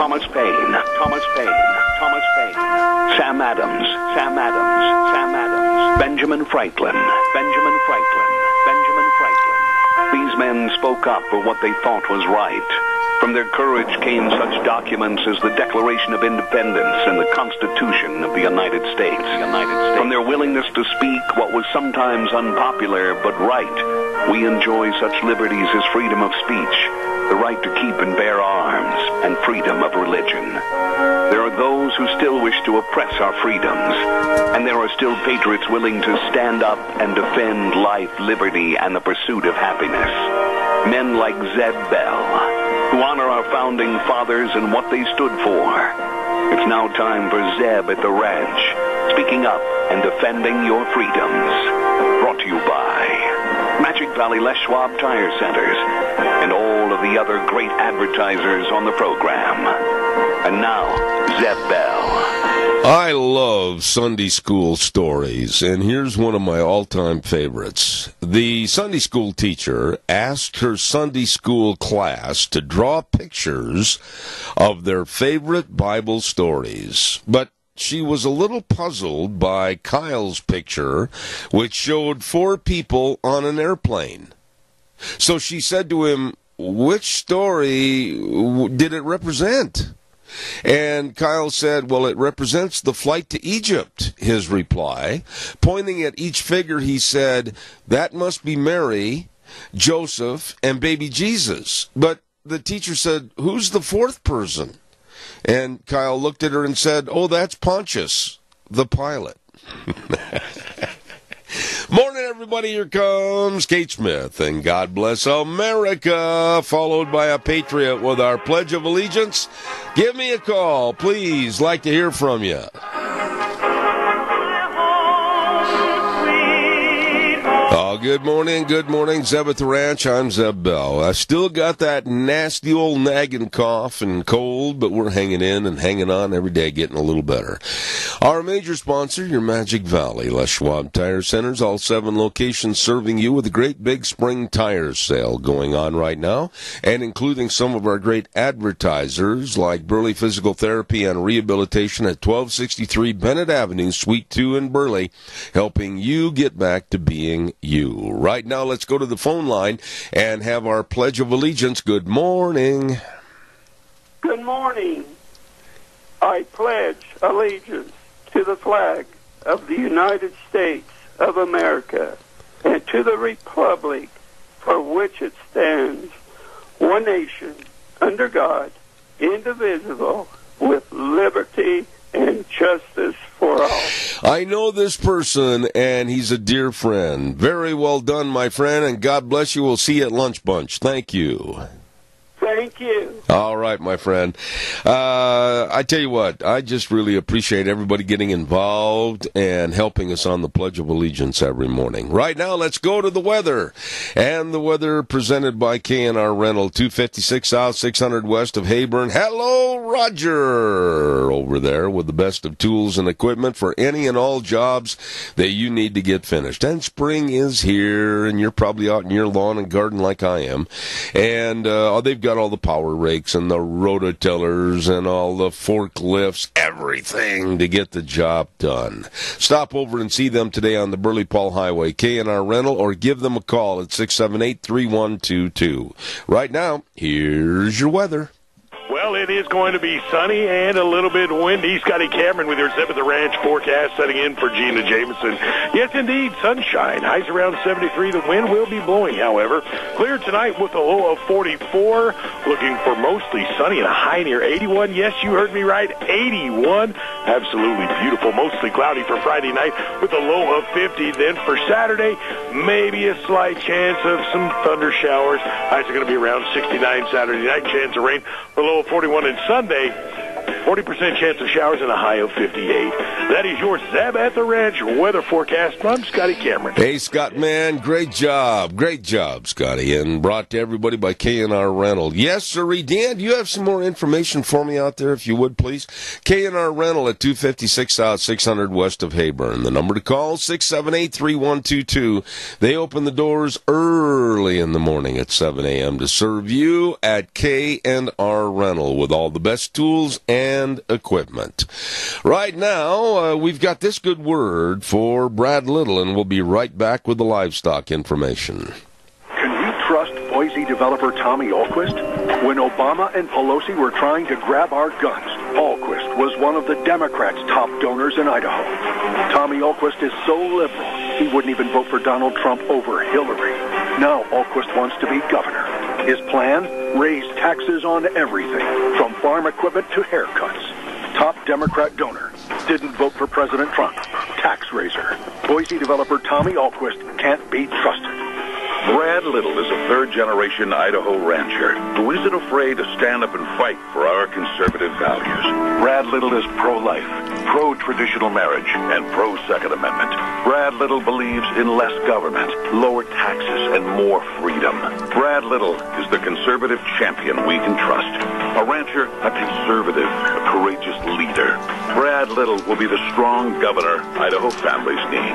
Thomas Paine, Thomas Paine, Thomas Paine, Sam Adams, Sam Adams, Sam Adams, Benjamin Franklin, Benjamin Franklin, Benjamin Franklin. These men spoke up for what they thought was right. From their courage came such documents as the Declaration of Independence and the Constitution of the United States. From their willingness to speak what was sometimes unpopular but right, we enjoy such liberties as freedom of speech, the right to keep and bear arms, and freedom of religion. There are those who still wish to oppress our freedoms, and there are still patriots willing to stand up and defend life, liberty, and the pursuit of happiness. Men like Zeb Bell, who honor our founding fathers and what they stood for. It's now time for Zeb at the Ranch, speaking up and defending your freedoms. Brought to you by Magic Valley Les Schwab Tire Centers and all of the other great advertisers on the program. And now, Zeb Bell. I love Sunday school stories, and here's one of my all-time favorites. The Sunday school teacher asked her Sunday school class to draw pictures of their favorite Bible stories, but she was a little puzzled by Kyle's picture, which showed 4 people on an airplane. So she said to him, "Which story did it represent?" And Kyle said, "Well, it represents the flight to Egypt," his reply. Pointing at each figure, he said, "That must be Mary, Joseph, and baby Jesus." But the teacher said, "Who's the 4th person?" And Kyle looked at her and said, "Oh, that's Pontius, the pilot." Morning, everybody. Here comes Kate Smith, and God Bless America, followed by a patriot with our Pledge of Allegiance. Give me a call, please. Like to hear from you. Oh, good morning, Zeb at the Ranch. I'm Zeb Bell. I still got that nasty old nagging cough and cold, but we're hanging in and hanging on every day, getting a little better. Our major sponsor, your Magic Valley Les Schwab Tire Centers, all 7 locations serving you with a great big spring tire sale going on right now, and including some of our great advertisers like Burley Physical Therapy and Rehabilitation at 1263 Bennett Avenue, Suite 2 in Burley, helping you get back to being you. Right now, let's go to the phone line and have our Pledge of Allegiance. Good morning. Good morning. I pledge allegiance to the flag of the United States of America and to the republic for which it stands, one nation, under God, indivisible, with liberty and justice for all. I know this person, and he's a dear friend. Very well done, my friend, and God bless you. We'll see you at Lunch Bunch. Thank you. Thank you. All right, my friend. I tell you what, I just really appreciate everybody getting involved and helping us on the Pledge of Allegiance every morning. Right now, let's go to the weather. And the weather presented by K&R Rental, 256 South, 600 West of Heyburn. Hello, Roger, over there with the best of tools and equipment for any and all jobs that you need to get finished. And spring is here, and you're probably out in your lawn and garden like I am. And they've got all the power rakes and the rototillers and all the forklifts, everything to get the job done. Stop over and see them today on the Burley Paul Highway, K&R Rental, or give them a call at 678-3122. Right now, here's your weather. Well, it is going to be sunny and a little bit windy. Scotty Cameron with your Zeb at the Ranch forecast setting in for Gina Jameson. Yes, indeed, sunshine. Highs around 73. The wind will be blowing, however. Clear tonight with a low of 44. Looking for mostly sunny and a high near 81. Yes, you heard me right, 81. Absolutely beautiful. Mostly cloudy for Friday night with a low of 50. Then for Saturday, maybe a slight chance of some thunder showers. Highs are going to be around 69 Saturday night. Chance of rain for a low of 41. And Sunday, 40% chance of showers and a high of 58. That is your Zab at the Ranch weather forecast. I'm Scotty Cameron. Hey, Scott, man, great job. Great job, Scotty. And brought to everybody by K&R Rental. Yes, sirree. Dan, do you have some more information for me out there, if you would, please? K&R Rental at 256 South 600 west of Hayburn. The number to call, 678-3122. They open the doors early in the morning at 7 a.m. to serve you at K&R Rental with all the best tools and equipment. Right now, we've got this good word for Brad Little, and we'll be right back with the livestock information. Can you trust Boise developer Tommy Ahlquist? When Obama and Pelosi were trying to grab our guns, Ahlquist was one of the Democrats' top donors in Idaho. Tommy Ahlquist is so liberal, he wouldn't even vote for Donald Trump over Hillary. Now Ahlquist wants to be governor. His plan? Raise taxes on everything, from farm equipment to haircuts. Top Democrat donor. Didn't vote for President Trump. Tax raiser. Boise developer Tommy Ahlquist can't be trusted. Brad Little is a third-generation Idaho rancher who isn't afraid to stand up and fight for our conservative values. Brad Little is pro-life, pro-traditional marriage, and pro-Second Amendment. Brad Little believes in less government, lower taxes, and more freedom. Brad Little is the conservative champion we can trust. A rancher, a conservative, a courageous leader. Brad Little will be the strong governor Idaho families need.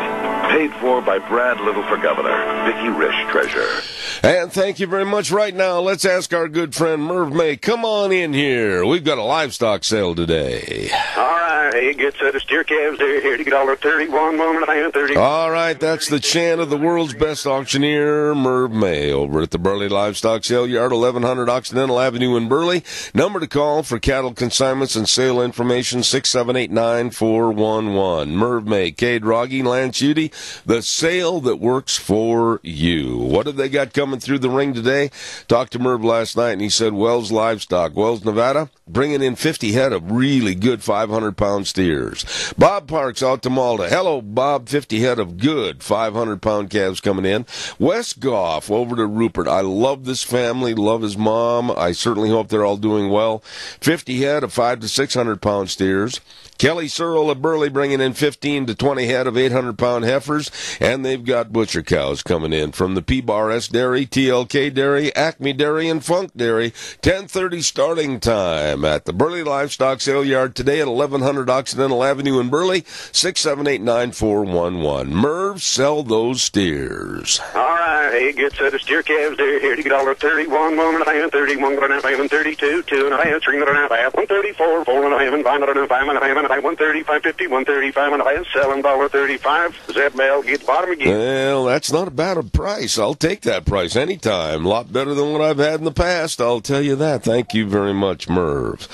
Paid for by Brad Little for Governor, Vicki Risch, Treasurer. And thank you very much. Right now, let's ask our good friend Merv May. Come on in here. We've got a livestock sale today. All right, he gets a steer calves there here to $1.31, $1.30. All right, that's the chant of the world's best auctioneer, Merv May, over at the Burley Livestock Sale Yard, 1100 Occidental Avenue in Burley. Number to call for cattle consignments and sale information, 678-9411. Merv May, K. Draghi, Lance Udy, the sale that works for you. What have they got coming through the ring today? Talked to Merv last night, and he said Wells Livestock, Wells, Nevada, bringing in 50 head of really good 500-pound steers. Bob Parks out to Malta. Hello, Bob. 50 head of good 500-pound calves coming in. Wes Goff over to Rupert. I love this family, love his mom. I certainly hope they're all doing well. 50 head of 500 to 600-pound steers. Kelly Searle of Burley bringing in 15 to 20 head of 800-pound heifers, and they've got butcher cows coming in from the P-Bar S Dairy, TLK Dairy, Acme Dairy, and Funk Dairy. 10:30 starting time at the Burley Livestock Sale Yard today at 1100 Occidental Avenue in Burley, 678-9411. Merv, sell those steers. All right, he gets the steer calves there here to $1.31, $1.30, $1.5, 32, 2.5, 3.5, 134, 4.5, 5.5, 130, 550, 135, and I sell them $1.35. Zeb Mail get the bottom again. Well, that's not a bad price. I'll take that price anytime. A lot better than what I've had in the past, I'll tell you that. Thank you very much, Merv.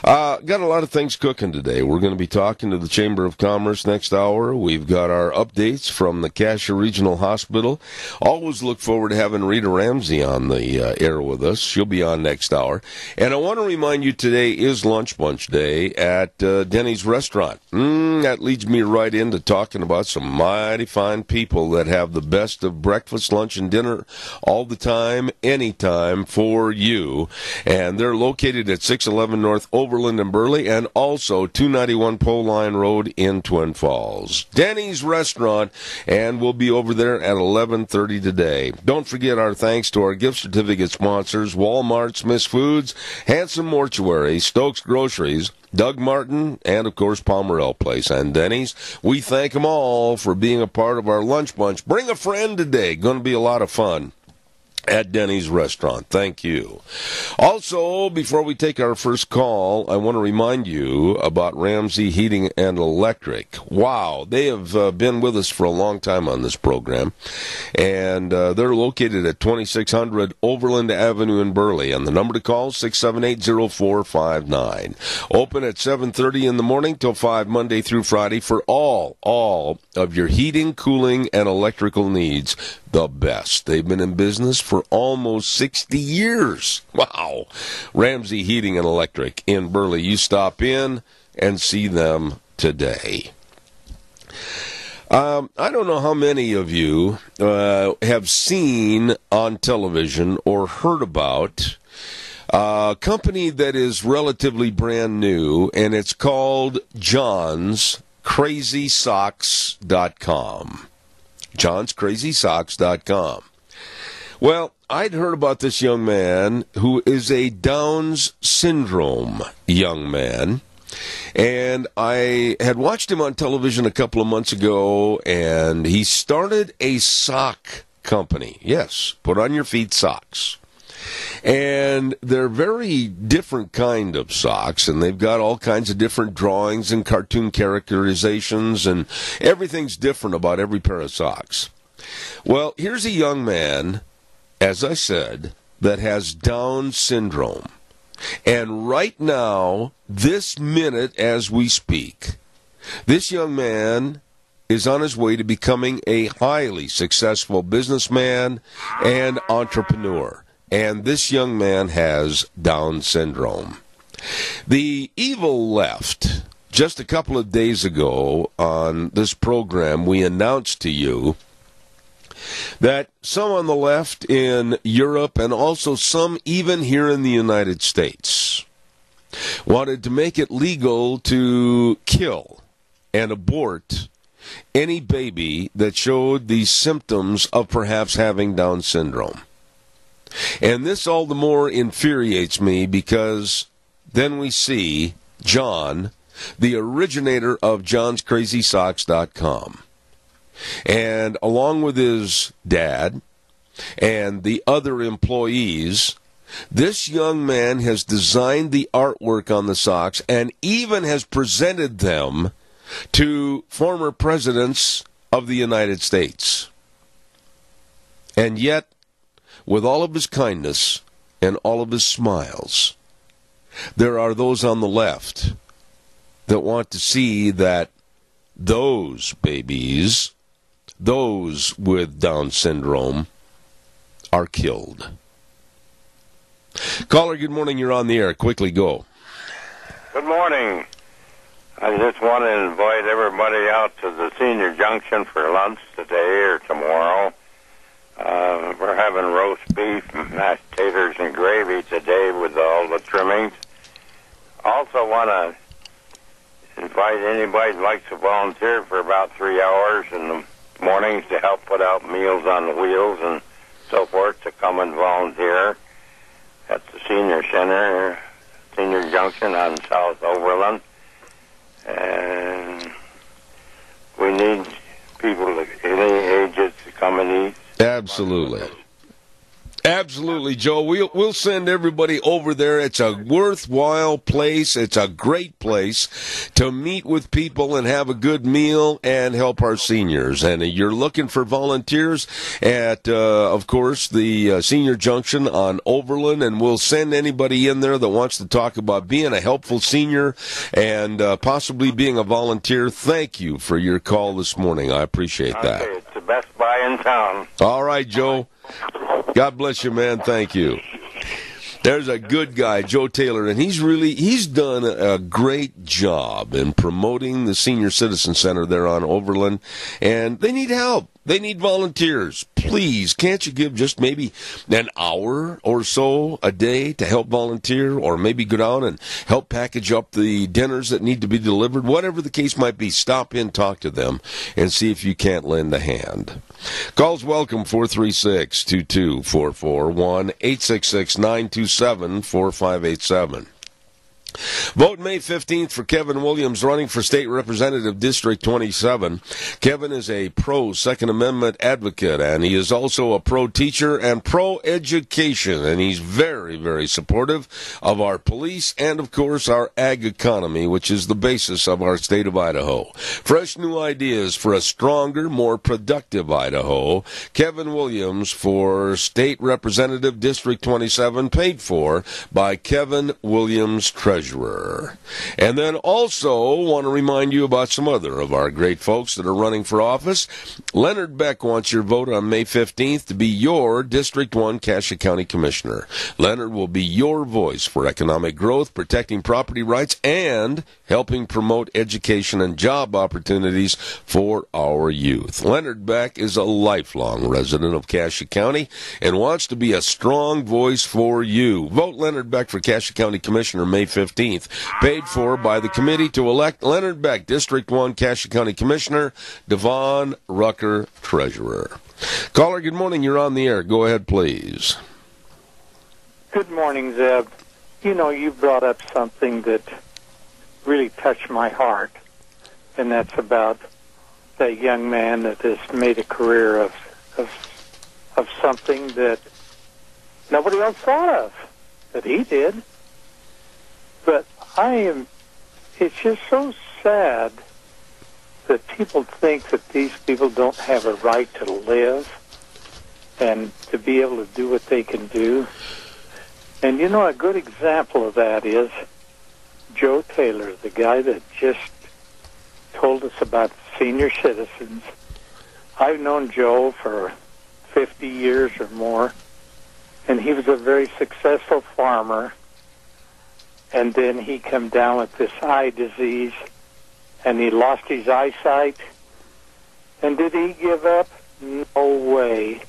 Got a lot of things cooking today. We're going to be talking to the Chamber of Commerce next hour. We've got our updates from the Cassia Regional Hospital. Always look forward to having Rita Ramsey on the air with us. She'll be on next hour. And I want to remind you today is Lunch Bunch Day at Denny's Restaurant. That leads me right into talking about some mighty fine people that have the best of breakfast, lunch, and dinner all the time, anytime for you. And they're located at 611 North Overland in Burley and also 291 Pole Line Road in Twin Falls. Denny's Restaurant, and we'll be over there at 11:30 today. Don't forget our thanks to our gift certificate sponsors, Walmart, Smith's Foods, Hanson Mortuary, Stokes Groceries, Doug Martin, and, of course, Pomerell Place and Denny's. We thank them all for being a part of our lunch bunch. Bring a friend today. Going to be a lot of fun at Denny's Restaurant. Thank you. Also, before we take our first call, I want to remind you about Ramsey Heating and Electric. Wow, they have been with us for a long time on this program, and they're located at 2600 Overland Avenue in Burley, and the number to call is 678-0459. Open at 7:30 in the morning till 5 Monday through Friday for all of your heating, cooling, and electrical needs. The best. They've been in business for almost 60 years. Wow. Ramsey Heating and Electric in Burley. You stop in and see them today. I don't know how many of you have seen on television or heard about A company that is relatively brand new, and it's called JohnsCrazySocks.com. JohnsCrazySocks.com. Well, I'd heard about this young man who is a Down's syndrome young man, and I had watched him on television a couple of months ago, and he started a sock company. Yes, put on your feet socks. And they're very different kind of socks, and they've got all kinds of different drawings and cartoon characterizations, and everything's different about every pair of socks. Well, here's a young man, as I said, that has Down syndrome. And right now, this minute as we speak, this young man is on his way to becoming a highly successful businessman and entrepreneur. And this young man has Down syndrome. The evil left, just a couple of days ago on this program, we announced to you that some on the left in Europe and also some even here in the United States wanted to make it legal to kill and abort any baby that showed the symptoms of perhaps having Down syndrome. And this all the more infuriates me because then we see John, the originator of JohnsCrazySocks.com. And along with his dad and the other employees, this young man has designed the artwork on the socks and even has presented them to former presidents of the United States. And yet, with all of his kindness and all of his smiles, there are those on the left that want to see that those babies, those with Down syndrome, are killed. Caller, good morning. You're on the air. Quickly go. Good morning. I just want to invite everybody out to the Senior Junction for lunch today or tomorrow. We're having roast beef, mashed taters, and gravy today with all the trimmings. Also want to invite anybody who likes to volunteer for about 3 hours in the mornings to help put out Meals on the Wheels and so forth to come and volunteer at the Senior Center, Senior Junction on South Overland. And we need people of any ages to come and eat. Absolutely. Absolutely, Joe. We'll send everybody over there. It's a worthwhile place. It's a great place to meet with people and have a good meal and help our seniors. And you're looking for volunteers at, of course, the Senior Junction on Overland, and we'll send anybody in there that wants to talk about being a helpful senior and possibly being a volunteer. Thank you for your call this morning. I appreciate that. Okay, it's the best buy in town. All right, Joe. God bless you, man. Thank you. There's a good guy, Joe Taylor, and he's done a great job in promoting the Senior Citizen Center there on Overland, and they need help. They need volunteers. Please, can't you give just maybe an hour or so a day to help volunteer, or maybe go down and help package up the dinners that need to be delivered? Whatever the case might be, stop in, talk to them, and see if you can't lend a hand. Calls welcome, 436-2244, 1-866-927-4587. Vote May 15th for Kevin Williams running for State Representative District 27. Kevin is a pro-Second Amendment advocate, and he is also a pro-teacher and pro-education, and he's very, very supportive of our police and, of course, our ag economy, which is the basis of our state of Idaho. Fresh new ideas for a stronger, more productive Idaho. Kevin Williams for State Representative District 27, paid for by Kevin Williams, Treasurer. Treasurer. And then also want to remind you about some other of our great folks that are running for office. Leonard Beck wants your vote on May 15th to be your District 1 Cassia County Commissioner. Leonard will be your voice for economic growth, protecting property rights, and helping promote education and job opportunities for our youth. Leonard Beck is a lifelong resident of Cassia County and wants to be a strong voice for you. Vote Leonard Beck for Cassia County Commissioner May 15th. Paid for by the committee to elect Leonard Beck, District 1 Cassia County Commissioner, Devon Rucker, Treasurer. Caller, good morning. You're on the air. Go ahead, please. Good morning, Zeb. You know, you brought up something that really touched my heart, and that's about that young man that has made a career of something that nobody else thought of, that he did. But it's just so sad that people think that these people don't have a right to live and to be able to do what they can do. And you know, a good example of that is Joe Taylor, the guy that just told us about senior citizens. I've known Joe for 50 years or more, and he was a very successful farmer. And then he came down with this eye disease, and he lost his eyesight. And did he give up? No way.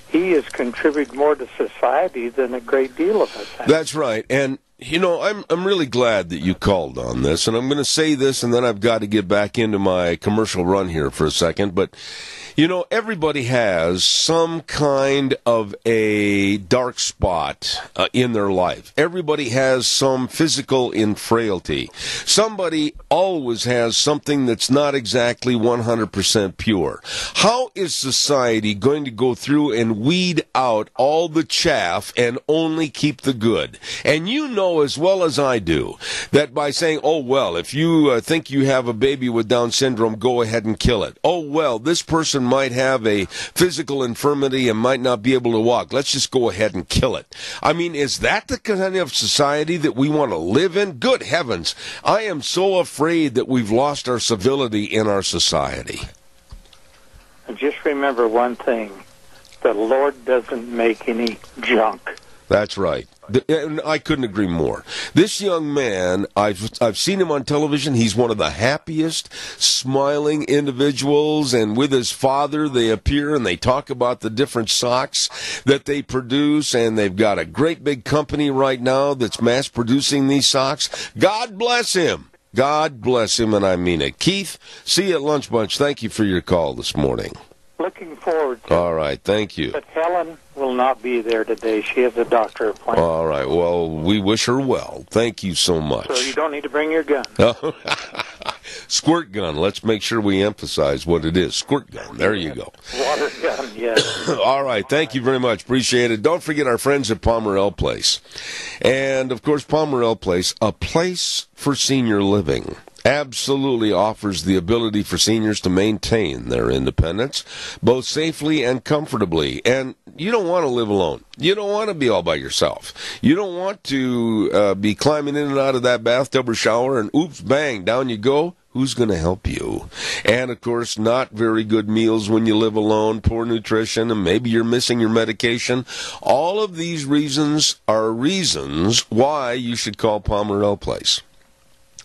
He has contributed more to society than a great deal of us have. That's right. And, you know, I'm really glad that you called on this. And I'm going to say this, and then I've got to get back into my commercial run here for a second. But, you know, everybody has some kind of a dark spot in their life. Everybody has some physical infrailty. Somebody always has something that's not exactly 100% pure. How is society going to go through and weed out all the chaff and only keep the good? And you know as well as I do that by saying, oh, well, if you think you have a baby with Down syndrome, go ahead and kill it. Oh, well, this person might have a physical infirmity and might not be able to walk. Let's just go ahead and kill it. I mean, is that the kind of society that we want to live in? Good heavens. I am so afraid that we've lost our civility in our society. And just remember one thing. The Lord doesn't make any junk. That's right. And I couldn't agree more. This young man, I've seen him on television. He's one of the happiest, smiling individuals. And with his father, they appear and they talk about the different socks that they produce. And they've got a great big company right now that's mass producing these socks. God bless him. God bless him, and I mean it. Keith, see you at Lunch Bunch. Thank you for your call this morning. Looking forward to it. All right, thank you. But Helen will not be there today. She has a doctor appointment. All right, well, we wish her well. Thank you so much. So you don't need to bring your gun. Squirt gun. Let's make sure we emphasize what it is. Squirt gun. There you go. Water gun, yes. All right, thank you very much. Appreciate it. Don't forget our friends at Pomerell Place. And, of course, Pomerell Place, a place for senior living. Absolutely offers the ability for seniors to maintain their independence, both safely and comfortably. And you don't want to live alone. You don't want to be all by yourself. You don't want to be climbing in and out of that bathtub or shower and oops, bang, down you go. Who's going to help you? And, of course, not very good meals when you live alone, poor nutrition, and maybe you're missing your medication. All of these reasons are reasons why you should call Pomerell Place.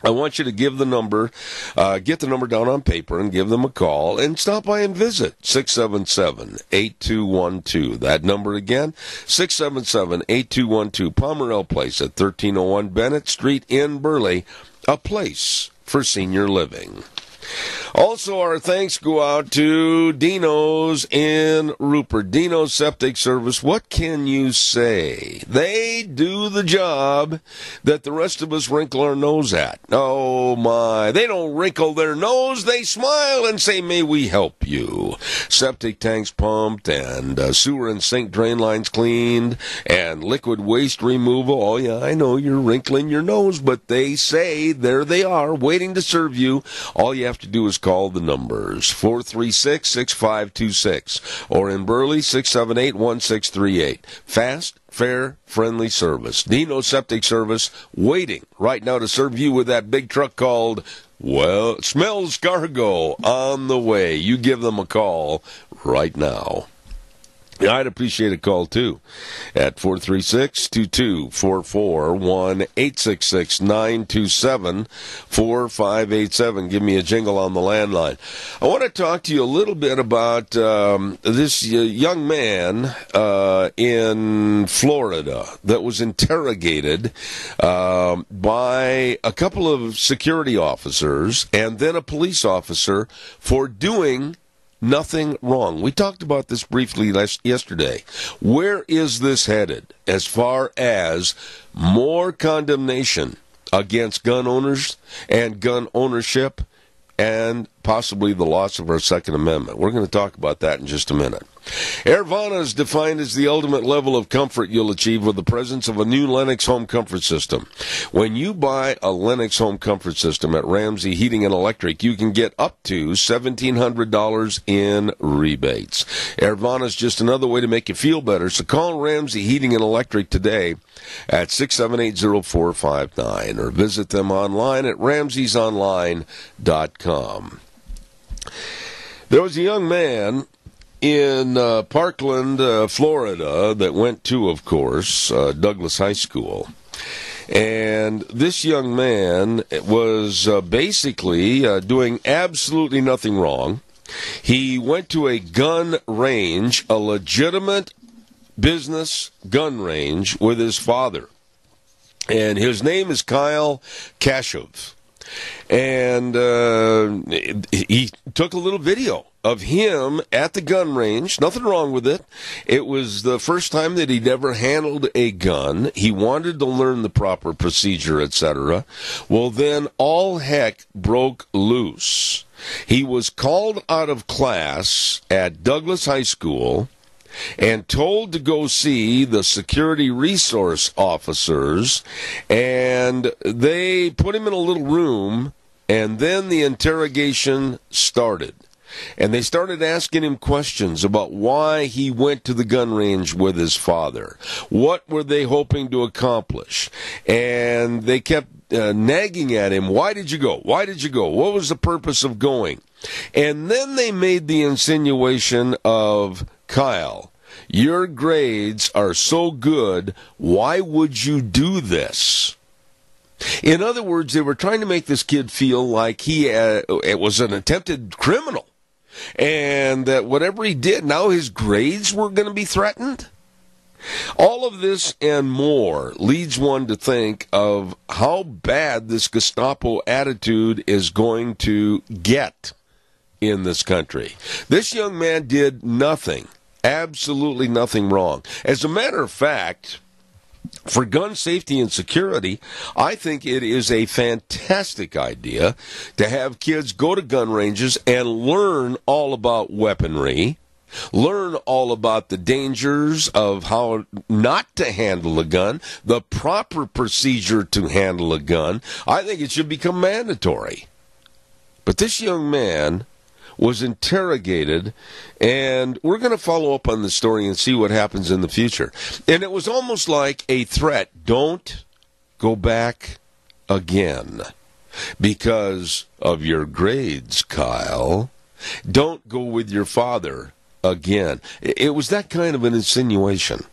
I want you to give the number, get the number down on paper and give them a call and stop by and visit 677-8212. That number again, 677-8212. Pomerell Place at 1301 Bennett Street in Burley, a place for senior living. Also, our thanks go out to Dino's in Rupert. Dino's Septic Service, what can you say? They do the job that the rest of us wrinkle our nose at. Oh, my. They don't wrinkle their nose. They smile and say, may we help you. Septic tanks pumped and sewer and sink drain lines cleaned and liquid waste removal. Oh, yeah, I know you're wrinkling your nose, but they say there they are waiting to serve you. All you have to do is just call the numbers, 436-6526, or in Burley, 678-1638. Fast, fair, friendly service. Dino Septic Service, waiting right now to serve you with that big truck called, well, Smells Cargo, on the way. You give them a call right now. I'd appreciate a call, too, at 436-2244, 1-866-927-4587. Give me a jingle on the landline. I want to talk to you a little bit about this young man in Florida that was interrogated by a couple of security officers and then a police officer for doing nothing wrong. We talked about this briefly yesterday. Where is this headed as far as more condemnation against gun owners and gun ownership and possibly the loss of our Second Amendment? We're going to talk about that in just a minute. Airvana is defined as the ultimate level of comfort you'll achieve with the presence of a new Lennox home comfort system. When you buy a Lennox home comfort system at Ramsey Heating and Electric, you can get up to $1,700 in rebates. Airvana is just another way to make you feel better, so call Ramsey Heating and Electric today at 678-0459 or visit them online at ramseysonline.com. There was a young man in Parkland, Florida, that went to, of course, Douglas High School. And this young man was basically doing absolutely nothing wrong. He went to a gun range, a legitimate business gun range, with his father. And his name is Kyle Kashuv. And he took a little video of him at the gun range. Nothing wrong with it. It was the first time that he'd ever handled a gun. He wanted to learn the proper procedure, etc. Well, then all heck broke loose. He was called out of class at Douglas High School and told to go see the security resource officers, and they put him in a little room, and then the interrogation started. And they started asking him questions about why he went to the gun range with his father. What were they hoping to accomplish? And they kept nagging at him, why did you go? Why did you go? What was the purpose of going? And then they made the insinuation of, Kyle, your grades are so good, why would you do this? In other words, they were trying to make this kid feel like it was an attempted criminal, and that whatever he did, now his grades were going to be threatened. All of this and more leads one to think of how bad this Gestapo attitude is going to get in this country. This young man did nothing, absolutely nothing wrong. As a matter of fact, for gun safety and security, I think it is a fantastic idea to have kids go to gun ranges and learn all about weaponry, learn all about the dangers of how not to handle a gun, the proper procedure to handle a gun. I think it should become mandatory. But this young man was interrogated, and we're going to follow up on the story and see what happens in the future. And it was almost like a threat. Don't go back again because of your grades, Kyle. Don't go with your father again. It was that kind of an insinuation.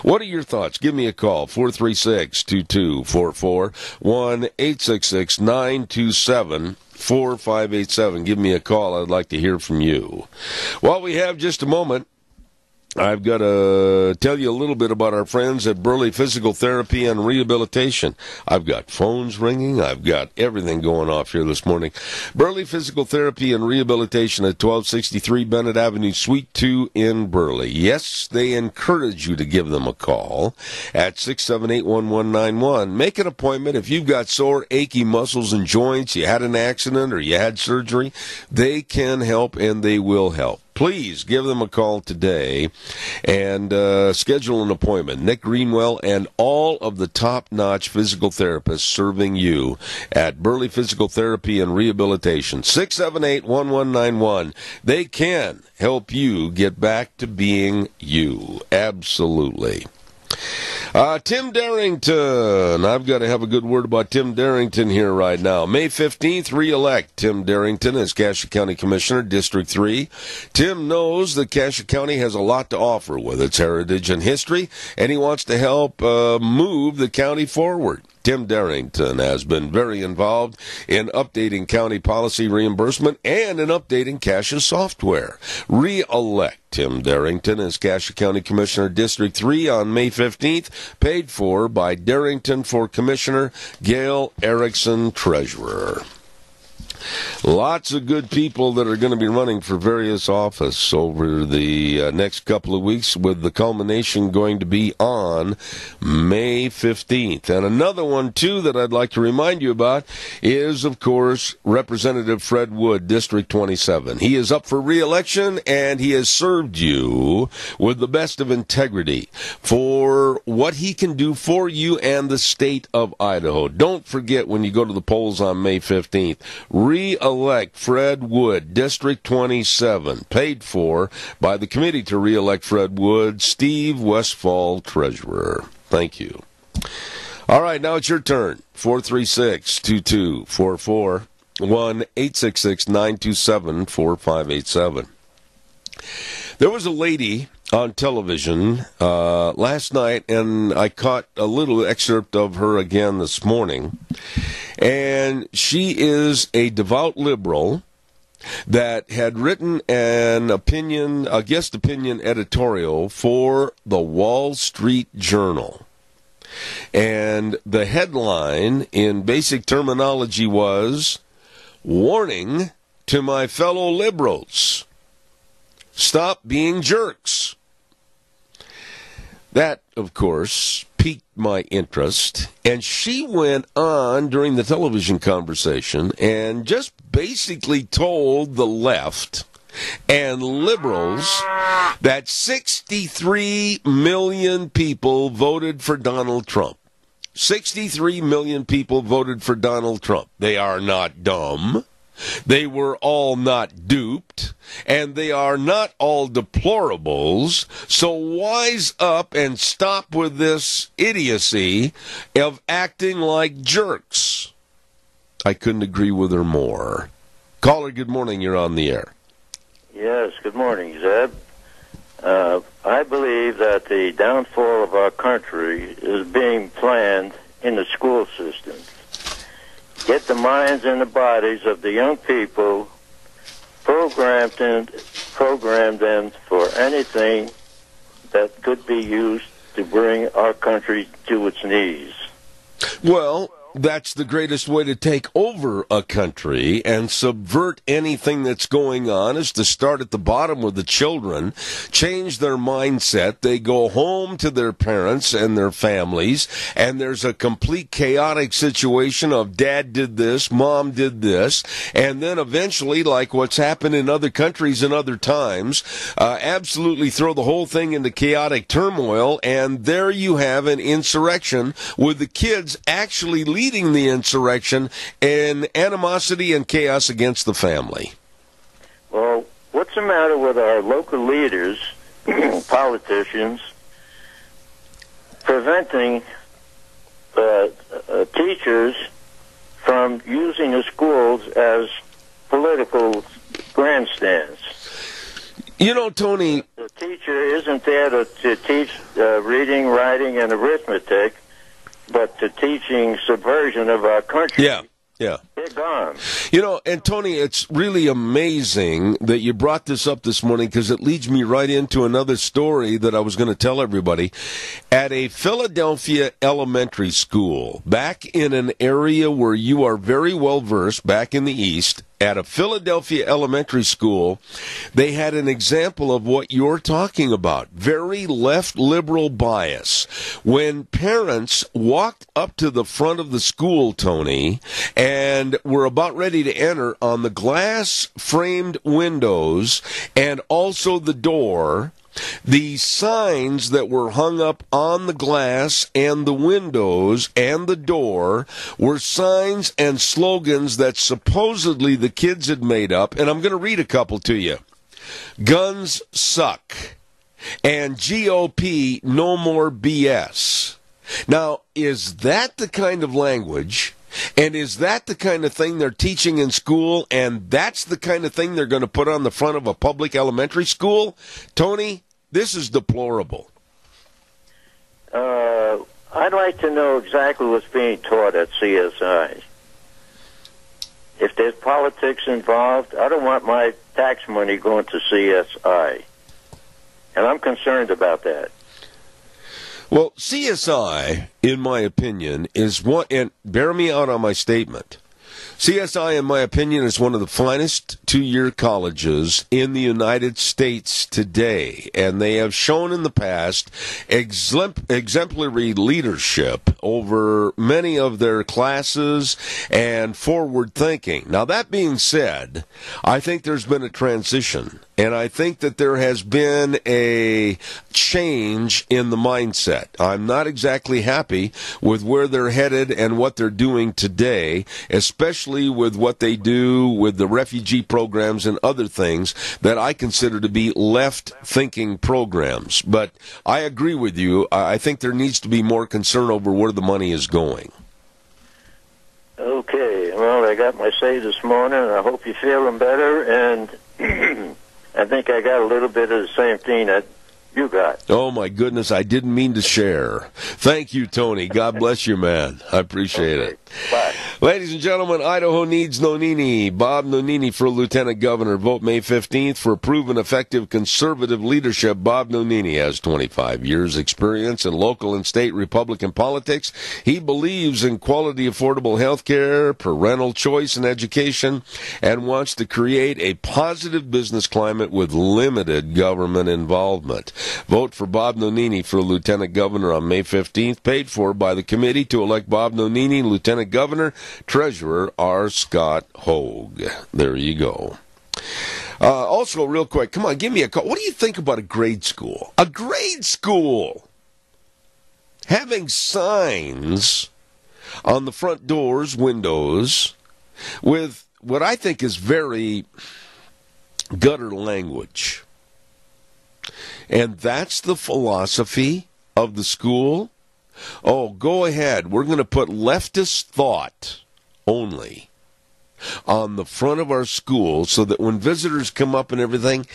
What are your thoughts? Give me a call, 436-2244, 1-866-927-4587. Give me a call. I'd like to hear from you. While we have just a moment, I've got to tell you a little bit about our friends at Burley Physical Therapy and Rehabilitation. I've got phones ringing. I've got everything going off here this morning. Burley Physical Therapy and Rehabilitation at 1263 Bennett Avenue, Suite 2 in Burley. Yes, they encourage you to give them a call at 678-1191. Make an appointment. If you've got sore, achy muscles and joints, you had an accident or you had surgery, they can help and they will help. please give them a call today and schedule an appointment. Nick Greenwell and all of the top-notch physical therapists serving you at Burley Physical Therapy and Rehabilitation. 678-1191. They can help you get back to being you. Absolutely. Tim Darrington. I've got to have a good word about Tim Darrington here right now. May 15th, re-elect Tim Darrington as Cassia County Commissioner, District 3. Tim knows that Cassia County has a lot to offer with its heritage and history, and he wants to help move the county forward. Tim Darrington has been very involved in updating county policy reimbursement and in updating Cassia software. Re-elect Tim Darrington as Cassia County Commissioner, District 3 on May 15th, paid for by Darrington for Commissioner, Gail Erickson, Treasurer. Lots of good people that are going to be running for various office over the next couple of weeks, with the culmination going to be on May 15th. And another one, too, that I'd like to remind you about is, of course, Representative Fred Wood, District 27. He is up for re-election, and he has served you with the best of integrity for what he can do for you and the state of Idaho. Don't forget, when you go to the polls on May 15th, re-elect Fred Wood, District 27, paid for by the committee to re-elect Fred Wood, Steve Westfall, Treasurer. Thank you. All right, now it's your turn. 436-2244, 1-866-927-4587. There was a lady on television last night, and I caught a little excerpt of her again this morning. And she is a devout liberal that had written an opinion, a guest opinion editorial for the Wall Street Journal. And the headline in basic terminology was, "Warning to my fellow liberals. Stop being jerks." That, of course, piqued my interest, and she went on during the television conversation and just basically told the left and liberals that 63 million people voted for Donald Trump. 63 million people voted for Donald Trump. They are not dumb. They were all not duped, and they are not all deplorables. So wise up and stop with this idiocy of acting like jerks. I couldn't agree with her more. Caller, good morning. You're on the air. Yes, good morning, Zeb. I believe that the downfall of our country is being planned in the school system. Get the minds and the bodies of the young people, program them for anything that could be used to bring our country to its knees. Well, that's the greatest way to take over a country and subvert anything that's going on, is to start at the bottom with the children, change their mindset. They go home to their parents and their families, and there's a complete chaotic situation of dad did this, mom did this, and then eventually, like what's happened in other countries and other times, absolutely throw the whole thing into chaotic turmoil, and there you have an insurrection with the kids actually leading the insurrection and animosity and chaos against the family. Well, what's the matter with our local leaders, politicians, preventing teachers from using the schools as political grandstands? You know, Tony, the teacher isn't there to teach reading, writing, and arithmetic, but to teaching subversion of our country. Yeah. They're gone. You know, and Tony, it's really amazing that you brought this up this morning, because it leads me right into another story that I was going to tell everybody. At a Philadelphia elementary school, back in an area where you are very well versed, back in the East, at a Philadelphia elementary school, they had an example of what you're talking about. Very left liberal bias. When parents walked up to the front of the school, Tony, and were about ready to enter, on the glass framed windows and also the door, the signs that were hung up on the glass and the windows and the door were signs and slogans that supposedly the kids had made up, and I'm going to read a couple to you. Guns suck, and GOP no more BS. Now, is that the kind of language, and is that the kind of thing they're teaching in school, and that's the kind of thing they're going to put on the front of a public elementary school? Tony, this is deplorable. I'd like to know exactly what's being taught at CSI. If there's politics involved, I don't want my tax money going to CSI. And I'm concerned about that. Well, CSI, in my opinion, is one, and bear me out on my statement, CSI, in my opinion, is one of the finest two-year colleges in the United States today, and they have shown in the past exemplary leadership over many of their classes and forward thinking. Now, that being said, I think there's been a transition, and I think that there has been a change in the mindset. I'm not exactly happy with where they're headed and what they're doing today, especially with what they do with the refugee programs and other things that I consider to be left-thinking programs. But I agree with you. I think there needs to be more concern over where the money is going. Okay. Well, I got my say this morning, and I hope you're feeling better. And I think I got a little bit of the same thing that you got. Oh, my goodness. I didn't mean to share. Thank you, Tony. God bless you, man. I appreciate it. Bye. Ladies and gentlemen, Idaho needs Nonini. Bob Nonini for Lieutenant Governor. Vote May 15th for proven effective conservative leadership. Bob Nonini has 25 years experience in local and state Republican politics. He believes in quality, affordable health care, parental choice in education, and wants to create a positive business climate with limited government involvement. Vote for Bob Nonini for Lieutenant Governor on May 15th, paid for by the committee to elect Bob Nonini Lieutenant Governor. Treasurer R. Scott Hogue. There you go. Also, real quick, come on, give me a call. What do you think about a grade school? A grade school! Having signs on the front doors, windows, with what I think is very gutter language. And that's the philosophy of the school. Oh, go ahead. We're going to put leftist thought only on the front of our school so that when visitors come up and everything,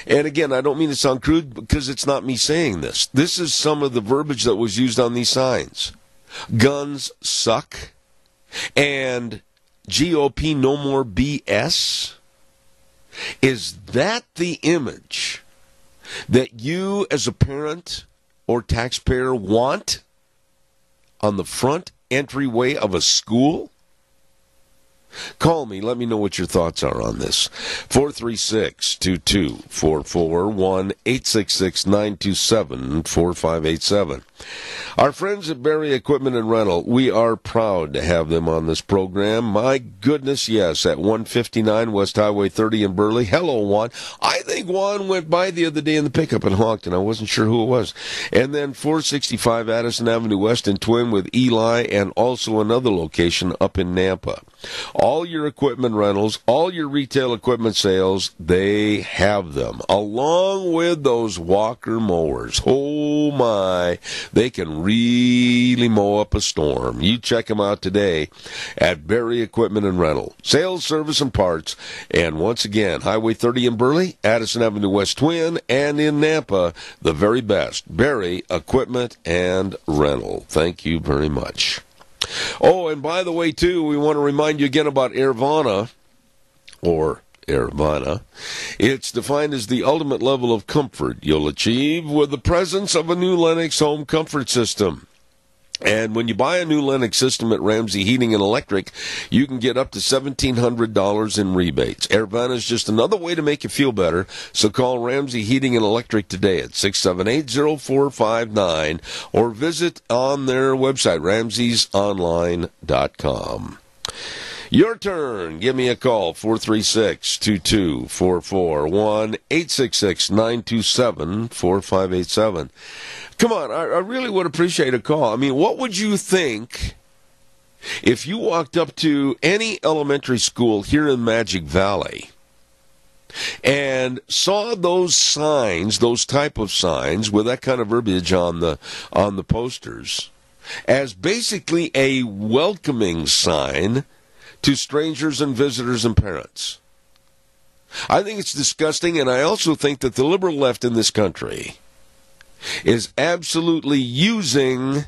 and again, I don't mean to sound crude because it's not me saying this. This is some of the verbiage that was used on these signs. Guns suck, and GOP no more BS. Is that the image that you as a parent or taxpayer want on the front entryway of a school? Call me. Let me know what your thoughts are on this. 436-2244, 1-866-927-4587. Our friends at Barry Equipment and Rental, we are proud to have them on this program. My goodness, yes, at 159 West Highway 30 in Burley. Hello, Juan. I think Juan went by the other day in the pickup and honked, and I wasn't sure who it was. And then 465 Addison Avenue West in Twin with Eli, and also another location up in Nampa. All your equipment rentals, all your retail equipment sales, they have them, along with those Walker mowers. Oh, my. They can really mow up a storm. You check them out today at Barry Equipment and Rental. Sales, service, and parts. And once again, Highway 30 in Burley, Addison Avenue West Twin, and in Nampa, the very best. Barry Equipment and Rental. Thank you very much. Oh, and by the way, too, we want to remind you again about Airvana, or Airvana. It's defined as the ultimate level of comfort you'll achieve with the presence of a new Lennox home comfort system. And when you buy a new Lennox system at Ramsey Heating and Electric, you can get up to $1,700 in rebates. AirVent is just another way to make you feel better. So call Ramsey Heating and Electric today at 678-0459 or visit on their website, ramseysonline.com. Your turn. Give me a call, 436-2244, 1-866-927-4587. Come on, I really would appreciate a call. I mean, what would you think if you walked up to any elementary school here in Magic Valley and saw those signs, those type of signs with that kind of verbiage on the posters, as basically a welcoming sign to strangers and visitors and parents? I think it's disgusting, and I also think that the liberal left in this country is absolutely using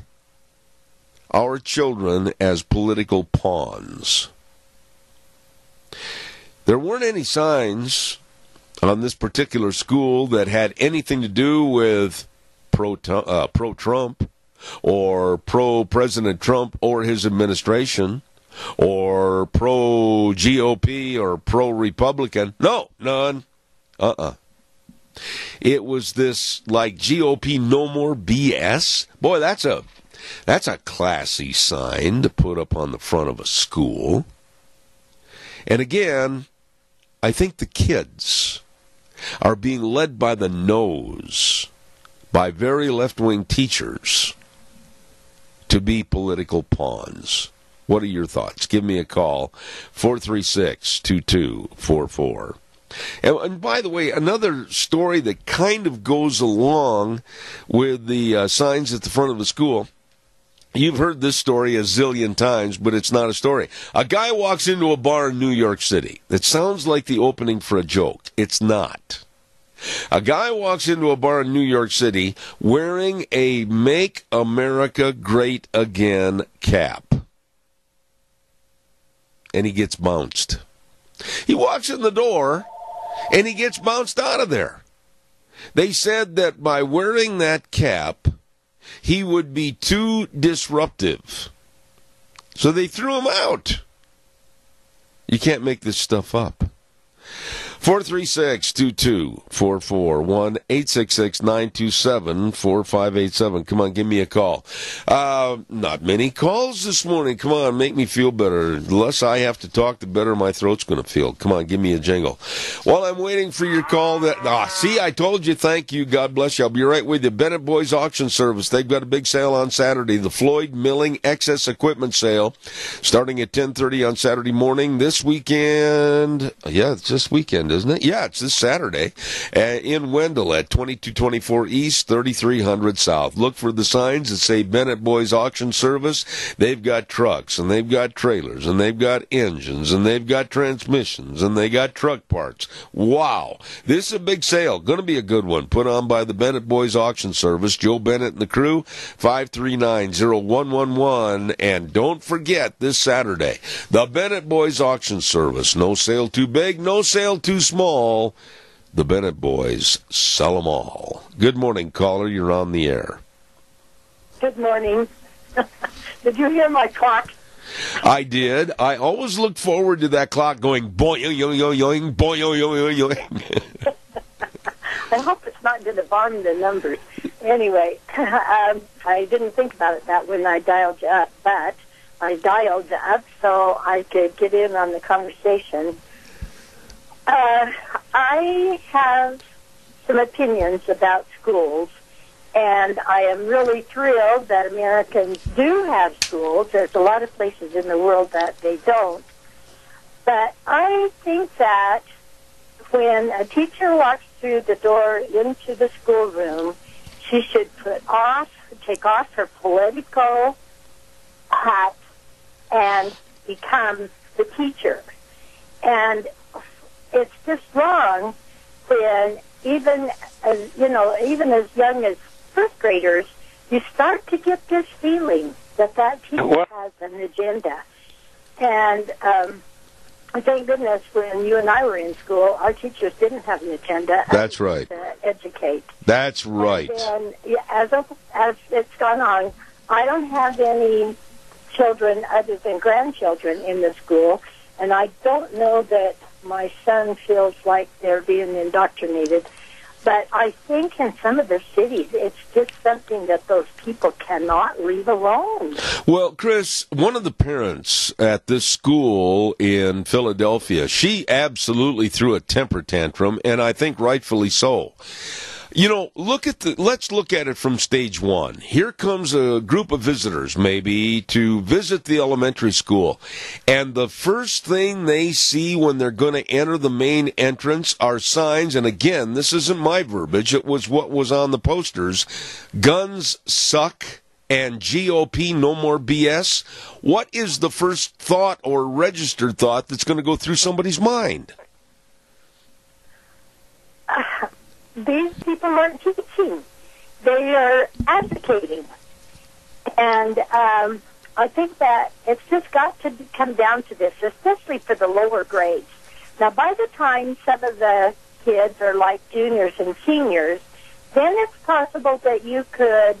our children as political pawns. There weren't any signs on this particular school that had anything to do with pro-Trump or pro-President Trump or his administration or pro-GOP or pro-Republican. No, none. It was this, like, GOP no more BS. Boy, that's a classy sign to put up on the front of a school. And again, I think the kids are being led by the nose by very left-wing teachers to be political pawns. What are your thoughts? Give me a call, 436-2244. And by the way, another story that kind of goes along with the signs at the front of the school. You've heard this story a zillion times, but it's not a story. A guy walks into a bar in New York City. It sounds like the opening for a joke. It's not. A guy walks into a bar in New York City wearing a Make America Great Again cap. And he gets bounced. He walks in the door, and he gets bounced out of there. They said that by wearing that cap, he would be too disruptive. So they threw him out. You can't make this stuff up. 436-2244, 1-866-927-4587. Come on, give me a call. Not many calls this morning. Come on, make me feel better. The less I have to talk, the better my throat's going to feel. Come on, give me a jingle. While I'm waiting for your call, see, I told you, thank you, God bless you. I'll be right with you. Bennett Boys Auction Service. They've got a big sale on Saturday. The Floyd Milling Excess Equipment Sale, starting at 10:30 on Saturday morning. This weekend, it's this weekend, isn't it? Yeah, it's this Saturday in Wendell at 2224 East, 3300 South. Look for the signs that say Bennett Boys Auction Service. They've got trucks, and they've got trailers, and they've got engines, and they've got transmissions, and they got truck parts. Wow. This is a big sale. Going to be a good one. Put on by the Bennett Boys Auction Service. Joe Bennett and the crew, 539-0111. And don't forget, this Saturday, the Bennett Boys Auction Service. No sale too big, no sale too small. The Bennett Boys sell them all. Good morning, caller. You're on the air. Good morning. Did you hear my clock? I did. I always look forward to that clock going boing, boing, boing. I hope it's not going to bomb the numbers. Anyway, I didn't think about it that when I dialed you up, but I dialed up so I could get in on the conversation. I have some opinions about schools, and I am really thrilled that Americans do have schools. There's a lot of places in the world that they don't. But I think that when a teacher walks through the door into the schoolroom, she should take off her political hat and become the teacher. And it's just wrong when even as young as first graders, you start to get this feeling that teacher has an agenda. And thank goodness when you and I were in school, our teachers didn't have an agenda. That's right. To educate. That's right. And as it's gone on, I don't have any children other than grandchildren in the school, and I don't know that my son feels like they're being indoctrinated. But I think in some of the cities, it's just something that those people cannot leave alone. Well, Chris, one of the parents at this school in Philadelphia, she absolutely threw a temper tantrum, and I think rightfully so. You know, let's look at it from stage one. Here comes a group of visitors, maybe, to visit the elementary school. And the first thing they see when they're going to enter the main entrance are signs, and again, this isn't my verbiage, it was what was on the posters, guns suck and GOP no more BS. What is the first thought or registered thought that's going to go through somebody's mind? These people aren't teaching. They are advocating. And I think that it's just got to come down to this, especially for the lower grades. Now, by the time some of the kids are like juniors and seniors, then it's possible that you could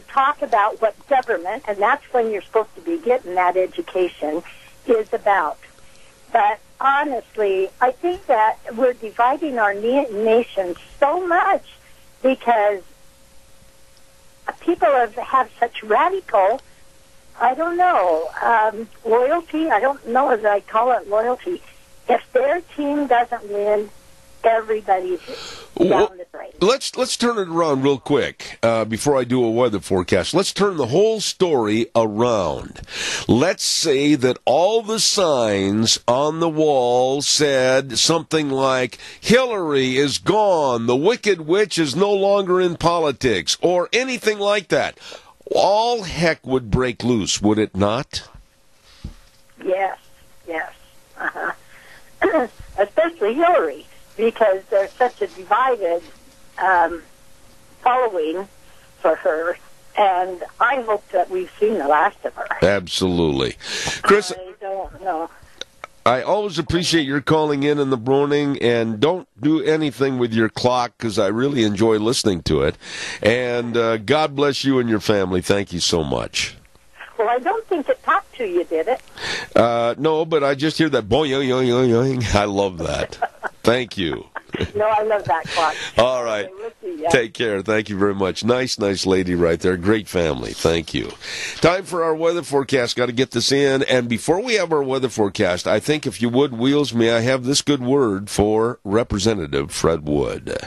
talk about what government, and that's when you're supposed to be getting that education, is about. But honestly, I think that we're dividing our nation so much because people have such radical, I don't know, loyalty. I don't know if I call it loyalty. If their team doesn't win, everybody's down the drain. Let's turn it around real quick before I do a weather forecast. Let's turn the whole story around. Let's say that all the signs on the wall said something like, Hillary is gone, the Wicked Witch is no longer in politics, or anything like that. All heck would break loose, would it not? Yes. Especially Hillary, because there's such a divided following for her, and I hope that we've seen the last of her. Absolutely. Chris, I don't know. I always appreciate your calling in the morning, and don't do anything with your clock because I really enjoy listening to it. And God bless you and your family. Thank you so much. Well, I don't think it talked to you, did it? No, but I just hear that boing, yoing, yoing, yoing. I love that. Thank you. No, I love that clock. All right. Okay, we'll see ya. Take care. Thank you very much. Nice lady right there. Great family. Thank you. Time for our weather forecast. Got to get this in. And before we have our weather forecast, I think if you would, Wheels, may I have this good word for Representative Fred Wood.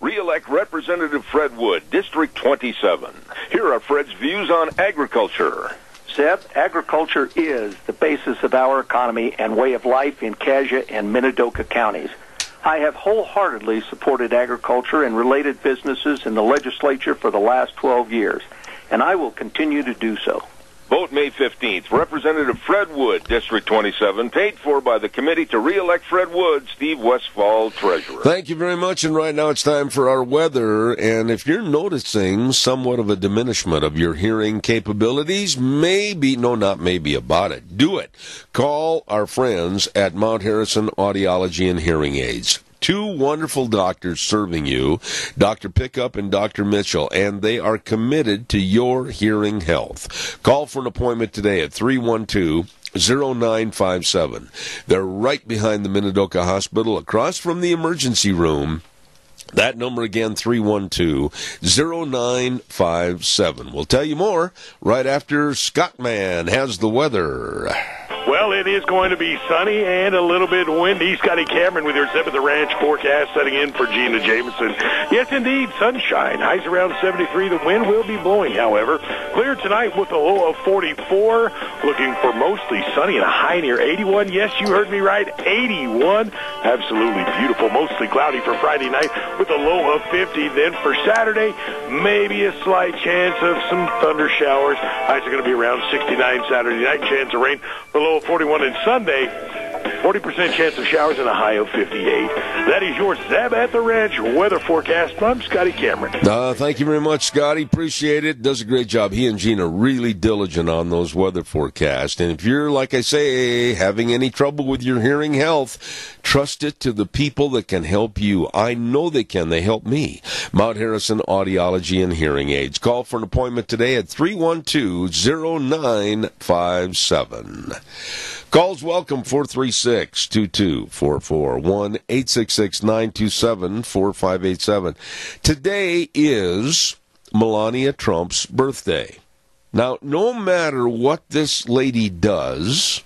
Re-elect Representative Fred Wood, District 27. Here are Fred's views on agriculture. Zeb, agriculture is the basis of our economy and way of life in Kasia and Minidoka counties. I have wholeheartedly supported agriculture and related businesses in the legislature for the last 12 years, and I will continue to do so. Vote May 15th. Representative Fred Wood, District 27, paid for by the committee to re-elect Fred Wood, Steve Westfall, Treasurer. Thank you very much, and right now it's time for our weather. And if you're noticing somewhat of a diminishment of your hearing capabilities, not maybe about it, do it. Call our friends at Mount Harrison Audiology and Hearing Aids. Two wonderful doctors serving you, Dr. Pickup and Dr. Mitchell, and they are committed to your hearing health. Call for an appointment today at 312-0957. They're right behind the Minidoka Hospital, across from the emergency room. That number again, 312-0957. We'll tell you more right after Scottman has the weather. Well, it is going to be sunny and a little bit windy. Scotty Cameron with your Zip at the Ranch forecast setting in for Gina Jameson. Yes, indeed, sunshine. Highs around 73. The wind will be blowing, however. Clear tonight with a low of 44. Looking for mostly sunny and a high near 81. Yes, you heard me right, 81. Absolutely beautiful. Mostly cloudy for Friday night with a low of 50. Then for Saturday, maybe a slight chance of some thunder showers. Highs are going to be around 69 Saturday night. Chance of rain. The low of 41. And Sunday, 40% chance of showers and a high of 58. That is your Zeb at the Ranch weather forecast. I'm Scotty Cameron. Thank you very much, Scotty. Appreciate it. Does a great job. He and Gene are really diligent on those weather forecasts. And if you're, like I say, having any trouble with your hearing health, trust it to the people that can help you. I know they can. They help me. Mount Harrison Audiology and Hearing Aids. Call for an appointment today at 312-0957. Calls welcome, 436-2244, 1-866-927-4587. Today is Melania Trump's birthday. Now, no matter what this lady does,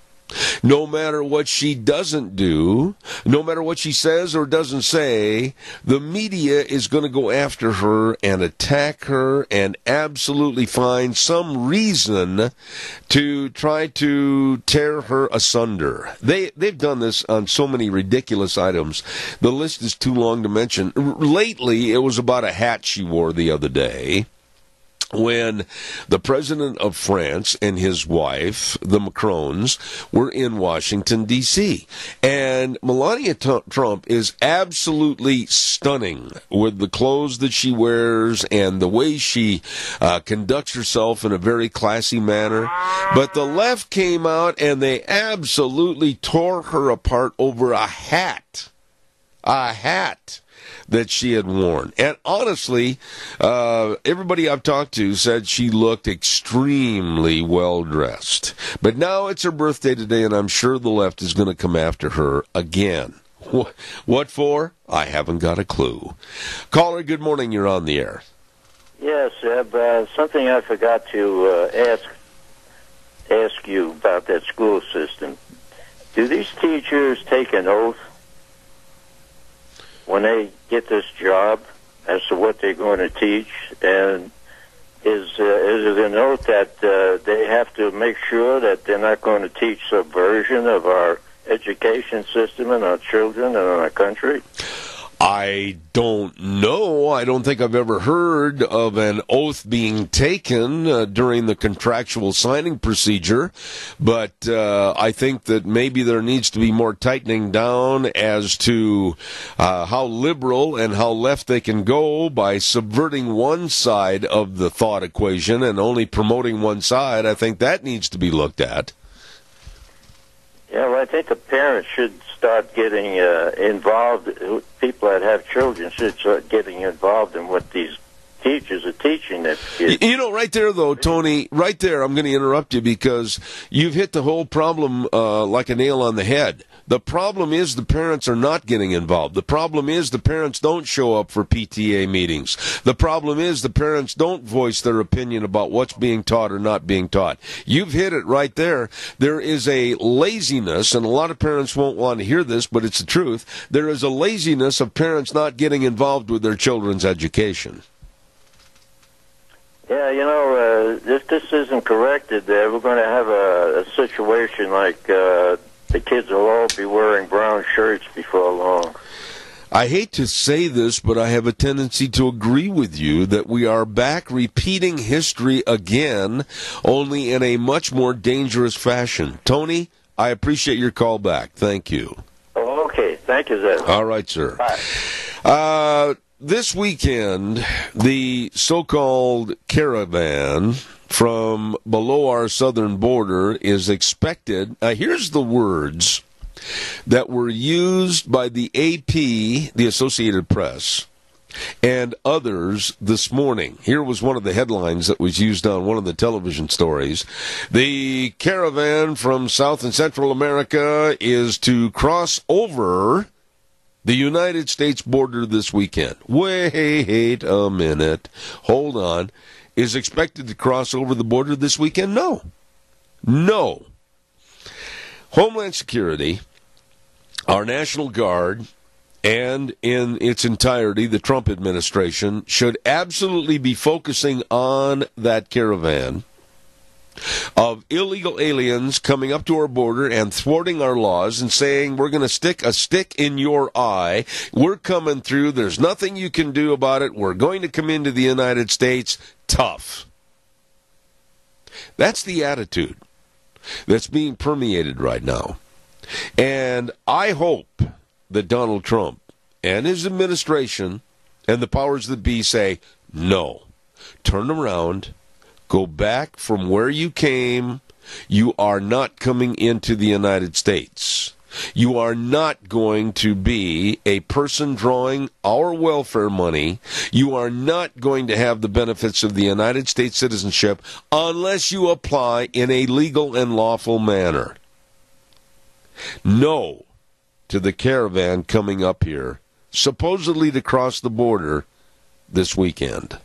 no matter what she doesn't do, no matter what she says or doesn't say, the media is going to go after her and attack her and absolutely find some reason to try to tear her asunder. They've done this on so many ridiculous items. The list is too long to mention. Lately, it was about a hat she wore the other day, when the president of France and his wife, the Macrons, were in Washington, D.C. And Melania Trump is absolutely stunning with the clothes that she wears and the way she conducts herself in a very classy manner. But the left came out and they absolutely tore her apart over a hat. A hat that she had worn. And honestly, everybody I've talked to said she looked extremely well dressed. But now it's her birthday today, and I'm sure the left is going to come after her again. What for? I haven't got a clue. Caller, good morning. You're on the air. Yes, something I forgot to ask you about that school system. Do these teachers take an oath when they get this job as to what they're going to teach? And is it an oath that they have to make sure that they're not going to teach subversion of our education system and our children and our country? I don't know. I don't think I've ever heard of an oath being taken during the contractual signing procedure, but I think that maybe there needs to be more tightening down as to how liberal and how left they can go by subverting one side of the thought equation and only promoting one side. I think that needs to be looked at. Yeah, well, I think the parents should start getting involved. People that have children should start getting involved in what these teachers are teaching their kids. You know, right there, though, Tony, right there, I'm going to interrupt you because you've hit the whole problem like a nail on the head. The problem is the parents are not getting involved. The problem is the parents don't show up for PTA meetings. The problem is the parents don't voice their opinion about what's being taught or not being taught. You've hit it right there. There is a laziness, and a lot of parents won't want to hear this, but it's the truth. There is a laziness of parents not getting involved with their children's education. Yeah, you know, if this isn't corrected, we're going to have a situation like the kids will all be wearing brown shirts before long. I hate to say this, but I have a tendency to agree with you that we are back repeating history again, only in a much more dangerous fashion. Tony, I appreciate your call back. Thank you. Oh, okay. Thank you, Zed. All right, sir. Bye. This weekend, the so-called caravan from below our southern border is expected. Here's the words that were used by the AP, the Associated Press, and others this morning. Here was one of the headlines that was used on one of the television stories. The caravan from South and Central America is to cross over the United States border this weekend. Wait a minute. Hold on. Is expected to cross over the border this weekend? No. No. Homeland Security, our National Guard, and in its entirety, the Trump administration, should absolutely be focusing on that caravan of illegal aliens coming up to our border and thwarting our laws and saying, we're going to stick a stick in your eye. We're coming through. There's nothing you can do about it. We're going to come into the United States. Tough. That's the attitude that's being permeated right now. And I hope that Donald Trump and his administration and the powers that be say, no, turn around, go back from where you came. You are not coming into the United States. You are not going to be a person drawing our welfare money. You are not going to have the benefits of the United States citizenship unless you apply in a legal and lawful manner. No to the caravan coming up here, supposedly to cross the border this weekend.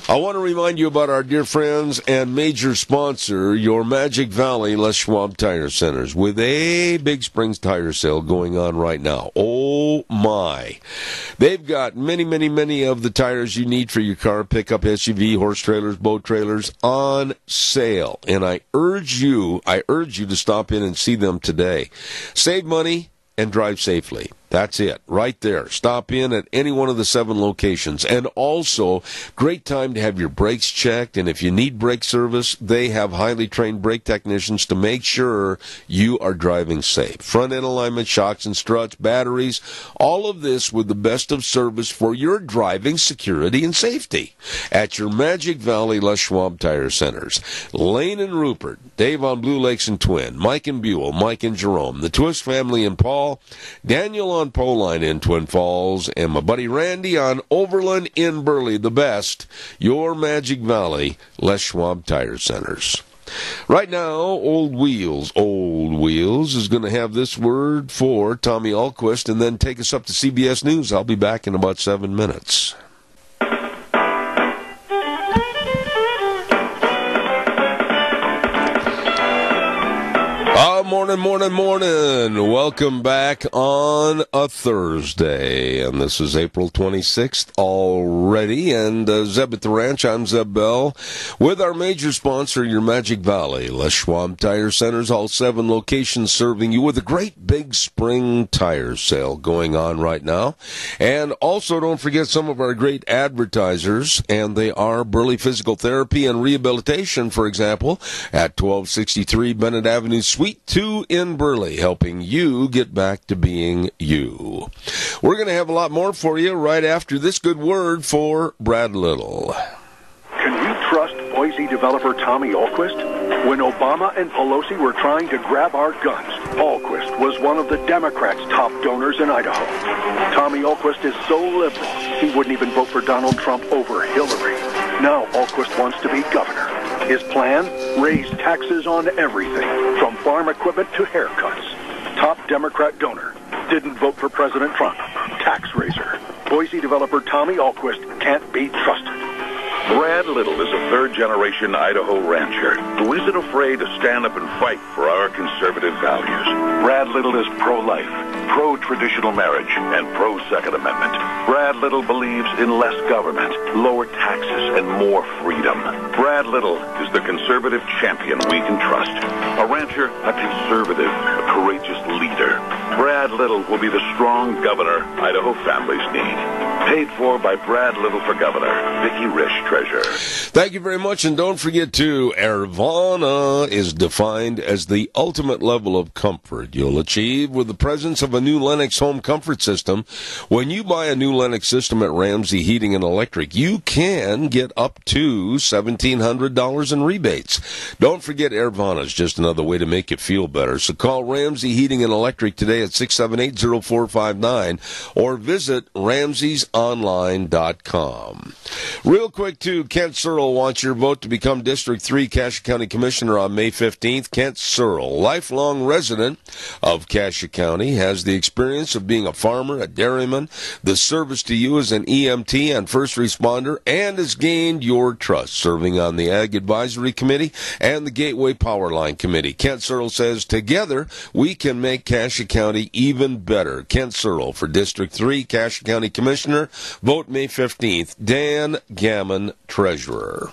I want to remind you about our dear friends and major sponsor, your Magic Valley Les Schwab Tire Centers, with a Big Springs tire sale going on right now. Oh, my. They've got many of the tires you need for your car, pickup, SUV, horse trailers, boat trailers on sale. And I urge you to stop in and see them today. Save money and drive safely. That's it, right there. Stop in at any one of the 7 locations. And also, great time to have your brakes checked. And if you need brake service, they have highly trained brake technicians to make sure you are driving safe. Front end alignment, shocks and struts, batteries, all of this with the best of service for your driving security and safety. At your Magic Valley Les Schwab Tire Centers. Lane and Rupert, Dave on Blue Lakes and Twin, Mike and Buell, Mike and Jerome, the Twist family and Paul, Daniel on Poline in Twin Falls, and my buddy Randy on Overland in Burley. The best, your Magic Valley Les Schwab Tire Centers. Right now, Old Wheels is going to have this word for Tommy Ahlquist and then take us up to CBS News. I'll be back in about 7 minutes. Morning. Welcome back on a Thursday. And this is April 26th already. And Zeb at the Ranch, I'm Zeb Bell. With our major sponsor, your Magic Valley Les Schwab Tire Centers, all 7 locations serving you with a great big spring tire sale going on right now. And also don't forget some of our great advertisers. And they are Burley Physical Therapy and Rehabilitation, for example, at 1263 Bennett Avenue, Suite 2 in Burley, helping you get back to being you. We're going to have a lot more for you right after this good word for Brad Little. Can you trust Boise developer Tommy Ahlquist? When Obama and Pelosi were trying to grab our guns, Ahlquist was one of the Democrats' top donors in Idaho. Tommy Ahlquist is so liberal, he wouldn't even vote for Donald Trump over Hillary. Now Ahlquist wants to be governor. His plan? Raise taxes on everything, from farm equipment to haircuts. Top Democrat donor. Didn't vote for President Trump. Tax raiser. Boise developer Tommy Ahlquist can't be trusted. Brad Little is a third-generation Idaho rancher who isn't afraid to stand up and fight for our conservative values. Brad Little is pro-life, pro-traditional marriage, and pro-Second Amendment. Brad Little believes in less government, lower taxes, and more freedom. Brad Little is the conservative champion we can trust. A rancher, a conservative, a courageous leader. Brad Little will be the strong governor Idaho families need. Paid for by Brad Little for Governor, Vicki Risch, Treasurer. Thank you very much, and don't forget to, Airvana is defined as the ultimate level of comfort you'll achieve with the presence of a new Lennox home comfort system. When you buy a new Lennox system at Ramsey Heating and Electric, you can get up to $1,700 in rebates. Don't forget, Airvana is just another way to make you feel better. So call Ramsey Heating and Electric today at 678-0459 or visit Ramsey'sOnline.com. Real quick, too, Kent Searle wants your vote to become District 3 Cassia County Commissioner on May 15th. Kent Searle, lifelong resident of Cassia County, has the experience of being a farmer, a dairyman, the service to you as an EMT and first responder, and has gained your trust serving on the Ag Advisory Committee and the Gateway Powerline Committee. Kent Searle says, together we can make Cassia County even better. Kent Searle for District 3 Cassia County Commissioner. Vote May 15th. Dan Gammon, Treasurer.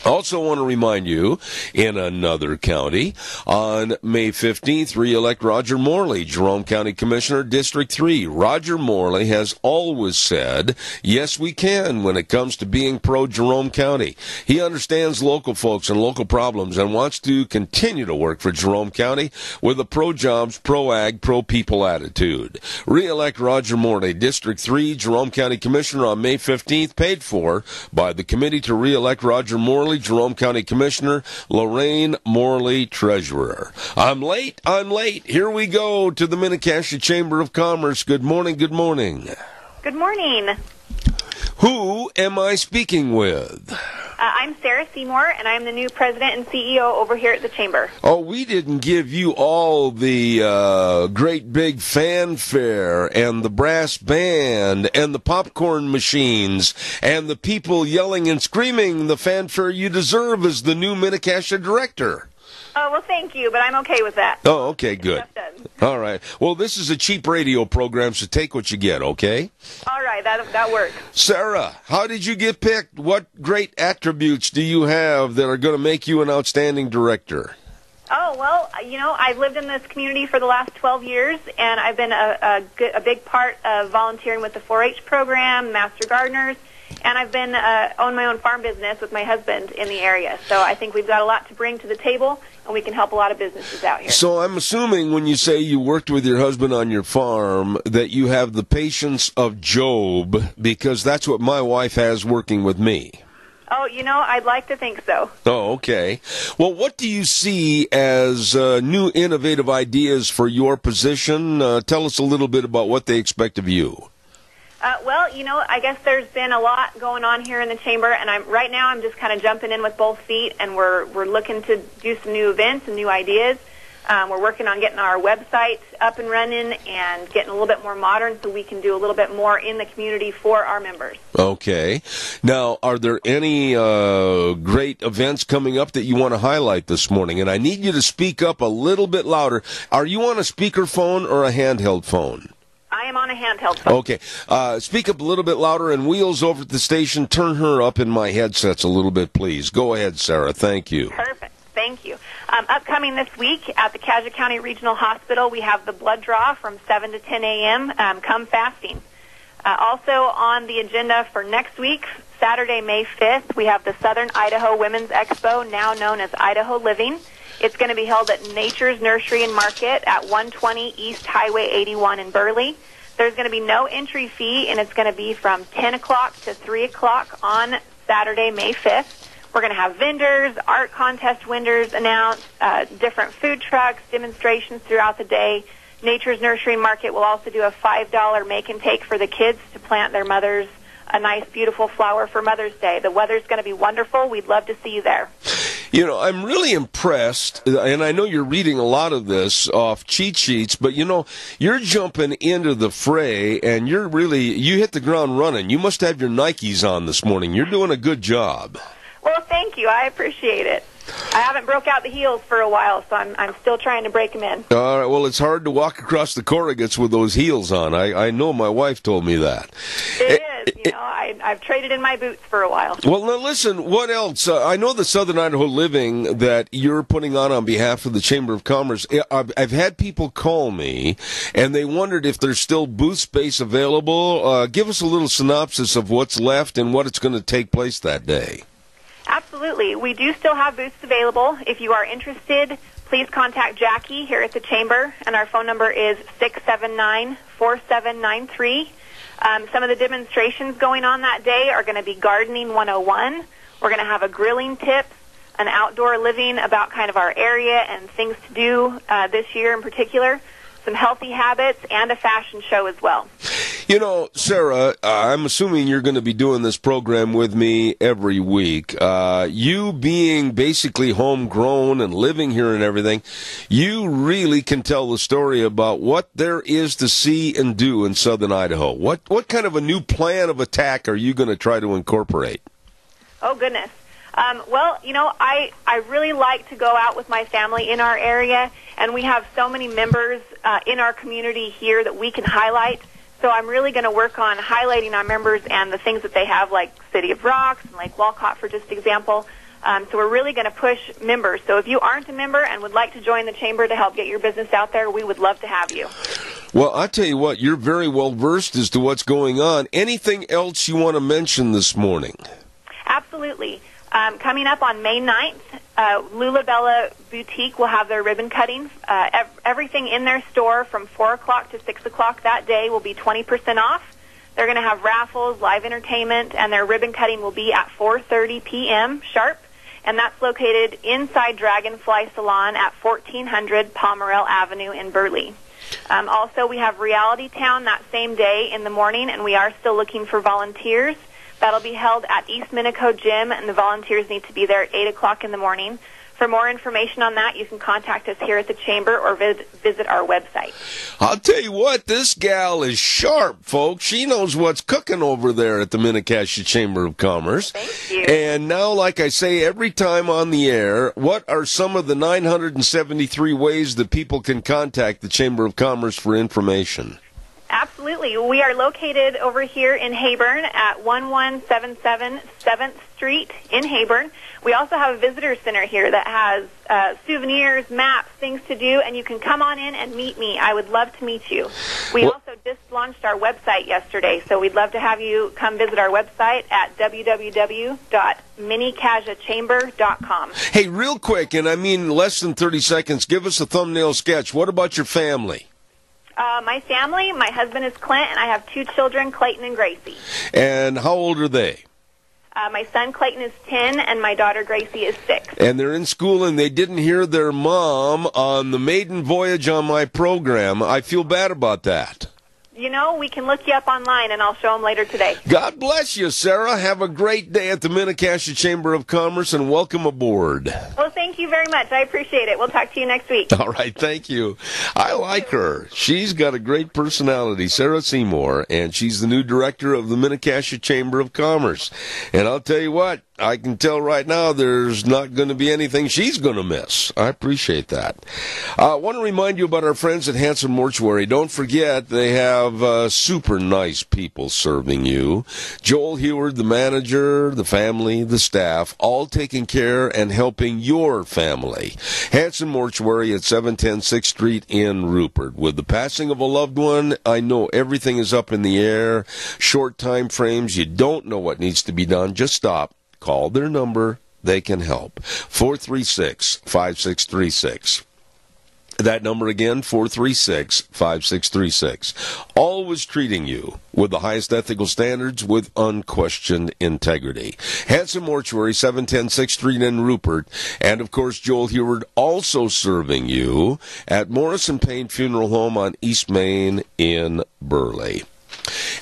Also want to remind you, in another county, on May 15th, re-elect Roger Morley, Jerome County Commissioner, District 3. Roger Morley has always said, yes, we can when it comes to being pro-Jerome County. He understands local folks and local problems and wants to continue to work for Jerome County with a pro-jobs, pro-ag, pro-people attitude. Re-elect Roger Morley, District 3, Jerome County Commissioner on May 15th, paid for by the Committee to Re-elect Roger Morley, Jerome County Commissioner, Lorraine Morley, Treasurer. I'm late. Here we go to the Mini-Cassia Chamber of Commerce. Good morning. Good morning. Who am I speaking with? I'm Sarah Seymour, and I'm the new president and CEO over here at the Chamber. Oh, we didn't give you all the great big fanfare and the brass band and the popcorn machines and the people yelling and screaming the fanfare you deserve as the new Mini-Cassia director. Oh, well, thank you, but I'm okay with that. Oh, okay, good. All right. Well, this is a cheap radio program, so take what you get, okay? All right, that works. Sarah, how did you get picked? What great attributes do you have that are going to make you an outstanding director? Oh, well, I've lived in this community for the last 12 years, and I've been a big part of volunteering with the 4-H program, Master Gardeners, and I've been own my own farm business with my husband in the area. So I think we've got a lot to bring to the table, and we can help a lot of businesses out here. So I'm assuming when you say you worked with your husband on your farm that you have the patience of Job, because that's what my wife has working with me. Oh, I'd like to think so. Oh, okay. Well, what do you see as new innovative ideas for your position? Tell us a little bit about what they expect of you. Well, I guess there's been a lot going on here in the Chamber, and right now I'm just kind of jumping in with both feet, and we're looking to do some new events and new ideas. We're working on getting our website up and running and getting a little bit more modern so we can do a little bit more in the community for our members. Okay. Now, are there any great events coming up that you want to highlight this morning? And I need you to speak up a little bit louder. Are you on a speakerphone or a handheld phone? I am on a handheld phone. Okay. Speak up a little bit louder, and Wheels over at the station, turn her up in my headsets a little bit, please. Go ahead, Sarah. Thank you. Perfect. Thank you. Upcoming this week at the Cassia County Regional Hospital, we have the blood draw from 7 to 10 a.m. Come fasting. Also on the agenda for next week, Saturday, May 5th, we have the Southern Idaho Women's Expo, now known as Idaho Living. It's going to be held at Nature's Nursery and Market at 120 East Highway 81 in Burley. There's going to be no entry fee, and it's going to be from 10 o'clock to 3 o'clock on Saturday, May 5th. We're going to have vendors, art contest winners announced, different food trucks, demonstrations throughout the day. Nature's Nursery and Market will also do a $5 make and take for the kids to plant their mothers a nice, beautiful flower for Mother's Day. The weather's going to be wonderful. We'd love to see you there. I'm really impressed, and I know you're reading a lot of this off cheat sheets, but, you're jumping into the fray, and you hit the ground running. You must have your Nikes on this morning. You're doing a good job. Well, thank you. I appreciate it. I haven't broke out the heels for a while, so I'm still trying to break them in. All right. Well, it's hard to walk across the corrugates with those heels on. I know my wife told me that. It is. I've traded in my boots for a while. Well, now listen, what else? I know the Southern Idaho Living that you're putting on behalf of the Chamber of Commerce. I've had people call me, and they wondered if there's still booth space available. Give us a little synopsis of what's left and what it's going to take place that day. Absolutely. We do still have booths available. If you are interested, please contact Jackie here at the Chamber, and our phone number is 679-4793. Some of the demonstrations going on that day are going to be Gardening 101. We're going to have a grilling tip, an outdoor living about kind of our area and things to do this year in particular, some healthy habits, and a fashion show as well. Sarah, I'm assuming you're going to be doing this program with me every week. You being basically homegrown and living here and everything, you really can tell the story about what there is to see and do in Southern Idaho. What kind of a new plan of attack are you going to try to incorporate? Oh, goodness. Well, I really like to go out with my family in our area, and we have so many members in our community here that we can highlight. So I'm really going to work on highlighting our members and the things that they have, like City of Rocks and Lake Walcott, for just example. So we're really going to push members. So if you aren't a member and would like to join the Chamber to help get your business out there, we would love to have you. Well, I tell you what, you're very well versed as to what's going on. Anything else you want to mention this morning? Absolutely. Coming up on May 9th, Lula Bella Boutique will have their ribbon cutting. Everything in their store from 4 o'clock to 6 o'clock that day will be 20% off. They're going to have raffles, live entertainment, and their ribbon cutting will be at 4:30 p.m. sharp. And that's located inside Dragonfly Salon at 1400 Pomerelle Avenue in Burley. Also, we have Reality Town that same day in the morning, and we are still looking for volunteers. That'll be held at East Minico Gym, and the volunteers need to be there at 8 o'clock in the morning. For more information on that, you can contact us here at the Chamber or visit our website. I'll tell you what, this gal is sharp, folks. She knows what's cooking over there at the Mini-Cassia Chamber of Commerce. Thank you. And now, like I say every time on the air, what are some of the 973 ways that people can contact the Chamber of Commerce for information? Absolutely. We are located over here in Heyburn at 1177 7th Street in Heyburn. We also have a visitor center here that has souvenirs, maps, things to do, and you can come on in and meet me. I would love to meet you. We also just launched our website yesterday, so we'd love to have you come visit our website at www.minicasiachamber.com. Hey, real quick, and I mean less than 30 seconds, give us a thumbnail sketch. What about your family? My family, my husband is Clint, and I have 2 children, Clayton and Gracie. And how old are they? My son Clayton is 10, and my daughter Gracie is 6. And they're in school, and they didn't hear their mom on the maiden voyage on my program. I feel bad about that. You know, we can look you up online, and I'll show them later today. God bless you, Sarah. Have a great day at the Mini-Cassia Chamber of Commerce, and welcome aboard. Well, thank you very much. I appreciate it. We'll talk to you next week. All right, thank you. I like her. She's got a great personality, Sarah Seymour, and she's the new director of the Mini-Cassia Chamber of Commerce. And I'll tell you what, I can tell right now there's not going to be anything she's going to miss. I appreciate that. I want to remind you about our friends at Hanson Mortuary. Don't forget, they have super nice people serving you. Joel Heward, the manager, the family, the staff, all taking care and helping your family. Hanson Mortuary at 710 6th Street in Rupert. With the passing of a loved one, I know everything is up in the air. Short time frames. You don't know what needs to be done. Just stop. Call their number. They can help. 436-5636. That number again, 436-5636. Always treating you with the highest ethical standards with unquestioned integrity. Hanson Mortuary, 710 6th Street in Rupert. And, of course, Joel Heward also serving you at Morrison Payne Funeral Home on East Main in Burley.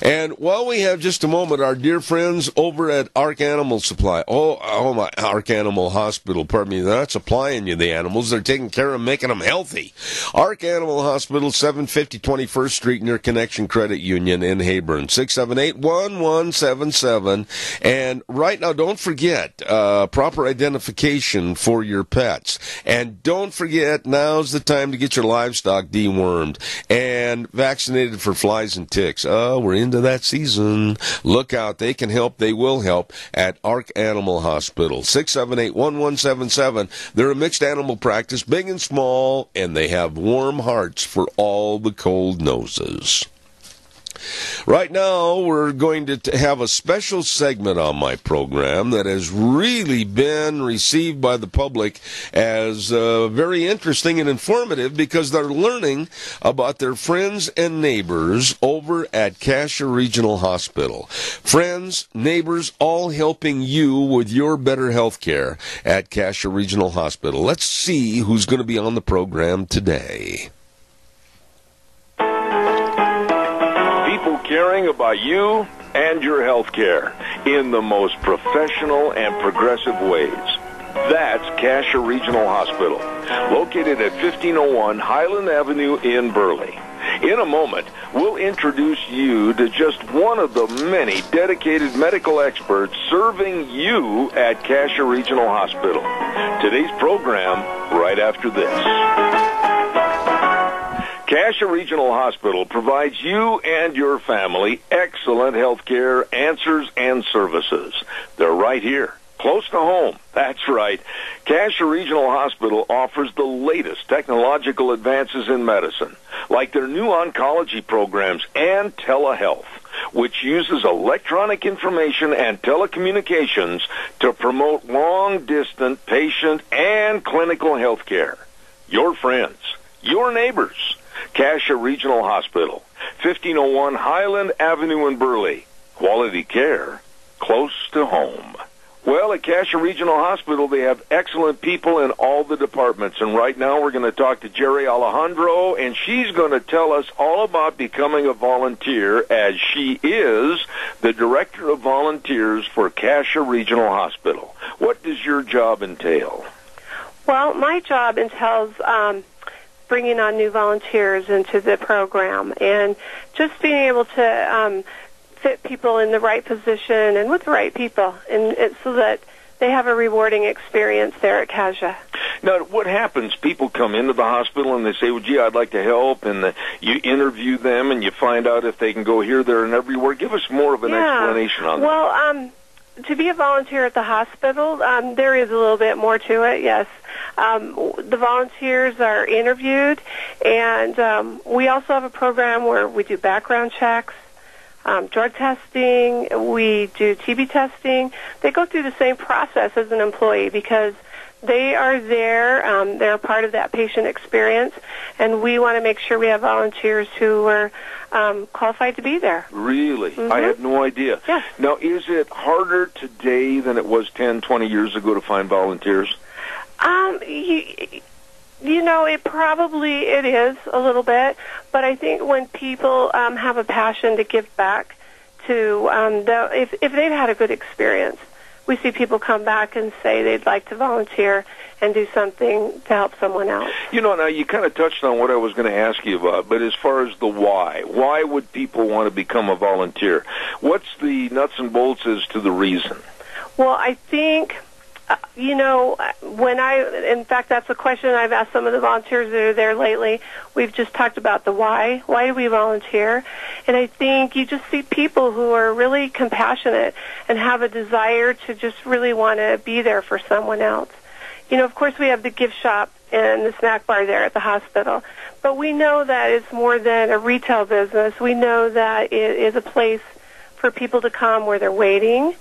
And while we have just a moment, our dear friends over at Ark Animal Supply, my Ark Animal Hospital, pardon me, they're not supplying you the animals, they're taking care of making them healthy. Ark Animal Hospital, 750 21st Street near Connection Credit Union in Heyburn, 678-1177. And right now, don't forget, proper identification for your pets. And don't forget, now's the time to get your livestock dewormed and vaccinated for flies and ticks. We're into that season. Look out. They can help. They will help at Ark Animal Hospital. 678-1177. They're a mixed animal practice, big and small, and they have warm hearts for all the cold noses. Right now, we're going to have a special segment on my program that has really been received by the public as very interesting and informative because they're learning about their friends and neighbors over at Cassia Regional Hospital. Friends, neighbors, all helping you with your better health care at Cassia Regional Hospital. Let's see who's going to be on the program today. Caring about you and your health care in the most professional and progressive ways. That's Cassia Regional Hospital, located at 1501 Highland Avenue in Burley. In a moment, we'll introduce you to just one of the many dedicated medical experts serving you at Cassia Regional Hospital. Today's program, right after this. Cassia Regional Hospital provides you and your family excellent health care answers and services. They're right here Close to home. That's right. Cassia Regional Hospital offers the latest technological advances in medicine, like their new oncology programs and telehealth, which uses electronic information and telecommunications to promote long-distance patient and clinical health care. Your friends, your neighbors. Cassia Regional Hospital, 1501 Highland Avenue in Burley. Quality care, close to home. Well, at Cassia Regional Hospital, they have excellent people in all the departments. And right now we're going to talk to Jerry Alejandro, and she's going to tell us all about becoming a volunteer, as she is the Director of Volunteers for Cassia Regional Hospital. What does your job entail? Well, my job entails bringing on new volunteers into the program and just being able to fit people in the right position and with the right people, and so that they have a rewarding experience there at Cassia. Now, what happens? People come into the hospital and they say, well, gee, I'd like to help, and you interview them and you find out if they can go here, there, and everywhere. Give us more of an explanation on that. Well, to be a volunteer at the hospital, there is a little bit more to it, yes. The volunteers are interviewed, and we also have a program where we do background checks, drug testing, we do TB testing. They go through the same process as an employee because they are there, they're part of that patient experience, and we want to make sure we have volunteers who are qualified to be there. Really? Mm-hmm. I had no idea. Yes. Now, is it harder today than it was 10, 20 years ago to find volunteers? You know, it is a little bit, but I think when people have a passion to give back to, if they've had a good experience, we see people come back and say they'd like to volunteer and do something to help someone else. You know, now you kind of touched on what I was going to ask you about, but as far as the why would people want to become a volunteer? What's the nuts and bolts as to the reason? Well, I think... in fact, that's a question I've asked some of the volunteers that are there lately. We've just talked about the why. Why do we volunteer? And I think you just see people who are really compassionate and have a desire to just really want to be there for someone else. You know, of course, we have the gift shop and the snack bar there at the hospital, but we know that it's more than a retail business. We know that it is a place for people to come where they're waiting.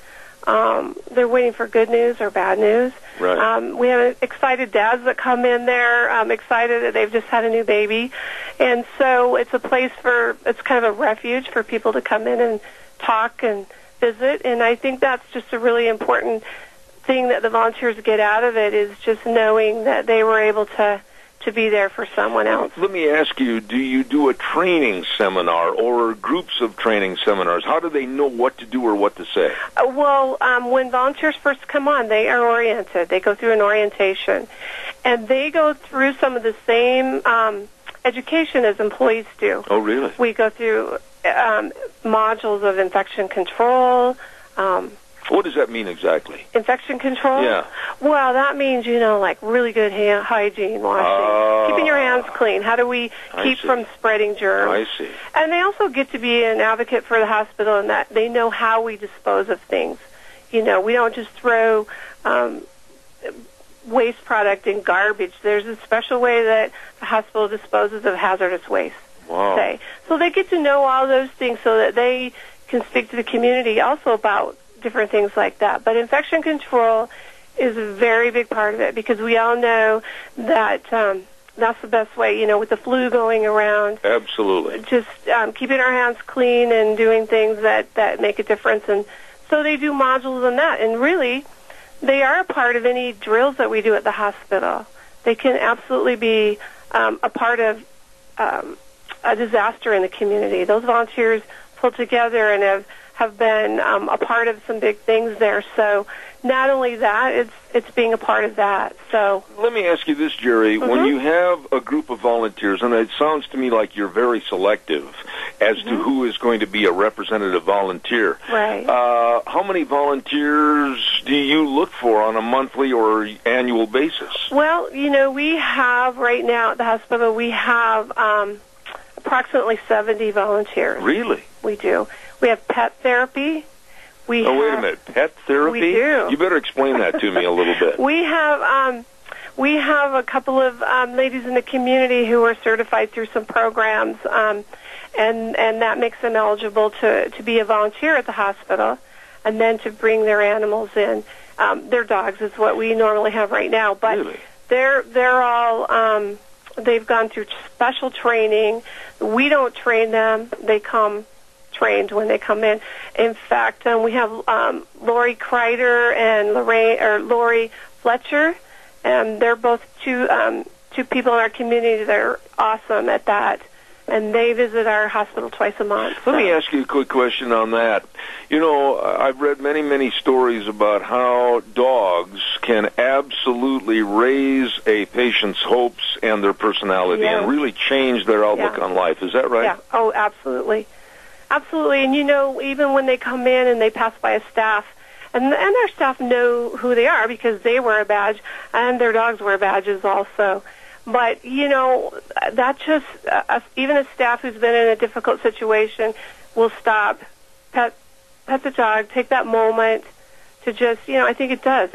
They're waiting for good news or bad news. Right. We have excited dads that come in there, excited that they've just had a new baby. And so it's a place it's kind of a refuge for people to come in and talk and visit. And I think that's just a really important thing that the volunteers get out of it, is just knowing that they were able to be there for someone else. Let me ask you, do you do a training seminar or groups of training seminars? How do they know what to do or what to say? When volunteers first come on, they are oriented. They go through an orientation, and they go through some of the same education as employees do. Oh, really? We go through modules of infection control. What does that mean exactly? Infection control? Yeah. Well, that means, like really good hygiene, washing, keeping your hands clean. How do we keep from spreading germs? I see. And they also get to be an advocate for the hospital in that they know how we dispose of things. You know, we don't just throw waste product in garbage. There's a special way that the hospital disposes of hazardous waste. Wow. Say. So they get to know all those things so that they can speak to the community also about different things like that. But infection control is a very big part of it, because we all know that that's the best way, with the flu going around. Absolutely. Just keeping our hands clean and doing things that make a difference. And so they do modules on that. And really, they are a part of any drills that we do at the hospital. They can absolutely be a part of a disaster in the community. Those volunteers pull together and have been a part of some big things there. So not only that, it's being a part of that. So let me ask you this, Jerry. Mm-hmm. When you have a group of volunteers, and it sounds to me like you're very selective as to who is going to be a representative volunteer. Right. How many volunteers do you look for on a monthly or annual basis? Well, we have right now at the hospital, we have approximately 70 volunteers. Really? We do. We have pet therapy. Wait a minute. Pet therapy? We do. You better explain that to me a little bit. We have a couple of ladies in the community who are certified through some programs, and that makes them eligible to be a volunteer at the hospital, and then to bring their animals in. Their dogs is what we normally have right now, but really? they're all they've gone through special training. We don't train them; they come trained when they come in. In fact, we have Lori Kreider and Lori Fletcher, and they're both two people in our community that are awesome at that. And they visit our hospital twice a month. Let me ask you a quick question on that. You know, I've read many, many stories about how dogs can absolutely raise a patient's hopes and their personality and really change their outlook on life. Is that right? Yeah. Oh, absolutely. Absolutely. And, you know, even when they come in and they pass by a staff, and our staff know who they are because they wear a badge, and their dogs wear badges also. But, you know, that just, even a staff who's been in a difficult situation will stop, pet the dog, take that moment to just, you know, I think it does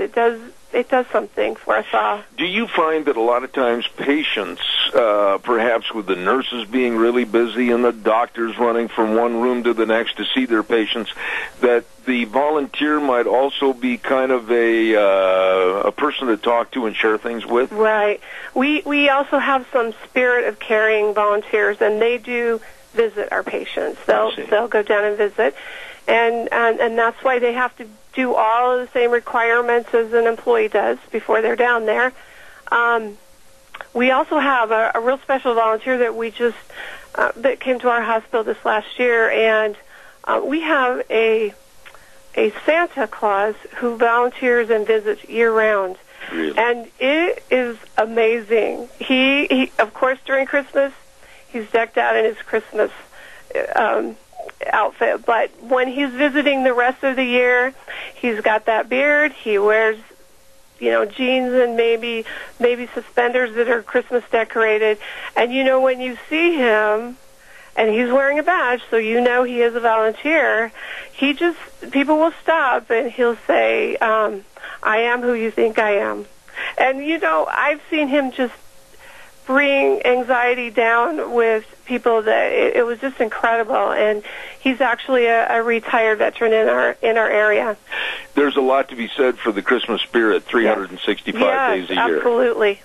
something for us all. Do you find that a lot of times patients, perhaps with the nurses being really busy and the doctors running from one room to the next to see their patients, that the volunteer might also be kind of a person to talk to and share things with? Right. We also have some spirit of caring volunteers, and they do visit our patients. They'll go down and visit, and that's why they have to do all of the same requirements as an employee does before they're down there. We also have a real special volunteer that we just that came to our hospital this last year, and we have a Santa Claus who volunteers and visits year-round. Really? And it is amazing. He of course, during Christmas, he's decked out in his Christmas outfit, but when he's visiting the rest of the year, he's got that beard, he wears, you know, jeans and maybe suspenders that are Christmas decorated, and you know when you see him, and he's wearing a badge, so you know he is a volunteer, people will stop and he'll say, I am who you think I am. And, you know, I've seen him just bring anxiety down with people that it was just incredible. And he's actually a retired veteran in our area. There's a lot to be said for the Christmas spirit, 365 days a year. Absolutely.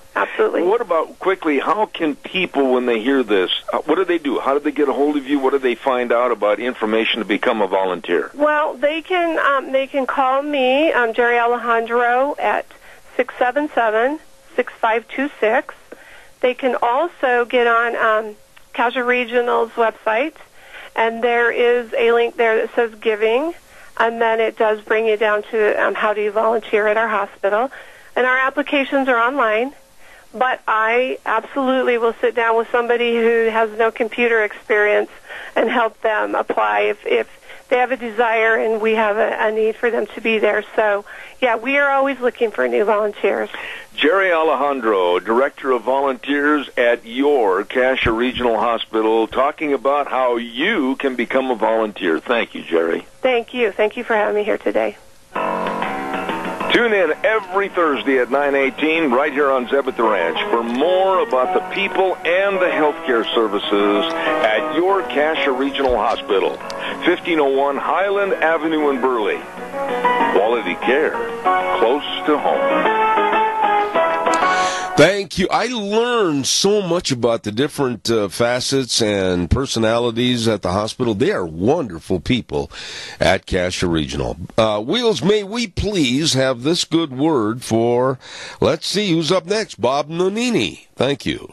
What about, quickly, how can people, when they hear this, what do they do? How do they get a hold of you? What do they find out about information to become a volunteer? Well, they can call me, Jerry Alejandro, at 677-6526. They can also get on Cassia Regional's website, and there is a link there that says giving, and then it does bring you down to how do you volunteer at our hospital. And our applications are online, but I absolutely will sit down with somebody who has no computer experience and help them apply if they have a desire and we have a need for them to be there. So, yeah, we are always looking for new volunteers. Jerry Alejandro, Director of Volunteers at your Cassia Regional Hospital, talking about how you can become a volunteer. Thank you, Jerry. Thank you. Thank you for having me here today. Tune in every Thursday at 9:18 right here on Zeb at the Ranch for more about the people and the healthcare services at your Cassia Regional Hospital, 1501 Highland Avenue in Burley. Quality care close to home. Thank you. I learned so much about the different facets and personalities at the hospital. They are wonderful people at Cassia Regional. Wheels, may we please have this good word for, let's see, who's up next? Bob Nonini. Thank you.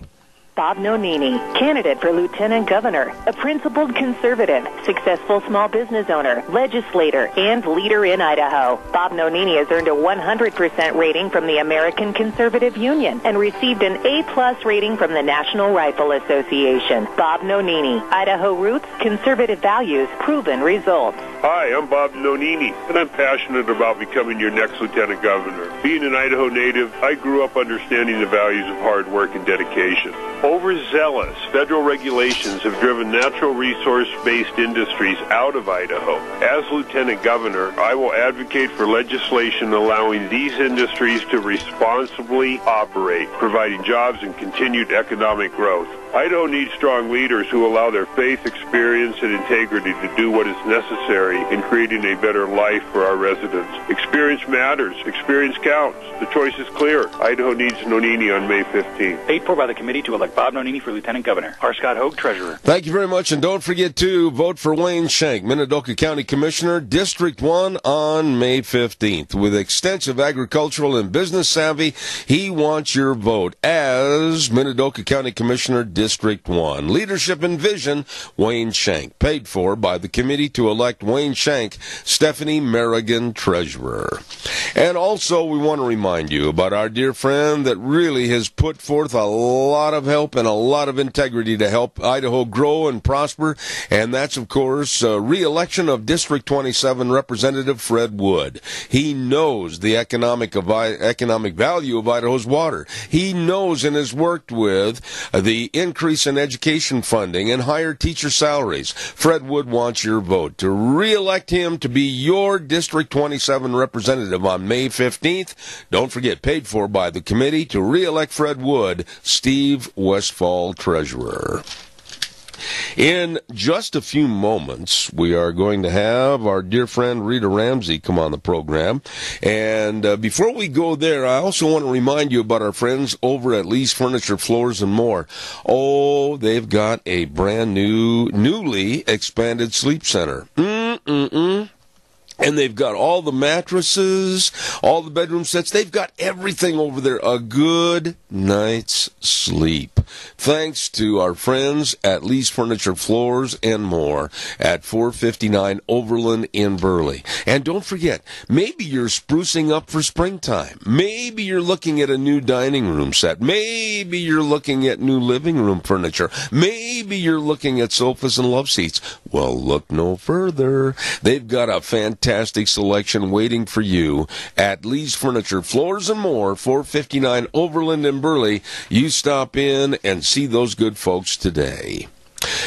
Bob Nonini, candidate for lieutenant governor, a principled conservative, successful small business owner, legislator, and leader in Idaho. Bob Nonini has earned a 100% rating from the American Conservative Union and received an A+ rating from the National Rifle Association. Bob Nonini, Idaho roots, conservative values, proven results. Hi, I'm Bob Nonini, and I'm passionate about becoming your next lieutenant governor. Being an Idaho native, I grew up understanding the values of hard work and dedication. Overzealous federal regulations have driven natural resource-based industries out of Idaho. As Lieutenant Governor, I will advocate for legislation allowing these industries to responsibly operate, providing jobs and continued economic growth. Idaho needs strong leaders who allow their faith, experience, and integrity to do what is necessary in creating a better life for our residents. Experience matters. Experience counts. The choice is clear. Idaho needs Nonini on May 15th. Paid for by the committee to elect Bob Nonini for Lieutenant Governor. R. Scott Hogue, Treasurer. Thank you very much, and don't forget to vote for Wayne Shank, Minidoka County Commissioner, District 1 on May 15th. With extensive agricultural and business savvy, he wants your vote as Minidoka County Commissioner, District 1. Leadership and Vision, Wayne Shank. Paid for by the committee to elect Wayne Shank, Stephanie Merrigan, Treasurer. And also, we want to remind you about our dear friend that really has put forth a lot of help and a lot of integrity to help Idaho grow and prosper, and that's, of course, re-election of District 27 Representative Fred Wood. He knows the economic value of Idaho's water. He knows and has worked with the increase in education funding and higher teacher salaries. Fred Wood wants your vote to re-elect him to be your District 27 representative on May 15th. Don't forget, paid for by the committee to re-elect Fred Wood, Steve Westfall, Treasurer. In just a few moments, we are going to have our dear friend Rita Ramsey come on the program. And before we go there, I also want to remind you about our friends over at Lee's Furniture, Floors, and More. Oh, they've got a brand new, newly expanded sleep center. And they've got all the mattresses, all the bedroom sets. They've got everything over there. A good night's sleep. Thanks to our friends at Lee's Furniture, Floors, and More at 459 Overland in Burley. And don't forget, maybe you're sprucing up for springtime. Maybe you're looking at a new dining room set. Maybe you're looking at new living room furniture. Maybe you're looking at sofas and love seats. Well, look no further. They've got a fantastic selection waiting for you at Lee's Furniture, Floors, and More, 459 Overland in Burley. You stop in and see those good folks today.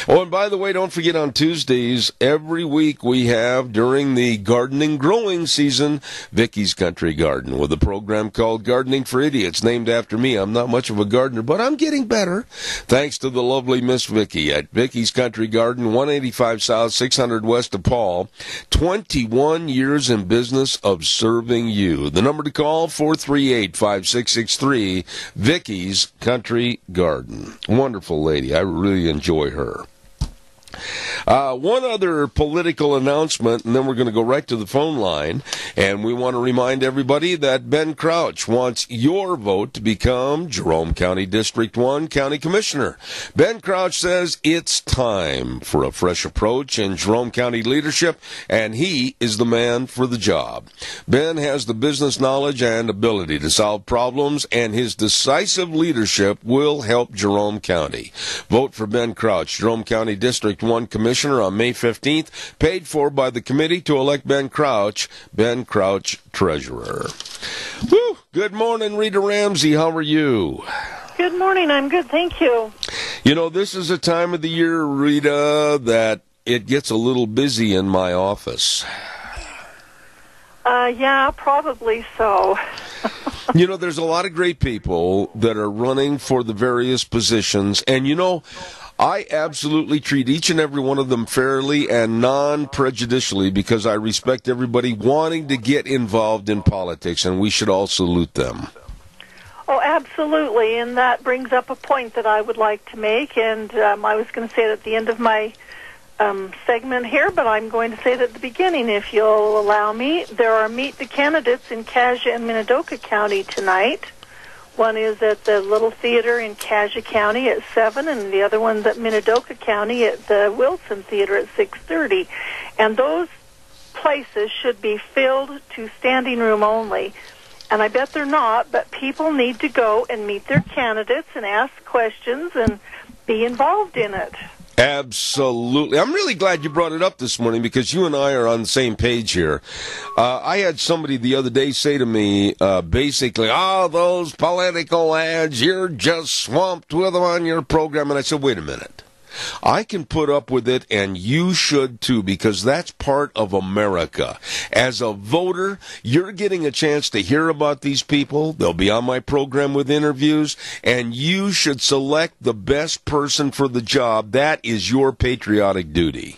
Oh, and by the way, don't forget on Tuesdays, every week we have, during the gardening growing season, Vicky's Country Garden with a program called Gardening for Idiots, named after me. I'm not much of a gardener, but I'm getting better. Thanks to the lovely Miss Vicky at Vicky's Country Garden, 185 South, 600 West of Paul. 21 years in business of serving you. The number to call, 438-5663, Vicky's Country Garden. Wonderful lady. I really enjoy her. One other political announcement, and then we're going to go right to the phone line. And we want to remind everybody that Ben Crouch wants your vote to become Jerome County District 1 County Commissioner. Ben Crouch says it's time for a fresh approach in Jerome County leadership, and he is the man for the job. Ben has the business knowledge and ability to solve problems, and his decisive leadership will help Jerome County. Vote for Ben Crouch, Jerome County District 1 Commissioner on May 15th, paid for by the committee to elect Ben Crouch, Treasurer. Woo! Good morning, Rita Ramsey. How are you? Good morning. I'm good, thank you. You know, this is a time of the year, Rita, that it gets a little busy in my office. Yeah, probably so. You know, there's a lot of great people that are running for the various positions, and you know, I absolutely treat each and every one of them fairly and non-prejudicially because I respect everybody wanting to get involved in politics, and we should all salute them. Oh, absolutely, and that brings up a point that I would like to make, and I was going to say it at the end of my segment here, but I'm going to say it at the beginning, if you'll allow me. There are Meet the Candidates in Cassia and Minidoka County tonight. One is at the Little Theater in Cassia County at 7, and the other one's at Minidoka County at the Wilson Theater at 6:30. And those places should be filled to standing room only. And I bet they're not, but people need to go and meet their candidates and ask questions and be involved in it. Absolutely. I'm really glad you brought it up this morning because you and I are on the same page here. I had somebody the other day say to me, basically, those political ads, you're just swamped with them on your program. And I said, wait a minute. I can put up with it, and you should too, because that's part of America. As a voter, you're getting a chance to hear about these people. They'll be on my program with interviews, and you should select the best person for the job. That is your patriotic duty.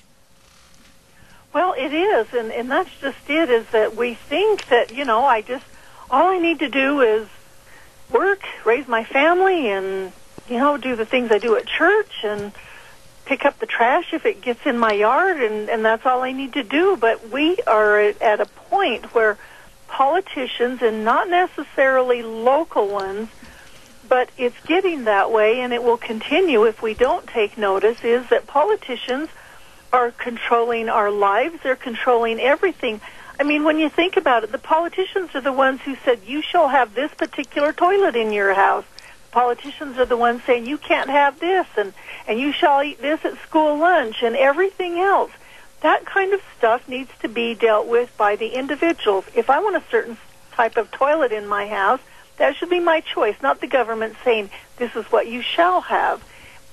Well, it is, and that's just it, is that we think that, all I need to do is work, raise my family, and, do the things I do at church, and pick up the trash if it gets in my yard, and that's all I need to do. But we are at a point where politicians, and not necessarily local ones, but it's getting that way, and it will continue if we don't take notice, is that politicians are controlling our lives. They're controlling everything. I mean, when you think about it, the politicians are the ones who said, you shall have this particular toilet in your house. Politicians are the ones saying you can't have this, and you shall eat this at school lunch, and everything else. That kind of stuff needs to be dealt with by the individuals. If I want a certain type of toilet in my house, that should be my choice, not the government saying this is what you shall have.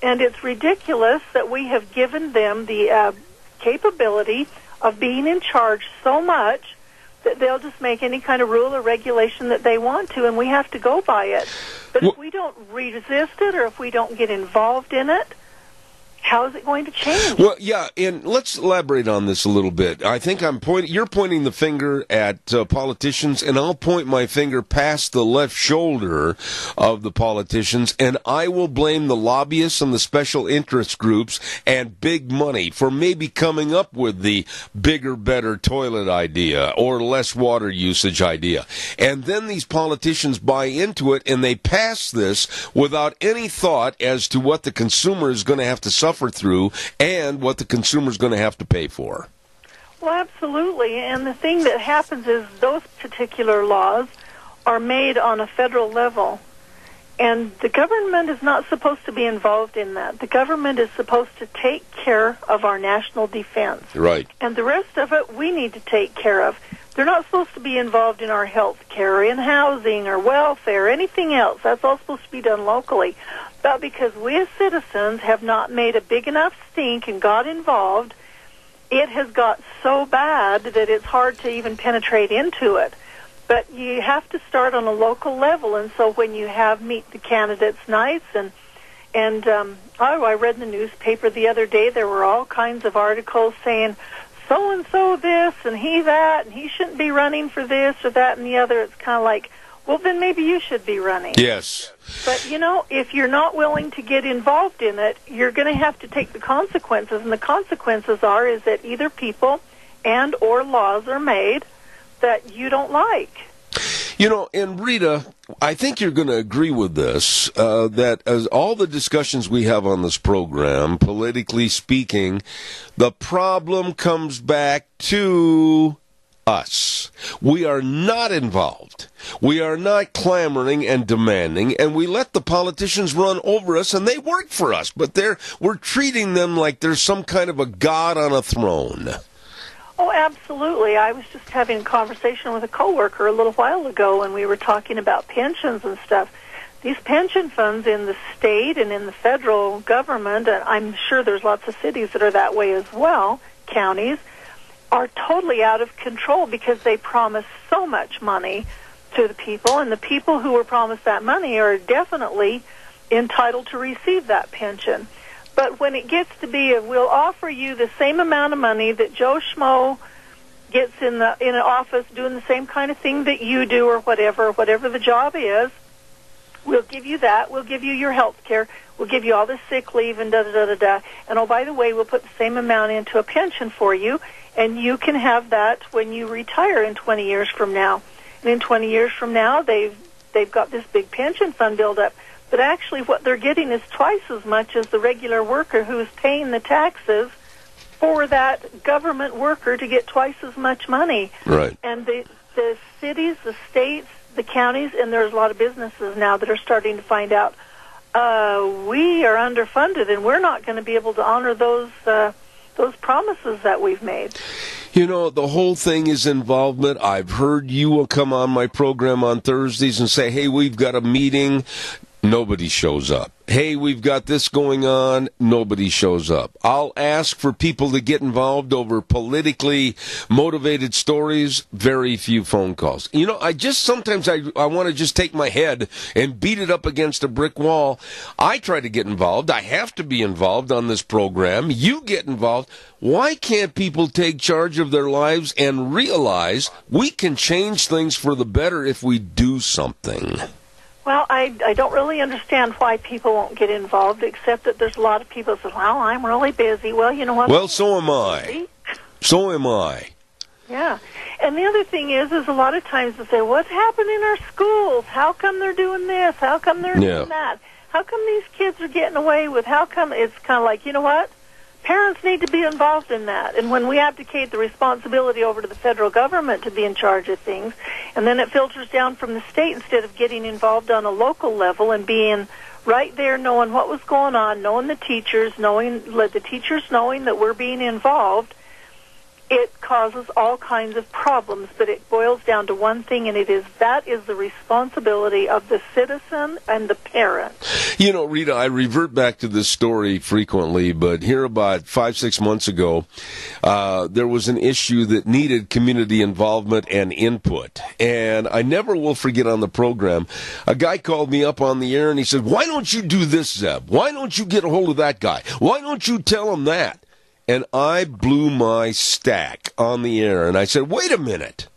And it's ridiculous that we have given them the capability of being in charge so much that they'll just make any kind of rule or regulation that they want to, and we have to go by it. But if we don't resist it, or if we don't get involved in it, how is it going to change? Well, yeah, and let's elaborate on this a little bit. I think you're pointing the finger at politicians, and I'll point my finger past the left shoulder of the politicians, and I will blame the lobbyists and the special interest groups and big money for maybe coming up with the bigger, better toilet idea or less water usage idea. And then these politicians buy into it, and they pass this without any thought as to what the consumer is going to have to suffer through and what the consumer is going to have to pay for. Well, absolutely. And the thing that happens is those particular laws are made on a federal level, and the government is not supposed to be involved in that. The government is supposed to take care of our national defense. Right. And the rest of it we need to take care of. They're not supposed to be involved in our health care, in housing, or welfare, anything else. That's all supposed to be done locally. But because we as citizens have not made a big enough stink and got involved, it has got so bad that it's hard to even penetrate into it. But you have to start on a local level, and so when you have Meet the Candidates nights, I read in the newspaper the other day, there were all kinds of articles saying, so-and-so this, and he that, and he shouldn't be running for this or that and the other. It's kind of like, well, then maybe you should be running. Yes. But, if you're not willing to get involved in it, you're going to have to take the consequences, and the consequences is that either people and or laws are made that you don't like. And Rita, I think you're going to agree with this, that as all the discussions we have on this program, politically speaking, the problem comes back to us. We are not involved. We are not clamoring and demanding, and we let the politicians run over us, and they work for us, but we're treating them like they're some kind of a god on a throne. Oh, absolutely. I was just having a conversation with a coworker a little while ago, and we were talking about pensions and stuff. These pension funds in the state and in the federal government, and I'm sure there's lots of cities that are that way as well, counties, are totally out of control because they promise so much money to the people, and the people who were promised that money are definitely entitled to receive that pension. But when it gets to be, we'll offer you the same amount of money that Joe Schmo gets in an office doing the same kind of thing that you do, or whatever the job is, we'll give you that. We'll give you your health care. We'll give you all the sick leave and da-da-da-da-da. And, oh, by the way, we'll put the same amount into a pension for you, and you can have that when you retire in 20 years from now. And in 20 years from now, they've got this big pension fund built up. But actually what they're getting is twice as much as the regular worker who's paying the taxes for that government worker to get twice as much money. Right. And the cities, the states, the counties, and there's a lot of businesses now that are starting to find out we are underfunded, and we're not going to be able to honor those promises that we've made. You know, the whole thing is involvement. I've heard you will come on my program on Thursdays and say, hey, we've got a meeting. Nobody shows up. Hey, we've got this going on. Nobody shows up. I'll ask for people to get involved over politically motivated stories. Very few phone calls. You know, sometimes I want to just take my head and beat it up against a brick wall. I try to get involved. I have to be involved on this program. You get involved. Why can't people take charge of their lives and realize we can change things for the better if we do something? Well, I don't really understand why people won't get involved, except that there's a lot of people that say, well, I'm really busy. Well, you know what? Well, so am I. So am I. Yeah. And the other thing is a lot of times they say, what's happening in our schools? How come they're doing this? How come they're doing that? How come these kids are getting away with? How come? It's kind of like, you know what? Parents need to be involved in that. And when we abdicate the responsibility over to the federal government to be in charge of things, and then it filters down from the state instead of getting involved on a local level and being right there knowing what was going on, knowing the teachers, knowing that we're being involved, it causes all kinds of problems. But it boils down to one thing, and that is the responsibility of the citizen and the parent. You know, Rita, I revert back to this story frequently, but here about 5-6 months ago, there was an issue that needed community involvement and input. And I never will forget on the program, a guy called me up on the air and he said, why don't you do this, Zeb? Why don't you get a hold of that guy? Why don't you tell him that? And I blew my stack on the air, and I said, wait a minute.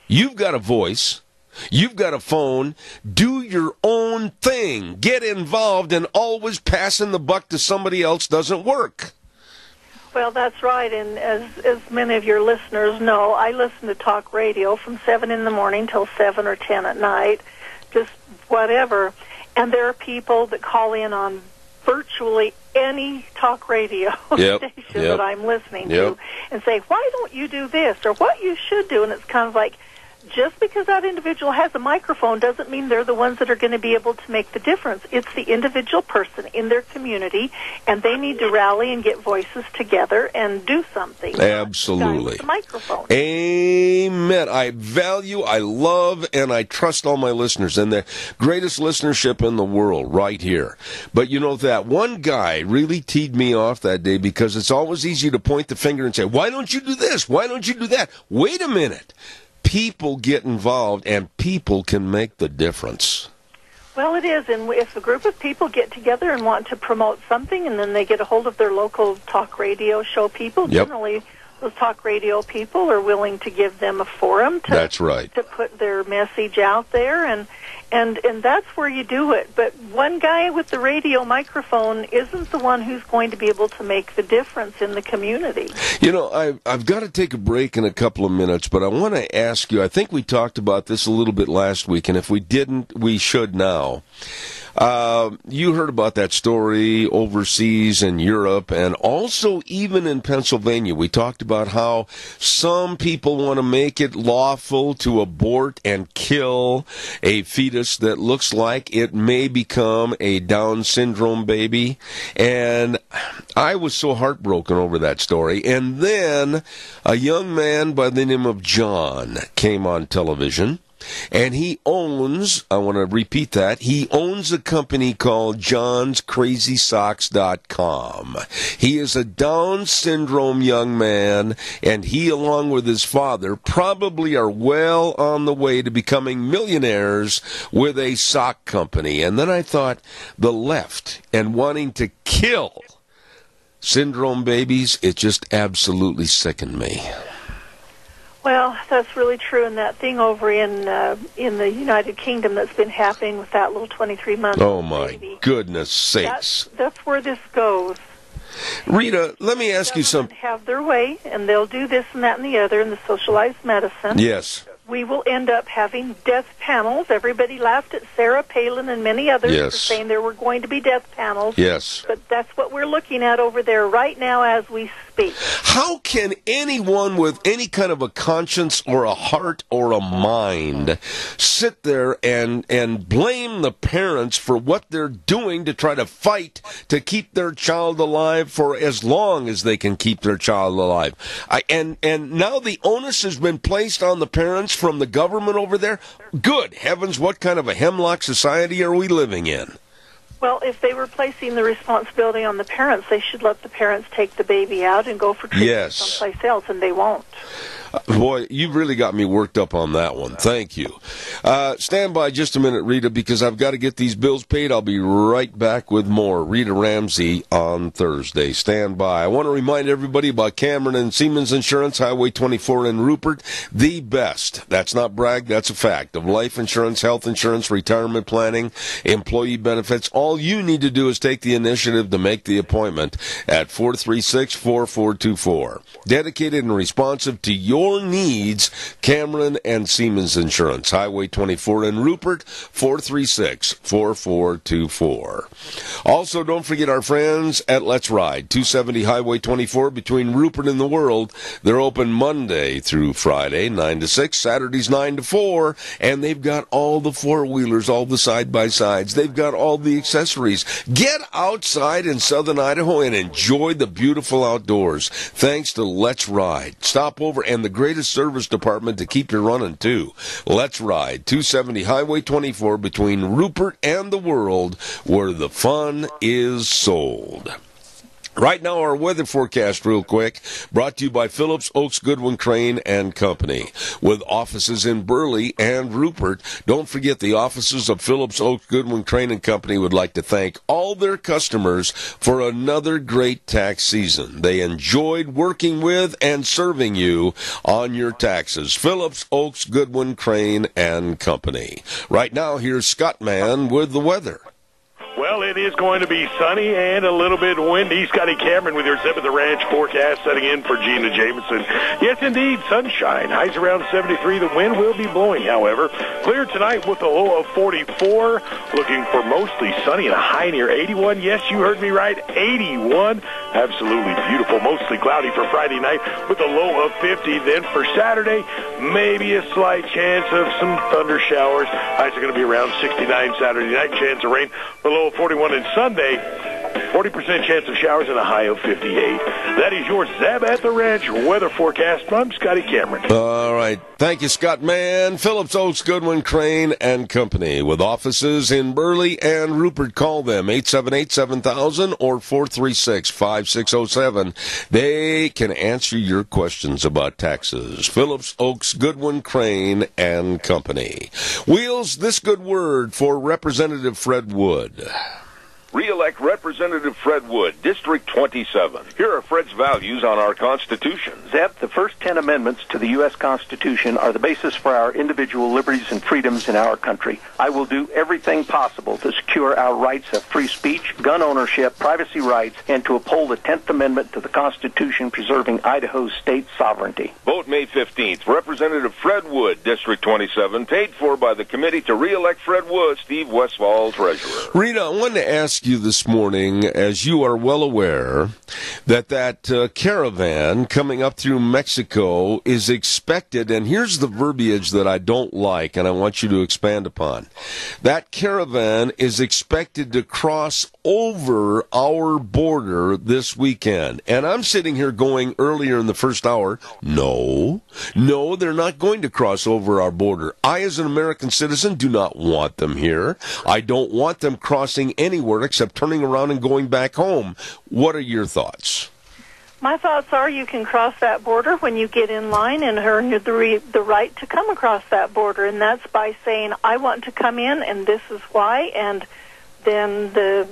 You've got a voice. You've got a phone. Do your own thing. Get involved, and always passing the buck to somebody else doesn't work. Well, that's right, and as many of your listeners know, I listen to talk radio from 7 in the morning till 7 or 10 at night, just whatever. And there are people that call in on virtually any talk radio station that I'm listening to and say, why don't you do this, or what you should do? And it's kind of like, just because that individual has a microphone doesn't mean they're the ones that are going to be able to make the difference. It's the individual person in their community, and they need to rally and get voices together and do something. Absolutely. The microphone. Amen. I value, I love, and I trust all my listeners, and the greatest listenership in the world right here. But you know, that one guy really teed me off that day, because it's always easy to point the finger and say, why don't you do this? Why don't you do that? Wait a minute. People get involved, and people can make the difference. Well, it is, and if a group of people get together and want to promote something, and then they get a hold of their local talk radio show people, generally those talk radio people are willing to give them a forum to put their message out there, and that's where you do it. But one guy with the radio microphone isn't the one who's going to be able to make the difference in the community. You know, I've got to take a break in a couple of minutes, but I want to ask you, I think we talked about this a little bit last week, and if we didn't, we should now. You heard about that story overseas in Europe, and also even in Pennsylvania. We talked about how some people want to make it lawful to abort and kill a fetus that looks like it may become a Down syndrome baby. And I was so heartbroken over that story. And then a young man by the name of John came on television. And he owns, I want to repeat that, he owns a company called johnscrazysocks.com. He is a Down syndrome young man, and he, along with his father, probably are well on the way to becoming millionaires with a sock company. And then I thought, the left and wanting to kill syndrome babies, it just absolutely sickened me. Well, that's really true, and that thing over in the United Kingdom that's been happening with that little 23-month oh my baby. Goodness sakes! That's where this goes. Rita, let me ask you something. Have their way, and they'll do this and that and the other in the socialized medicine. Yes. We will end up having death panels. Everybody laughed at Sarah Palin and many others for saying there were going to be death panels. Yes. But that's what we're looking at over there right now as we speak. How can anyone with any kind of a conscience or a heart or a mind sit there and blame the parents for what they're doing to try to fight to keep their child alive for as long as they can keep their child alive? And now the onus has been placed on the parents from the government over there. Good heavens, what kind of a hemlock society are we living in? Well, if they were placing the responsibility on the parents, they should let the parents take the baby out and go for treatment someplace else, and they won't. Boy, you've really got me worked up on that one. Thank you. Stand by just a minute, Rita, because I've got to get these bills paid. I'll be right back with more Rita Ramsey on Thursday. Stand by. I want to remind everybody about Cameron and Siemens Insurance, Highway 24 in Rupert. The best, that's not brag, that's a fact, of life insurance, health insurance, retirement planning, employee benefits. All you need to do is take the initiative to make the appointment at 436-4424. Dedicated and responsive to your needs, Cameron and Siemens Insurance, Highway 24 in Rupert, 436-4424. Also, don't forget our friends at Let's Ride, 270 Highway 24 between Rupert and the World. They're open Monday through Friday, 9 to 6, Saturdays 9 to 4, and they've got all the four-wheelers, all the side-by-sides. They've got all the accessories. Get outside in southern Idaho and enjoy the beautiful outdoors, thanks to Let's Ride. Stop over, and the greatest service department to keep you running, too. Let's Ride, 270 Highway 24 between Rupert and the World, where the fun is sold. Right now, our weather forecast real quick, brought to you by Phillips Oaks Goodwin Crane and Company. With offices in Burley and Rupert, don't forget the offices of Phillips Oaks Goodwin Crane and Company would like to thank all their customers for another great tax season. They enjoyed working with and serving you on your taxes. Phillips Oaks Goodwin Crane and Company. Right now, here's Scott Mann with the weather. Well, it is going to be sunny and a little bit windy. Scotty Cameron with your Zip at the Ranch forecast setting in for Gina Jameson. Yes, indeed, sunshine. Highs around 73. The wind will be blowing, however. Clear tonight with a low of 44. Looking for mostly sunny and a high near 81. Yes, you heard me right, 81. Absolutely beautiful. Mostly cloudy for Friday night with a low of 50. Then for Saturday, maybe a slight chance of some thunder showers. Highs are going to be around 69 Saturday night. Chance of rain. The low of 41. And Sunday, 40% chance of showers and a high of 58. That is your Zeb at the Ranch weather forecast. I'm Scotty Cameron. All right. Thank you, Scott Mann. Phillips Oaks Goodwin Crane and Company with offices in Burley and Rupert. Call them 878-7000 or 436-5607. They can answer your questions about taxes. Phillips Oaks Goodwin Crane and Company. Wheels, this good word for Representative Fred Wood. Re-elect Representative Fred Wood, District 27. Here are Fred's values on our Constitution. Zeb, the first 10 amendments to the U.S. Constitution are the basis for our individual liberties and freedoms in our country. I will do everything possible to secure our rights of free speech, gun ownership, privacy rights, and to uphold the 10th Amendment to the Constitution preserving Idaho's state sovereignty. Vote May 15th. Representative Fred Wood, District 27, paid for by the committee to re-elect Fred Wood, Steve Westfall, Treasurer. Rita, I wanted to ask you this morning, as you are well aware, that caravan coming up through Mexico is expected, and here's the verbiage that I don't like, and I want you to expand upon. That caravan is expected to cross over our border this weekend. And I'm sitting here going earlier in the first hour, no, they're not going to cross over our border. I, as an American citizen, do not want them here. I don't want them crossing anywhere except turning around and going back home. What are your thoughts? My thoughts are you can cross that border when you get in line and earn the right to come across that border, and that's by saying, I want to come in, and this is why, and then the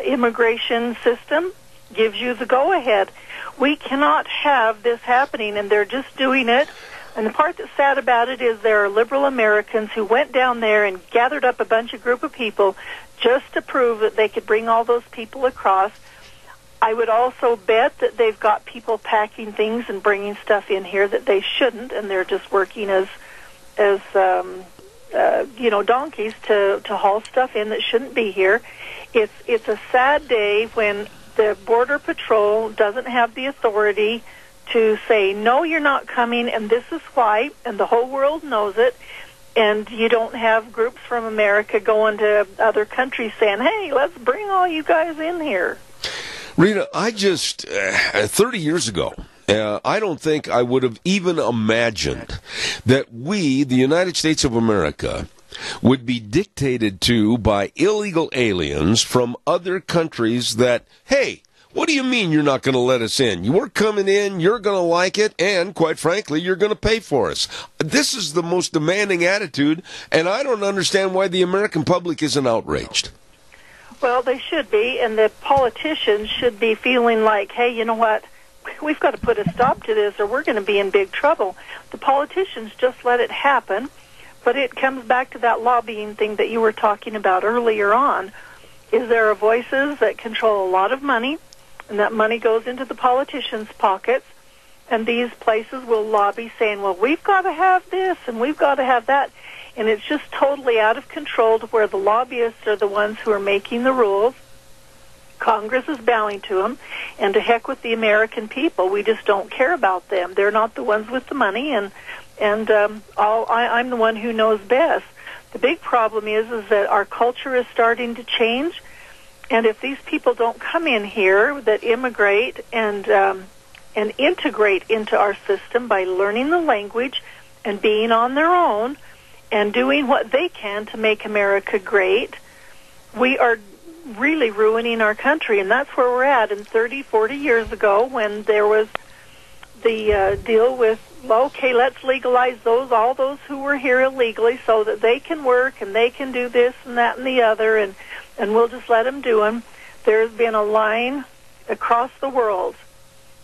immigration system gives you the go-ahead. We cannot have this happening, and they're just doing it. And the part that's sad about it is there are liberal Americans who went down there and gathered up a group of people just to prove that they could bring all those people across. I would also bet that they've got people packing things and bringing stuff in here that they shouldn't, and they're just working as donkeys to haul stuff in that shouldn't be here. It's a sad day when the Border Patrol doesn't have the authority to say, no, you're not coming, and this is why, and the whole world knows it, and you don't have groups from America going to other countries saying, hey, let's bring all you guys in here. Rita, I just, 30 years ago, I don't think I would have even imagined that we, the United States of America, would be dictated to by illegal aliens from other countries that, hey, what do you mean you're not going to let us in? We're coming in, you're going to like it, and quite frankly, you're going to pay for us. This is the most demanding attitude, and I don't understand why the American public isn't outraged. Well, they should be, and the politicians should be feeling like, hey, you know what? We've got to put a stop to this or we're going to be in big trouble. The politicians just let it happen, but it comes back to that lobbying thing that you were talking about earlier on. Is there are voices that control a lot of money, and that money goes into the politicians' pockets, and these places will lobby saying, well, we've got to have this and we've got to have that. And it's just totally out of control to where the lobbyists are the ones who are making the rules. Congress is bowing to them, and to heck with the American people. We just don't care about them. They're not the ones with the money, and I'm the one who knows best. The big problem is that our culture is starting to change, and if these people don't come in here that immigrate and integrate into our system by learning the language and being on their own and doing what they can to make America great, we are really ruining our country, and that's where we're at. And 30, 40 years ago, when there was the deal with, well, okay, let's legalize all those who were here illegally so that they can work and they can do this and that and the other, and we'll just let them do them. There's been a line across the world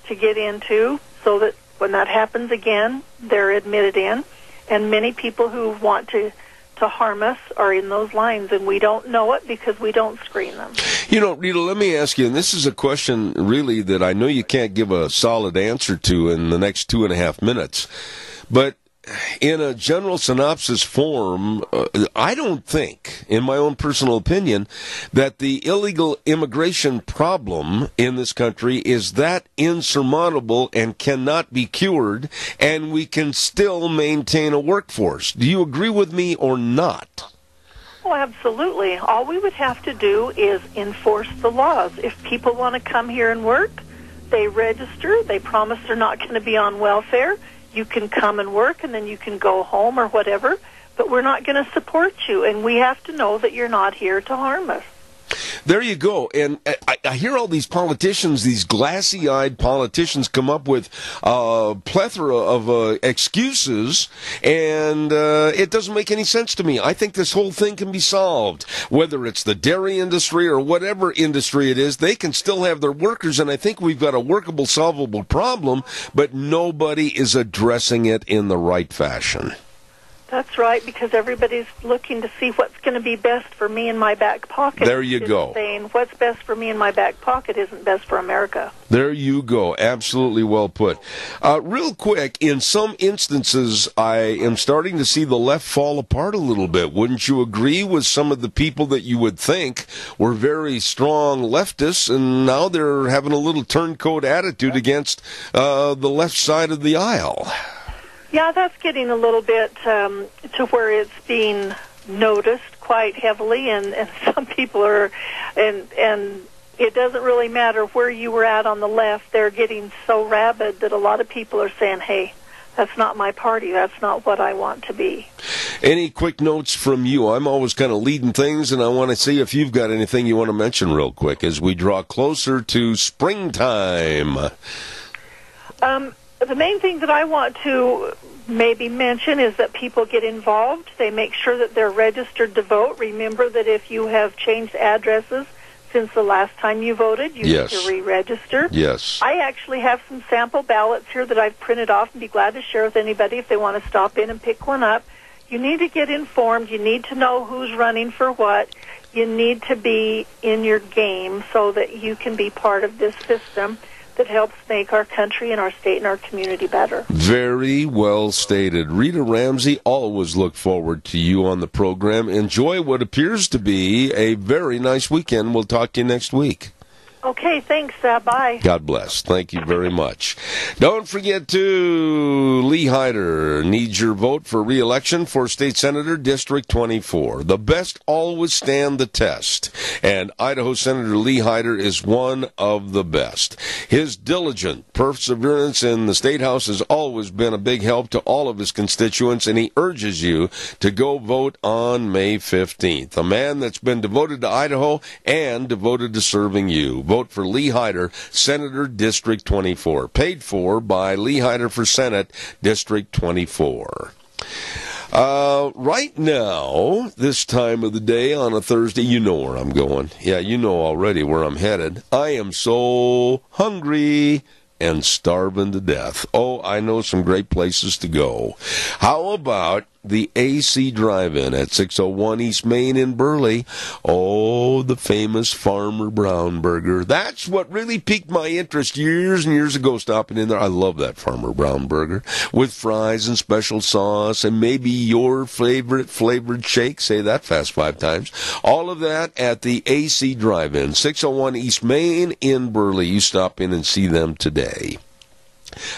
to get into so that when that happens again, they're admitted in, and many people who want to harm us are in those lines, and we don't know it because we don't screen them. You know, Rita, let me ask you, and this is a question really that I know you can't give a solid answer to in the next 2.5 minutes, but in a general synopsis form, I don't think, in my own personal opinion, that the illegal immigration problem in this country is that insurmountable and cannot be cured, and we can still maintain a workforce. Do you agree with me or not? Oh, absolutely. All we would have to do is enforce the laws. If people want to come here and work, they register, they promise they're not going to be on welfare. You can come and work, and then you can go home or whatever, but we're not going to support you, and we have to know that you're not here to harm us. There you go. And I hear all these politicians, these glassy-eyed politicians, come up with a plethora of excuses, and it doesn't make any sense to me. I think this whole thing can be solved. Whether it's the dairy industry or whatever industry it is, they can still have their workers, and I think we've got a workable, solvable problem, but nobody is addressing it in the right fashion. That's right, because everybody's looking to see what's going to be best for me in my back pocket. There you go. Saying what's best for me in my back pocket isn't best for America. There you go. Absolutely well put. Real quick, in some instances, I am starting to see the left fall apart a little bit. Wouldn't you agree with some of the people that you would think were very strong leftists, and now they're having a little turncoat attitude against the left side of the aisle? Yeah, that's getting a little bit to where it's being noticed quite heavily, and some people are, and it doesn't really matter where you were at on the left. They're getting so rabid that a lot of people are saying, hey, that's not my party. That's not what I want to be. Any quick notes from you? I'm always kind of leading things, and I want to see if you've got anything you want to mention real quick as we draw closer to springtime. The main thing that I want to maybe mention is that people get involved. They make sure that they're registered to vote. Remember that if you have changed addresses since the last time you voted, you need to re-register. Yes. I actually have some sample ballots here that I've printed off and be glad to share with anybody if they want to stop in and pick one up. You need to get informed. You need to know who's running for what. You need to be in your game so that you can be part of this system. that helps make our country and our state and our community better. Very well stated. Rita Ramsey, always look forward to you on the program. Enjoy what appears to be a very nice weekend. We'll talk to you next week. Okay, thanks. Bye. God bless. Thank you very much. Don't forget to Lee Hyder needs your vote for re-election for State Senator District 24. The best always stand the test, and Idaho Senator Lee Hyder is one of the best. His diligent perseverance in the State House has always been a big help to all of his constituents, and he urges you to go vote on May 15th. A man that's been devoted to Idaho and devoted to serving you. Vote for Lee Hyder, Senator District 24. Paid for by Lee Hyder for Senate, District 24. Right now, this time of the day on a Thursday, you know where I'm going. Yeah, you know already where I'm headed. I am so hungry and starving to death. Oh, I know some great places to go. How about the AC Drive-In at 601 East Main in Burley? Oh, the famous Farmer Brown Burger. That's what really piqued my interest years and years ago, stopping in there. I love that Farmer Brown Burger with fries and special sauce and maybe your favorite flavored shake. Say that fast 5 times. All of that at the AC Drive-In, 601 East Main in Burley. You stop in and see them today.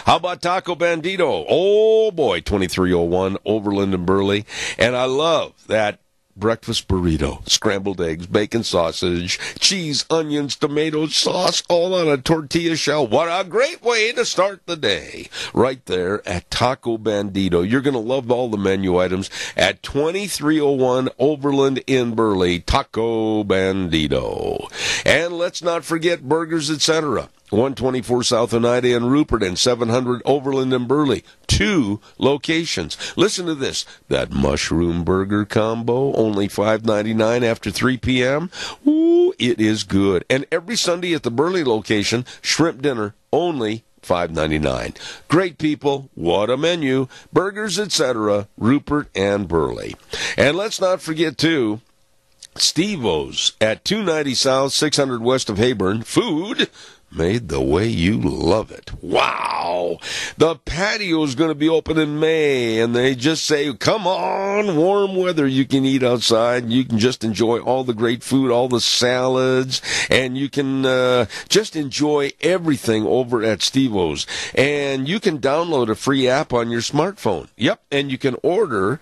How about Taco Bandito? Oh, boy, 2301 Overland and Burley. And I love that breakfast burrito, scrambled eggs, bacon sausage, cheese, onions, tomatoes, sauce, all on a tortilla shell. What a great way to start the day. Right there at Taco Bandito. You're going to love all the menu items at 2301 Overland in Burley, Taco Bandito. And let's not forget Burgers Etc. 124 South Oneida and Rupert and 700 Overland and Burley. 2 locations. Listen to this. That mushroom burger combo, only $5.99 after 3 p.m. Ooh, it is good. And every Sunday at the Burley location, shrimp dinner, only $5.99. Great people. What a menu. Burgers Etc. Rupert and Burley. And let's not forget, too, Steve-O's at 290 South, 600 West of Heyburn. Food made the way you love it. Wow! The patio's going to be open in May, and they just say, come on, warm weather. You can eat outside. You can just enjoy all the great food, all the salads, and you can just enjoy everything over at Steve-O's. And you can download a free app on your smartphone. Yep, and you can order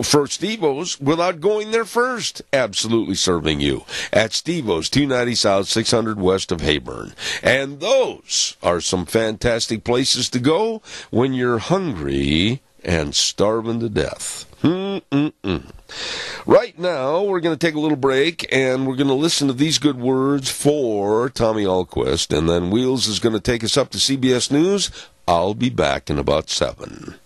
for Steve-O's without going there first. Absolutely serving you at Steve-O's, 290 South, 600 West of Heyburn. And those are some fantastic places to go when you're hungry and starving to death. Right now, we're going to take a little break, and we're going to listen to these good words for Tommy Ahlquist, and then Wheels is going to take us up to CBS News. I'll be back in about 7.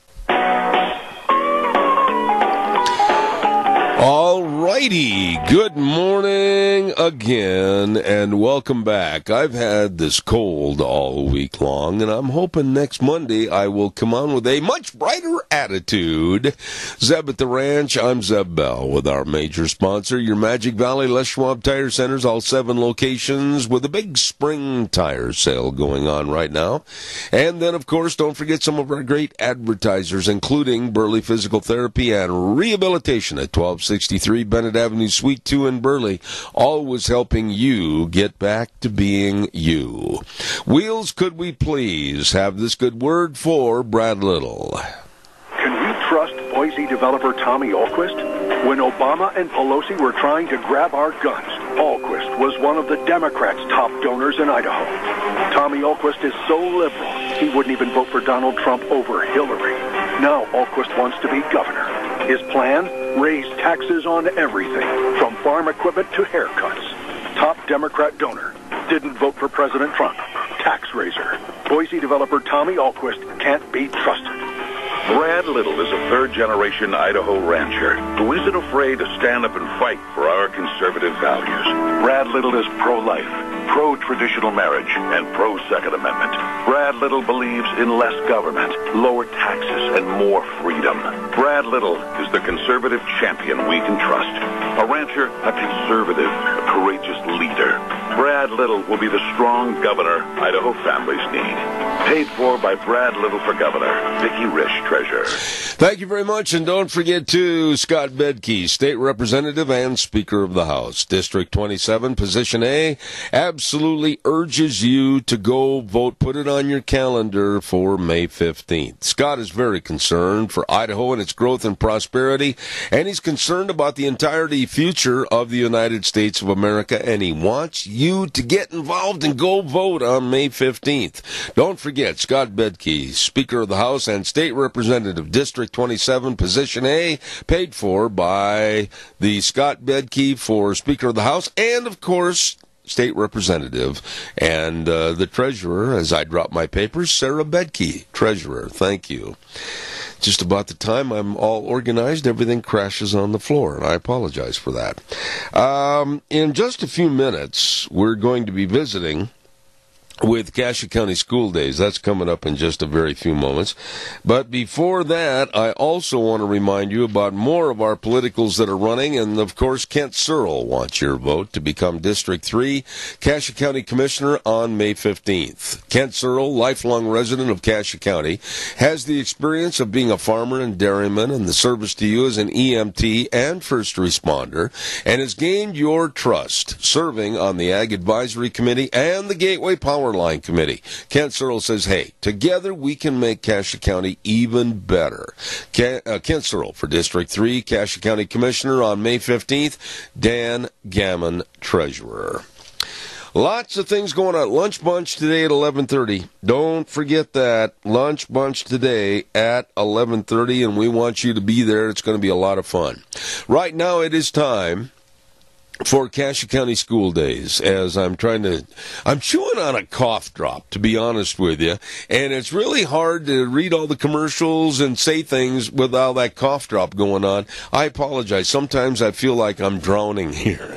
All righty, good morning again, and welcome back. I've had this cold all week long, and I'm hoping next Monday I will come on with a much brighter attitude. Zeb at the Ranch, I'm Zeb Bell with our major sponsor, your Magic Valley Les Schwab Tire Centers, all 7 locations with a big spring tire sale going on right now. And then, of course, don't forget some of our great advertisers, including Burley Physical Therapy and Rehabilitation at 1263 Bennett Avenue, Suite 2 in Burley, always helping you get back to being you. Wheels, could we please have this good word for Brad Little? Can we trust Boise developer Tommy Ahlquist? When Obama and Pelosi were trying to grab our guns, Ahlquist was one of the Democrats' top donors in Idaho. Tommy Ahlquist is so liberal, he wouldn't even vote for Donald Trump over Hillary. Now Ahlquist wants to be governor. His plan? Raise taxes on everything, from farm equipment to haircuts. Top Democrat donor. Didn't vote for President Trump. Tax raiser. Boise developer Tommy Ahlquist can't be trusted. Brad Little is a third-generation Idaho rancher who isn't afraid to stand up and fight for our conservative values. Brad Little is pro-life, pro-traditional marriage, and pro-Second Amendment. Brad Little believes in less government, lower taxes, and more freedom. Brad Little is the conservative champion we can trust. A rancher, a conservative, a courageous leader. Brad Little will be the strong governor Idaho families need. Paid for by Brad Little for Governor. Vicki Risch, Treasurer. Thank you very much, and don't forget to Scott Bedke, State Representative and Speaker of the House. District 27, Position A, absolutely urges you to go vote. Put it on your calendar for May 15th. Scott is very concerned for Idaho and its growth and prosperity, and he's concerned about the entirety future of the United States of America, and he wants you to get involved and go vote on May 15th. Don't forget, Scott Bedke, Speaker of the House and State Representative, District 27, Position A, paid for by the Scott Bedke for Speaker of the House, and, of course, State Representative, and the Treasurer, as I drop my papers, Sarah Bedke, Treasurer. Thank you. Just about the time I'm all organized, everything crashes on the floor, and I apologize for that. In just a few minutes, we're going to be visiting with Cassia County School Days. That's coming up in just a very few moments. But before that, I also want to remind you about more of our politicals that are running, and of course, Kent Searle wants your vote to become District 3 Cassia County Commissioner on May 15th. Kent Searle, lifelong resident of Cassia County, has the experience of being a farmer and dairyman and the service to you as an EMT and first responder, and has gained your trust serving on the Ag Advisory Committee and the Gateway Power Line Committee. Kent Searle says, hey, together we can make Cassia County even better. Kent Searle for District 3, Cassia County Commissioner on May 15th. Dan Gammon, Treasurer. Lots of things going on. Lunch Bunch today at 11:30. Don't forget that. Lunch Bunch today at 11:30, and we want you to be there. It's going to be a lot of fun. Right now it is time for Cassia County School Days, as I'm chewing on a cough drop, to be honest with you, and it's really hard to read all the commercials and say things with all that cough drop going on. I apologize. Sometimes I feel like I'm drowning here.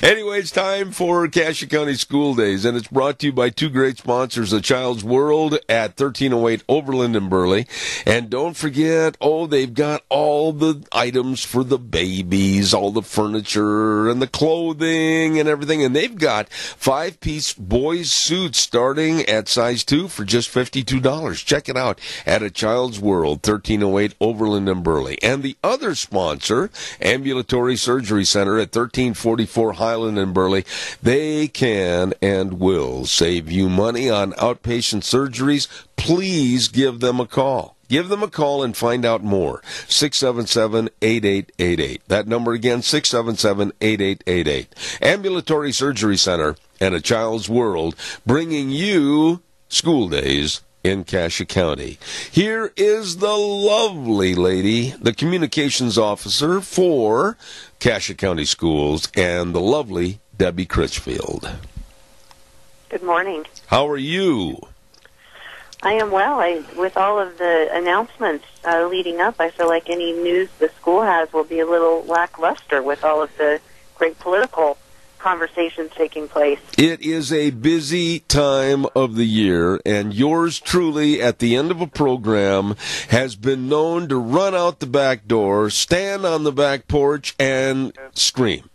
Anyway, it's time for Cassia County School Days, and it's brought to you by two great sponsors, The Child's World at 1308 Overland in Burley. And don't forget, they've got all the items for the babies, all the furniture and the clothing and everything. And they've got 5-piece boys' suits starting at size 2 for just $52. Check it out at A Child's World, 1308 Overland in Burley. And the other sponsor, Ambulatory Surgery Center at 1344 Highland and Burley, they can and will save you money on outpatient surgeries. Please give them a call. Give them a call and find out more. 677-8888. That number again, 677-8888. Ambulatory Surgery Center and A Child's World, bringing you School Days in Cassia County. Here is the lovely lady, the communications officer for Cassia County Schools, and the lovely Debbie Critchfield. Good morning. How are you? I am well. With all of the announcements leading up, I feel like any news the school has will be a little lackluster with all of the great political conversations taking place. It is a busy time of the year, and yours truly, at the end of a program, has been known to run out the back door, stand on the back porch, and scream.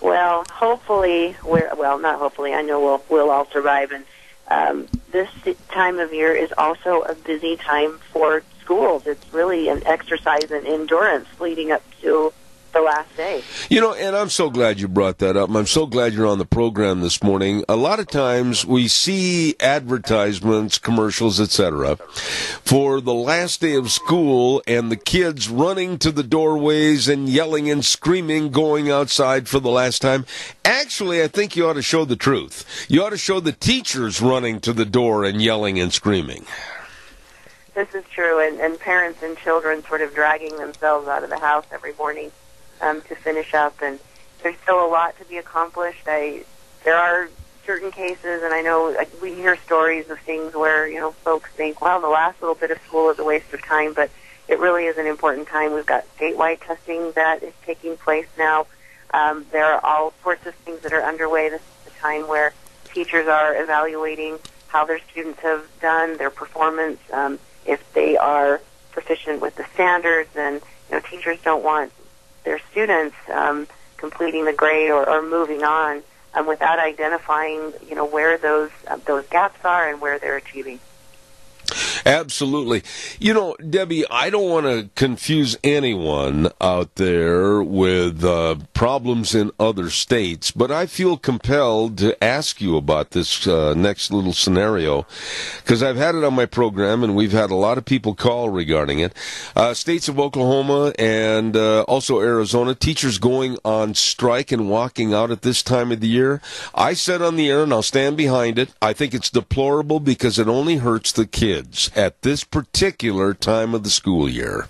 Well, hopefully, not hopefully, I know we'll all survive, and this time of year is also a busy time for schools. It's really an exercise in endurance leading up to the last day. And I'm so glad you brought that up. I'm so glad you're on the program this morning. A lot of times we see advertisements, commercials, etc., for the last day of school and the kids running to the doorways and yelling and screaming, going outside for the last time. Actually, I think you ought to show the truth. You ought to show the teachers running to the door and yelling and screaming. This is true, and parents and children sort of dragging themselves out of the house every morning to finish up, and there's still a lot to be accomplished. There are certain cases, and I know we hear stories of things where, folks think, well, the last little bit of school is a waste of time, but it really is an important time. We've got statewide testing that is taking place now. There are all sorts of things that are underway. This is the time where teachers are evaluating how their students have done, their performance, if they are proficient with the standards. And teachers don't want their students completing the grade or moving on without identifying where those gaps are and where they're achieving. Absolutely. Debbie, I don't want to confuse anyone out there with problems in other states, but I feel compelled to ask you about this next little scenario, because I've had it on my program, and we've had a lot of people call regarding it. States of Oklahoma and also Arizona, teachers going on strike and walking out at this time of the year. I said on the air, and I'll stand behind it, I think it's deplorable because it only hurts the kids at this particular time of the school year.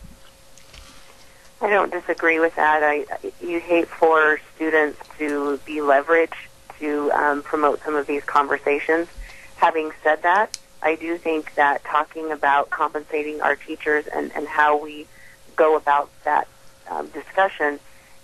I don't disagree with that. You hate for students to be leveraged to promote some of these conversations. Having said that, I do think that talking about compensating our teachers and how we go about that discussion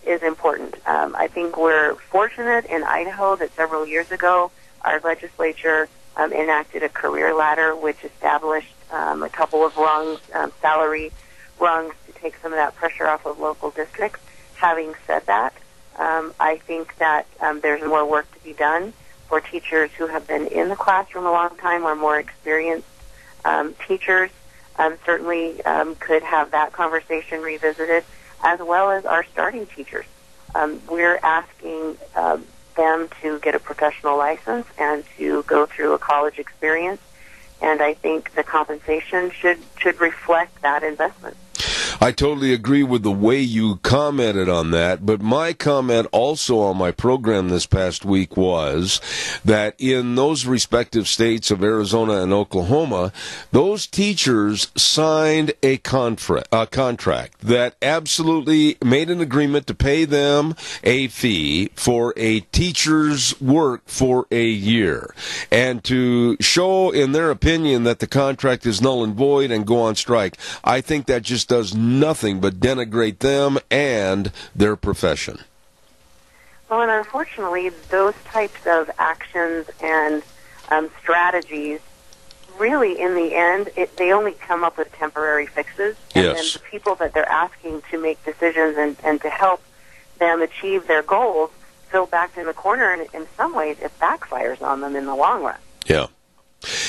is important. I think we're fortunate in Idaho that several years ago our legislature enacted a career ladder which established a couple of rungs, salary rungs, to take some of that pressure off of local districts. Having said that, I think that there's more work to be done for teachers who have been in the classroom a long time or more experienced teachers. Certainly could have that conversation revisited, as well as our starting teachers. We're asking them to get a professional license and to go through a college experience. And I think the compensation should reflect that investment. I totally agree with the way you commented on that, but my comment also on my program this past week was that in those respective states of Arizona and Oklahoma, those teachers signed a contract that absolutely made an agreement to pay them a fee for a teacher's work for a year, and to show in their opinion that the contract is null and void and go on strike. I think that just does nothing but denigrate them and their profession. Well, and unfortunately, those types of actions and strategies, really, in the end, they only come up with temporary fixes. And then the people that they're asking to make decisions and to help them achieve their goals feel backed in the corner, and in some ways, it backfires on them in the long run. Yeah.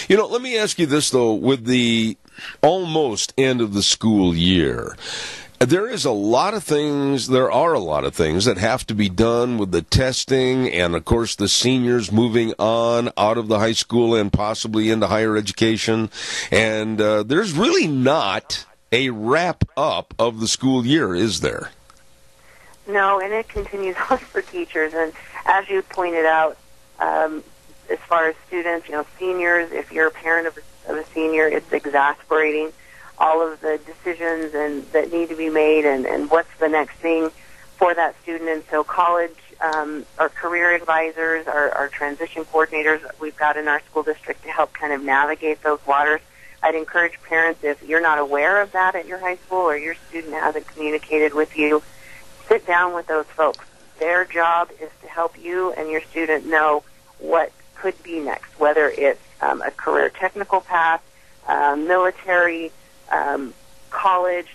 Let me ask you this, though, with the almost end of the school year, there are a lot of things that have to be done with the testing and, of course, the seniors moving on out of the high school and possibly into higher education. And there's really not a wrap-up of the school year, is there? No, and it continues on for teachers. And as you pointed out, as far as students, seniors, if you're a parent of a senior, it's exasperating, all of the decisions that need to be made and what's the next thing for that student. And so college, our career advisors, our transition coordinators we've got in our school district to help kind of navigate those waters. I'd encourage parents, if you're not aware of that at your high school or your student hasn't communicated with you, sit down with those folks. Their job is to help you and your student know what could be next, whether it's a career technical path, military, college.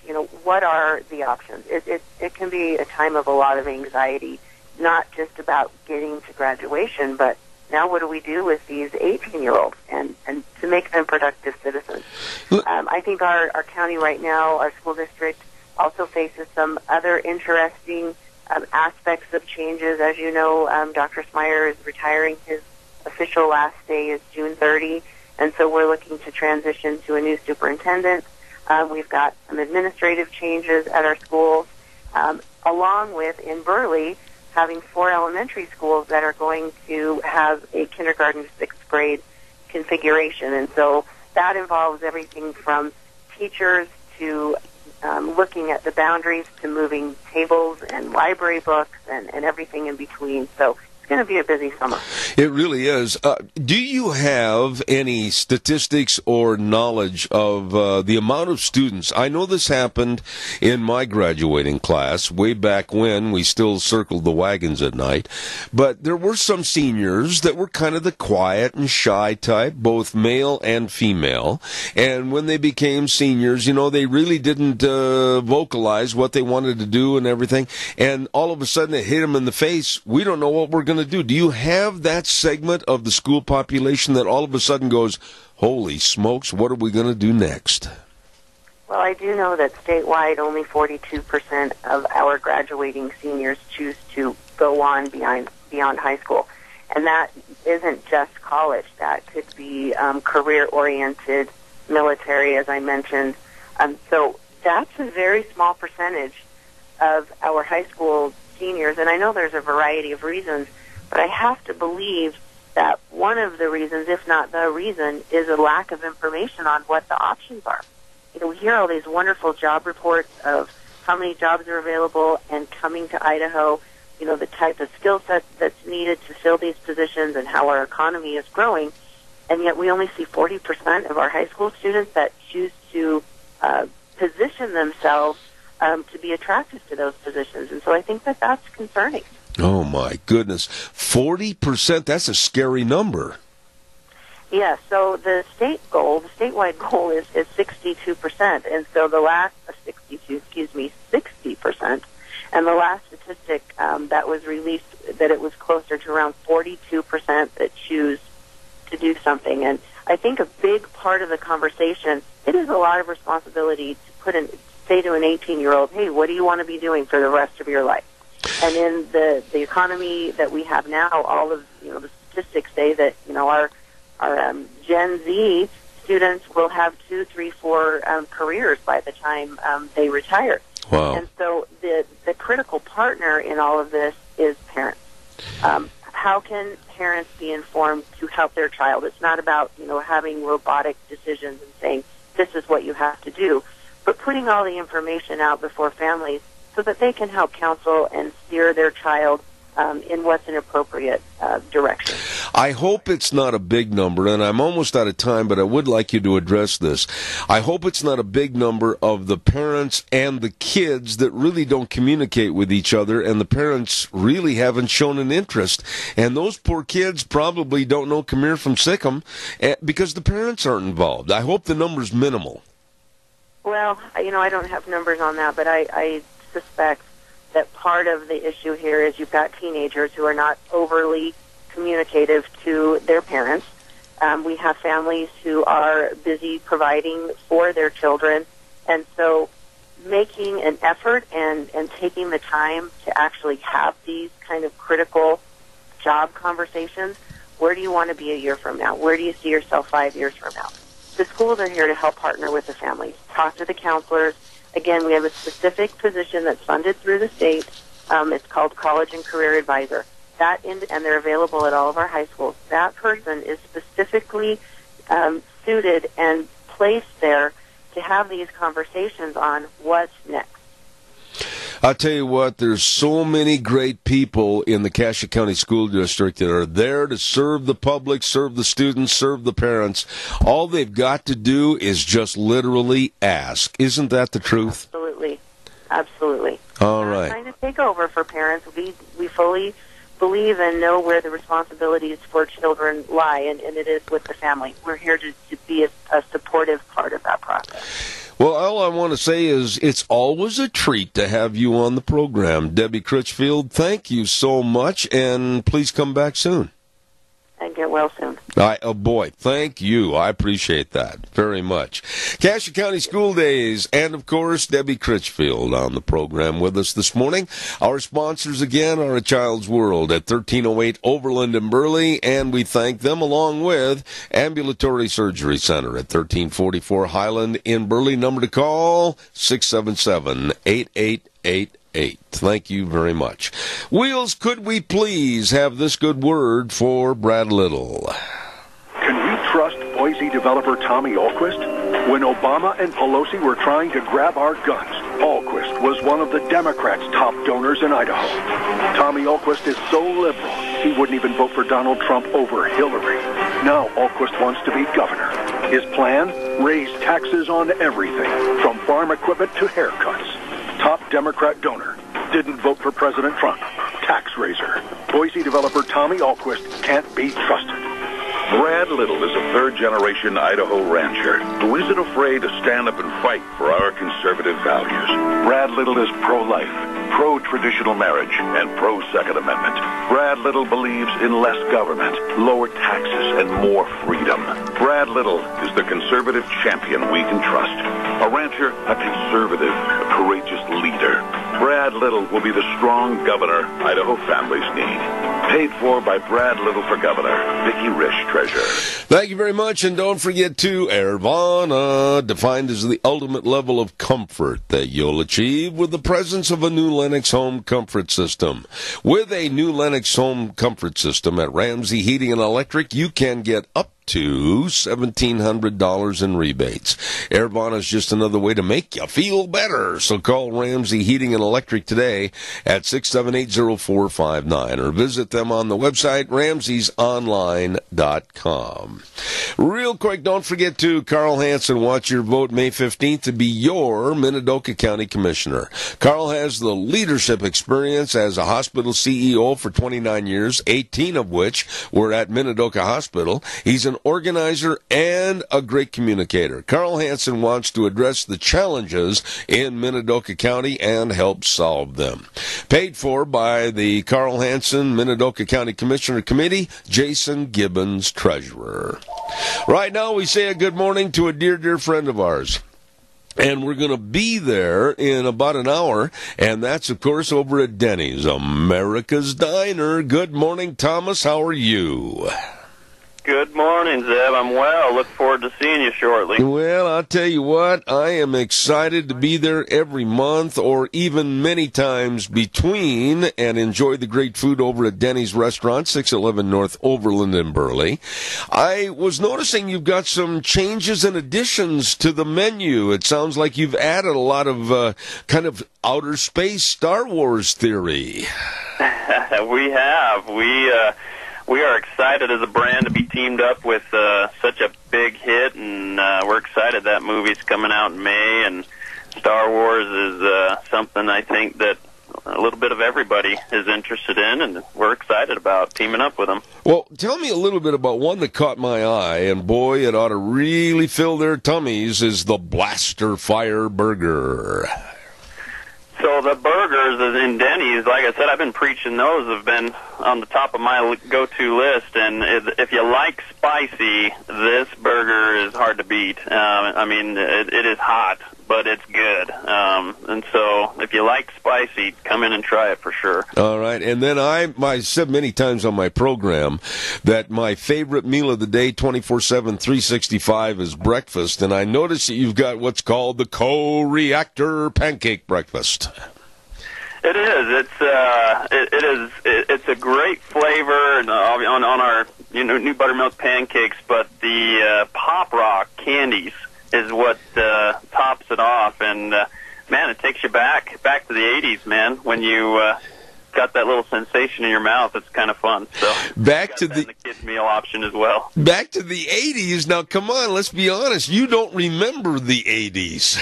What are the options? It can be a time of a lot of anxiety, not just about getting to graduation, but now what do we do with these 18-year-olds and to make them productive citizens? I think our county right now, our school district, also faces some other interesting aspects of changes. As you know, Dr. Smyer is retiring. His official last day is June 30, and so we're looking to transition to a new superintendent. We've got some administrative changes at our schools, along with, in Burley, having 4 elementary schools that are going to have a kindergarten to 6th grade configuration. And so that involves everything from teachers to looking at the boundaries to moving tables and library books and everything in between. So it's going to be a busy summer. It really is. Do you have any statistics or knowledge of the amount of students? I know this happened in my graduating class way back when we still circled the wagons at night, but there were some seniors that were kind of the quiet and shy type, both male and female, and when they became seniors, they really didn't vocalize what they wanted to do and everything, and all of a sudden it hit them in the face. We don't know what we're going to do. Do you have that segment of the school population that all of a sudden goes, holy smokes, what are we going to do next? Well, I do know that statewide only 42% of our graduating seniors choose to go on beyond high school. And that isn't just college. That could be career-oriented, military, as I mentioned. So that's a very small percentage of our high school seniors. And I know there's a variety of reasons, but I have to believe that one of the reasons, if not the reason, is a lack of information on what the options are. We hear all these wonderful job reports of how many jobs are available and coming to Idaho, the type of skill set that's needed to fill these positions and how our economy is growing. And yet we only see 40% of our high school students that choose to position themselves to be attractive to those positions. And so I think that that's concerning. Oh, my goodness. 40%, that's a scary number. Yeah, so the statewide goal is 62%, and so the last 60%, and the last statistic that was released that it was closer to around 42% that choose to do something. And I think a big part of the conversation, it is a lot of responsibility to say to an 18-year-old, hey, what do you want to be doing for the rest of your life? And in the economy that we have now, all of the statistics say that our Gen Z students will have 2, 3, 4 careers by the time they retire. Wow. And so the critical partner in all of this is parents. How can parents be informed to help their child? It's not about having robotic decisions and saying this is what you have to do, but putting all the information out before families so that they can help counsel and steer their child in what's an appropriate direction. I hope it's not a big number, and I'm almost out of time, but I would like you to address this. I hope it's not a big number of the parents and the kids that really don't communicate with each other, and the parents really haven't shown an interest. And those poor kids probably don't know Khmer from Sikkim because the parents aren't involved. I hope the number's minimal. Well, I don't have numbers on that, but I suspect that part of the issue here is you've got teenagers who are not overly communicative to their parents. We have families who are busy providing for their children, and so making an effort and taking the time to actually have these kind of critical job conversations. Where do you want to be a year from now? Where do you see yourself 5 years from now? The schools are here to help partner with the families. Talk to the counselors. Again, we have a specific position that's funded through the state. It's called College and Career Advisor. And they're available at all of our high schools. That person is specifically suited and placed there to have these conversations on what's next. I'll tell you what, there's so many great people in the Cassia County School District that are there to serve the public, serve the students, serve the parents. All they've got to do is just literally ask. Isn't that the truth? Absolutely. Absolutely. All right. We're trying to take over for parents. We fully believe and know where the responsibilities for children lie, and it is with the family. We're here to be a supportive part of that process. Well, all I want to say is it's always a treat to have you on the program. Debbie Critchfield, thank you so much, and please come back soon. And get well soon. Oh, boy, thank you. I appreciate that very much. Cassia County School Days, and, of course, Debbie Critchfield on the program with us this morning. Our sponsors, again, are A Child's World at 1308 Overland in Burley, and we thank them along with Ambulatory Surgery Center at 1344 Highland in Burley. Number to call, 677-8888. Thank you very much. Wheels, could we please have this good word for Brad Little? Can you trust Boise developer Tommy Ahlquist? When Obama and Pelosi were trying to grab our guns, Ahlquist was one of the Democrats' top donors in Idaho. Tommy Ahlquist is so liberal, He wouldn't even vote for Donald Trump over Hillary. Now Alquist wants to be governor. His plan? Raise taxes on everything, from farm equipment to haircuts. Top Democrat donor. Didn't vote for President Trump. Tax raiser. Boise developer Tommy Alquist can't be trusted. Brad Little is a third-generation Idaho rancher who isn't afraid to stand up and fight for our conservative values. Brad Little is pro-life, pro-traditional marriage, and pro-Second Amendment. Brad Little believes in less government, lower taxes, and more freedom. Brad Little is the conservative champion we can trust. A rancher, a conservative, a courageous leader. Brad Little will be the strong governor Idaho families need. Paid for by Brad Little for Governor, Vicki Risch, Treasurer. Thank you very much, and don't forget to Airvana, defined as the ultimate level of comfort that you'll achieve with the presence of a new Lennox home comfort system. With a new Lennox home comfort system at Ramsey Heating and Electric, you can get up to $1,700 in rebates. Airvana is just another way to make you feel better. So call Ramsey Heating and Electric today at 678-0459 or visit them on the website ramseysonline.com. Real quick, don't forget to Carl Hansen, watch your vote May 15th to be your Minidoka County Commissioner. Carl has the leadership experience as a hospital CEO for 29 years, 18 of which were at Minidoka Hospital. He's an organizer and a great communicator. Carl Hansen wants to address the challenges in Minidoka County and help solve them. Paid for by the Carl Hansen Minidoka County Commissioner Committee, Jason Gibbons, Treasurer. Right now we say a good morning to a dear, dear friend of ours. And we're going to be there in about an hour, and that's, of course, over at Denny's, America's Diner. Good morning, Thomas. How are you? Good morning, Zeb. I'm well. Look forward to seeing you shortly. Well, I'll tell you what, I am excited to be there every month or even many times between and enjoy the great food over at Denny's Restaurant, 611 North Overland in Burley. I was noticing you've got some changes and additions to the menu. It sounds like you've added a lot of kind of outer space Star Wars theory. We have. We are excited as a brand to be teamed up with such a big hit, and we're excited that movie's coming out in May, and Star Wars is something I think that a little bit of everybody is interested in, and we're excited about teaming up with them. Well, tell me a little bit about one that caught my eye, and boy, it ought to really fill their tummies, is the Blaster Fire Burger. So the burgers in Denny's, like I said, I've been preaching those, have been on the top of my go-to list, and if you like spicy, this burger is hard to beat. I mean, it is hot, but it's good. And so if you like spicy, come in and try it for sure. All right, and then I said many times on my program that my favorite meal of the day, 24/7, 365, is breakfast, and I noticed that you've got what's called the co-reactor pancake breakfast. It is. It's a great flavor on our new buttermilk pancakes, but the Pop Rock candies is what tops it off, and man, it takes you back to the 80s, man, when you got that little sensation in your mouth. It's kind of fun. So back to the kids meal option as well. Back to the 80s. Now, come on, let's be honest. You don't remember the 80s.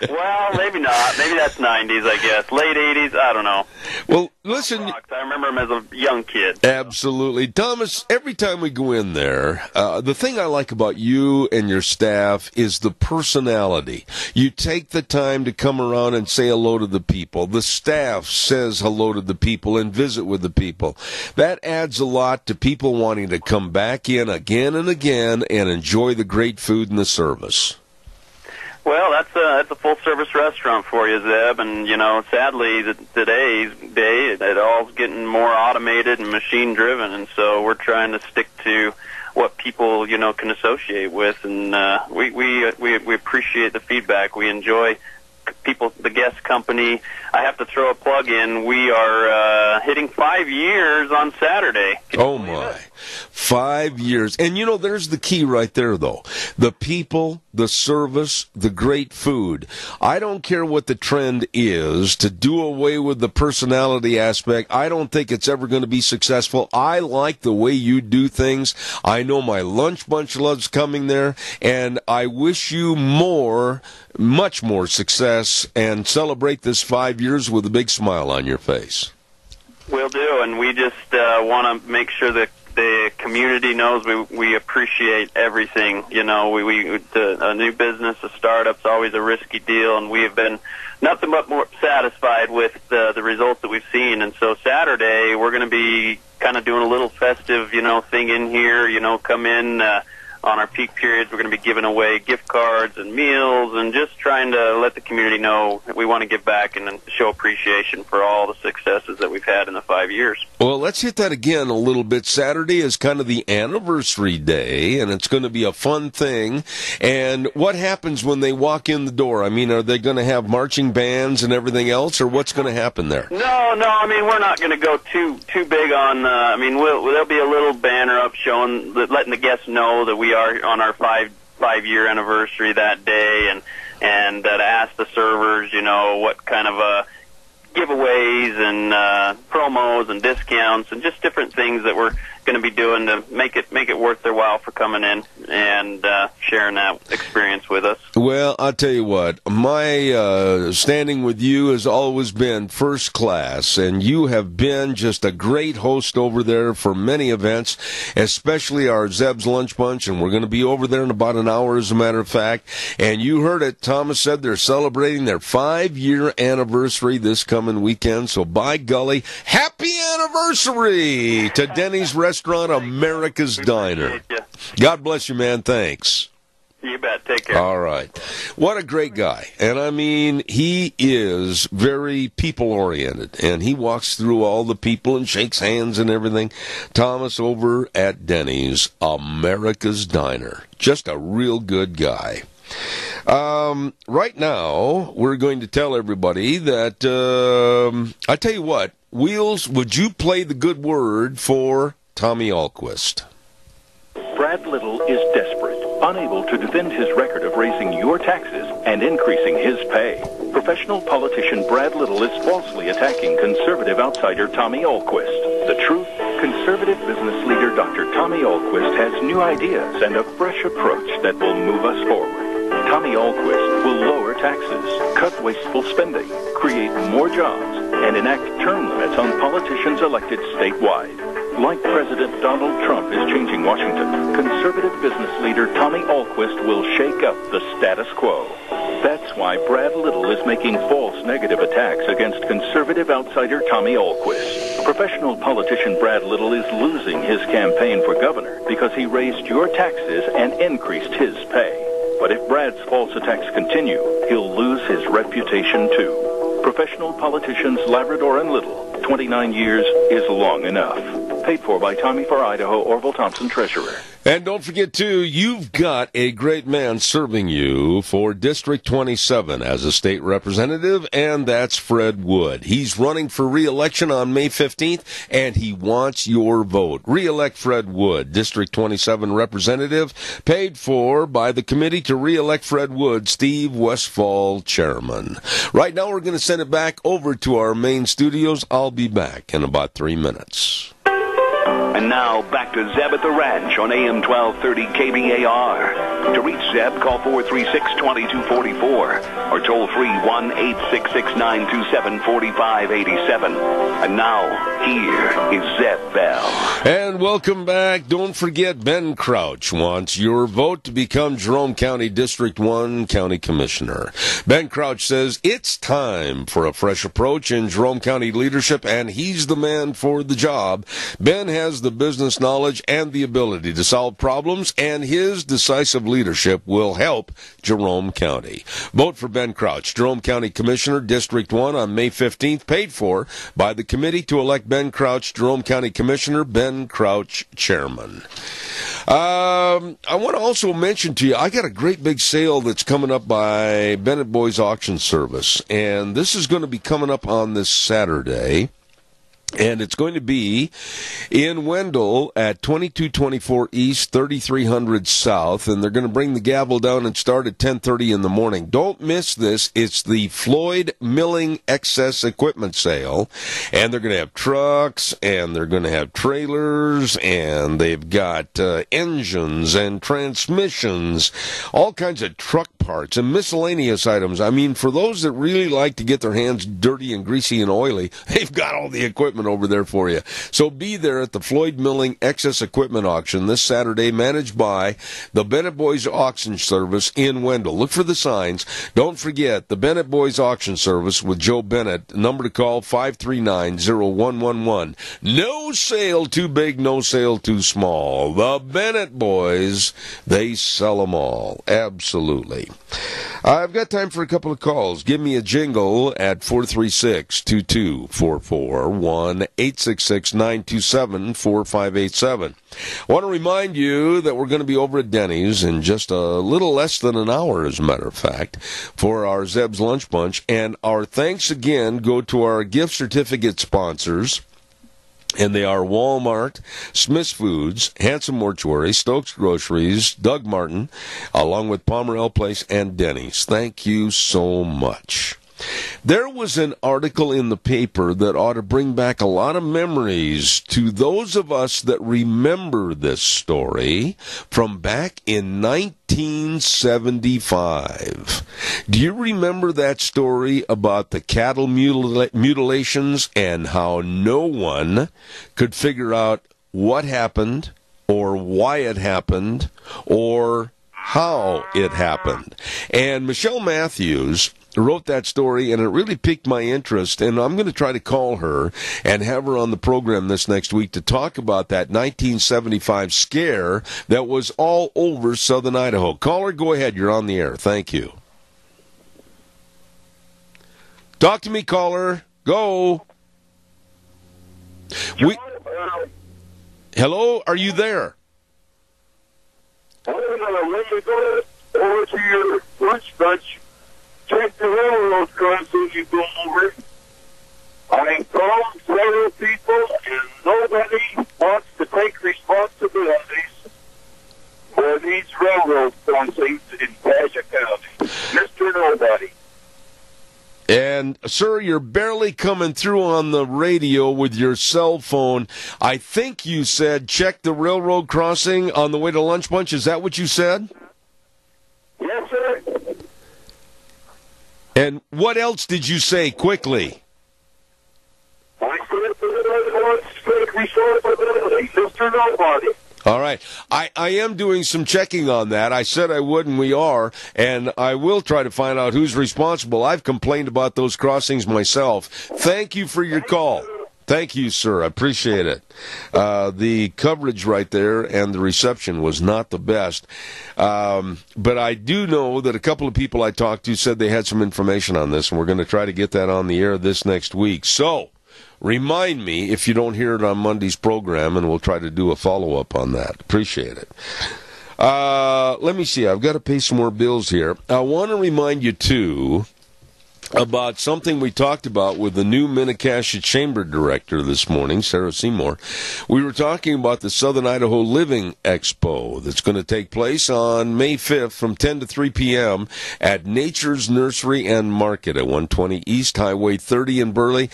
Well, maybe not. Maybe that's 90s, I guess. Late 80s, I don't know. Well, listen. I remember him as a young kid. Absolutely. Thomas, every time we go in there, the thing I like about you and your staff is the personality. You take the time to come around and say hello to the people. The staff says hello to the people and visit with the people. That adds a lot to people wanting to come back in again and again and enjoy the great food and the service. Well, that's a full-service restaurant for you, Zeb, and, sadly, today's day, it all's getting more automated and machine-driven, and so we're trying to stick to what people, can associate with, and we appreciate the feedback. We enjoy the guest company. I have to throw a plug in. We are hitting 5 years on Saturday. Oh, my. 5 years. And, you know, there's the key right there, though. The people, the service, the great food. I don't care what the trend is to do away with the personality aspect. I don't think it's ever going to be successful. I like the way you do things. I know my lunch bunch loves coming there, and I wish you much more success, and celebrate this 5 years with a big smile on your face. Will do, and we just want to make sure that the community knows we appreciate everything. You know, a new business, a startup's always a risky deal, and we have been nothing but more satisfied with the results that we've seen. And so Saturday, we're going to be kind of doing a little festive, thing in here. Come in on our peak periods. We're going to be giving away gift cards and meals, and just trying to let the community know that we want to give back and show appreciation for all the successes that we've had in the 5 years. Well, let's hit that again a little bit. Saturday is kind of the anniversary day, and it's going to be a fun thing. And what happens when they walk in the door? I mean, are they going to have marching bands and everything else, or what's going to happen there? No. I mean, we're not going to go too big on. There'll be a little banner up showing, letting the guests know that we are on our five-year anniversary that day, and that ask the servers, what kind of giveaways and promos and discounts and just different things that we're going to be doing to make it worth their while for coming in and sharing that experience with us. Well, I'll tell you what, my standing with you has always been first class, and you have been just a great host over there for many events, especially our Zeb's Lunch Bunch, and we're going to be over there in about an hour, as a matter of fact. And you heard it, Thomas said they're celebrating their 5-year anniversary this coming weekend, so by golly, happy anniversary to Denny's Restaurant, America's Diner. God bless you, man. Thanks. You bet. Take care. All right. What a great guy. And I mean, he is very people-oriented, and he walks through all the people and shakes hands and everything. Thomas over at Denny's, America's Diner. Just a real good guy. Right now, we're going to tell everybody that, I tell you what, Wheels, would you play the good word for Tommy Ahlquist? Brad Little is desperate, unable to defend his record of raising your taxes and increasing his pay. Professional politician Brad Little is falsely attacking conservative outsider Tommy Ahlquist. The truth? Conservative business leader Dr. Tommy Ahlquist has new ideas and a fresh approach that will move us forward. Tommy Ahlquist will lower taxes, cut wasteful spending, create more jobs, and enact term limits on politicians elected statewide. Like President Donald Trump is changing Washington, conservative business leader Tommy Ahlquist will shake up the status quo. That's why Brad Little is making false negative attacks against conservative outsider Tommy Ahlquist. Professional politician Brad Little is losing his campaign for governor because he raised your taxes and increased his pay. But if Brad's false attacks continue, he'll lose his reputation too. Professional politicians Labrador and Little, 29 years is long enough. Paid for by Tommy for Idaho, Orville Thompson, Treasurer. And don't forget, too, you've got a great man serving you for District 27 as a state representative, and that's Fred Wood. He's running for re-election on May 15th, and he wants your vote. Re-elect Fred Wood, District 27 representative, paid for by the committee to re-elect Fred Wood, Steve Westfall, chairman. Right now, we're going to send it back over to our main studios. I'll be back in about 3 minutes. And now, back to Zeb at the Ranch on AM 1230 KBAR. To reach Zeb, call 436-2244 or toll free 1-866-927-4587. And now, here is Zeb Bell. And welcome back. Don't forget, Ben Crouch wants your vote to become Jerome County District 1 County Commissioner. Ben Crouch says it's time for a fresh approach in Jerome County leadership, and he's the man for the job. Ben has the business knowledge and the ability to solve problems, and his decisive leadership will help Jerome County. Vote for Ben Crouch, Jerome County Commissioner, District 1 on May 15th, paid for by the committee to elect Ben Crouch, Jerome County Commissioner, Ben Crouch, Chairman. I want to also mention to you, I got a great big sale that's coming up by Bennett Boys Auction Service, and this is going to be coming up on this Saturday. And it's going to be in Wendell at 2224 East, 3300 South, and they're going to bring the gavel down and start at 10:30 in the morning. Don't miss this. It's the Floyd Milling Excess Equipment Sale, and they're going to have trucks, and they're going to have trailers, and they've got engines and transmissions, all kinds of truck parts and miscellaneous items. I mean, for those that really like to get their hands dirty and greasy and oily, they've got all the equipment over there for you. So be there at the Floyd Milling Excess Equipment Auction this Saturday, managed by the Bennett Boys Auction Service in Wendell. Look for the signs. Don't forget the Bennett Boys Auction Service with Joe Bennett. Number to call 539-0111. No sale too big, no sale too small. The Bennett Boys, they sell them all. Absolutely. I've got time for a couple of calls. Give me a jingle at 436-2244, 1-866-927-4587. I want to remind you that we're going to be over at Denny's in just a little less than an hour, as a matter of fact, for our Zeb's Lunch Bunch. And our thanks again go to our gift certificate sponsors. And they are Walmart, Smith's Foods, Handsome Mortuary, Stokes Groceries, Doug Martin, along with Pomerell Place and Denny's. Thank you so much. There was an article in the paper that ought to bring back a lot of memories to those of us that remember this story from back in 1975. Do you remember that story about the cattle mutilations and how no one could figure out what happened or why it happened or how it happened? And Michelle Matthews wrote that story, and it really piqued my interest, and I'm going to try to call her and have her on the program this next week to talk about that 1975 scare that was all over southern Idaho. Caller, go ahead. You're on the air. Thank you. Talk to me, caller. Go. Hello? Are you there? When you go over to your lunch bunch, check the railroad crossing you go over. I called several people, and nobody wants to take responsibilities for these railroad crossings in Cassia County. Mr. Nobody. And, sir, you're barely coming through on the radio with your cell phone. I think you said check the railroad crossing on the way to Lunch Bunch. Is that what you said? Yes, sir. And what else did you say quickly? I said nobody wants to take responsibility. Mr. Nobody. All right. I am doing some checking on that. I said I would, and we are, and I will try to find out who's responsible. I've complained about those crossings myself. Thank you for your call. Thank you, sir. I appreciate it. The coverage right there and the reception was not the best. But I do know that a couple of people I talked to said they had some information on this, and we're going to try to get that on the air this next week. So, remind me if you don't hear it on Monday's program, and we'll try to do a follow-up on that. Appreciate it. Let me see. I've got to pay some more bills here. I want to remind you, too, about something we talked about with the new Mini-Cassia Chamber Director this morning, Sarah Seymour. We were talking about the Southern Idaho Living Expo that's going to take place on May 5th from 10 to 3 p.m. at Nature's Nursery and Market at 120 East Highway 30 in Burley.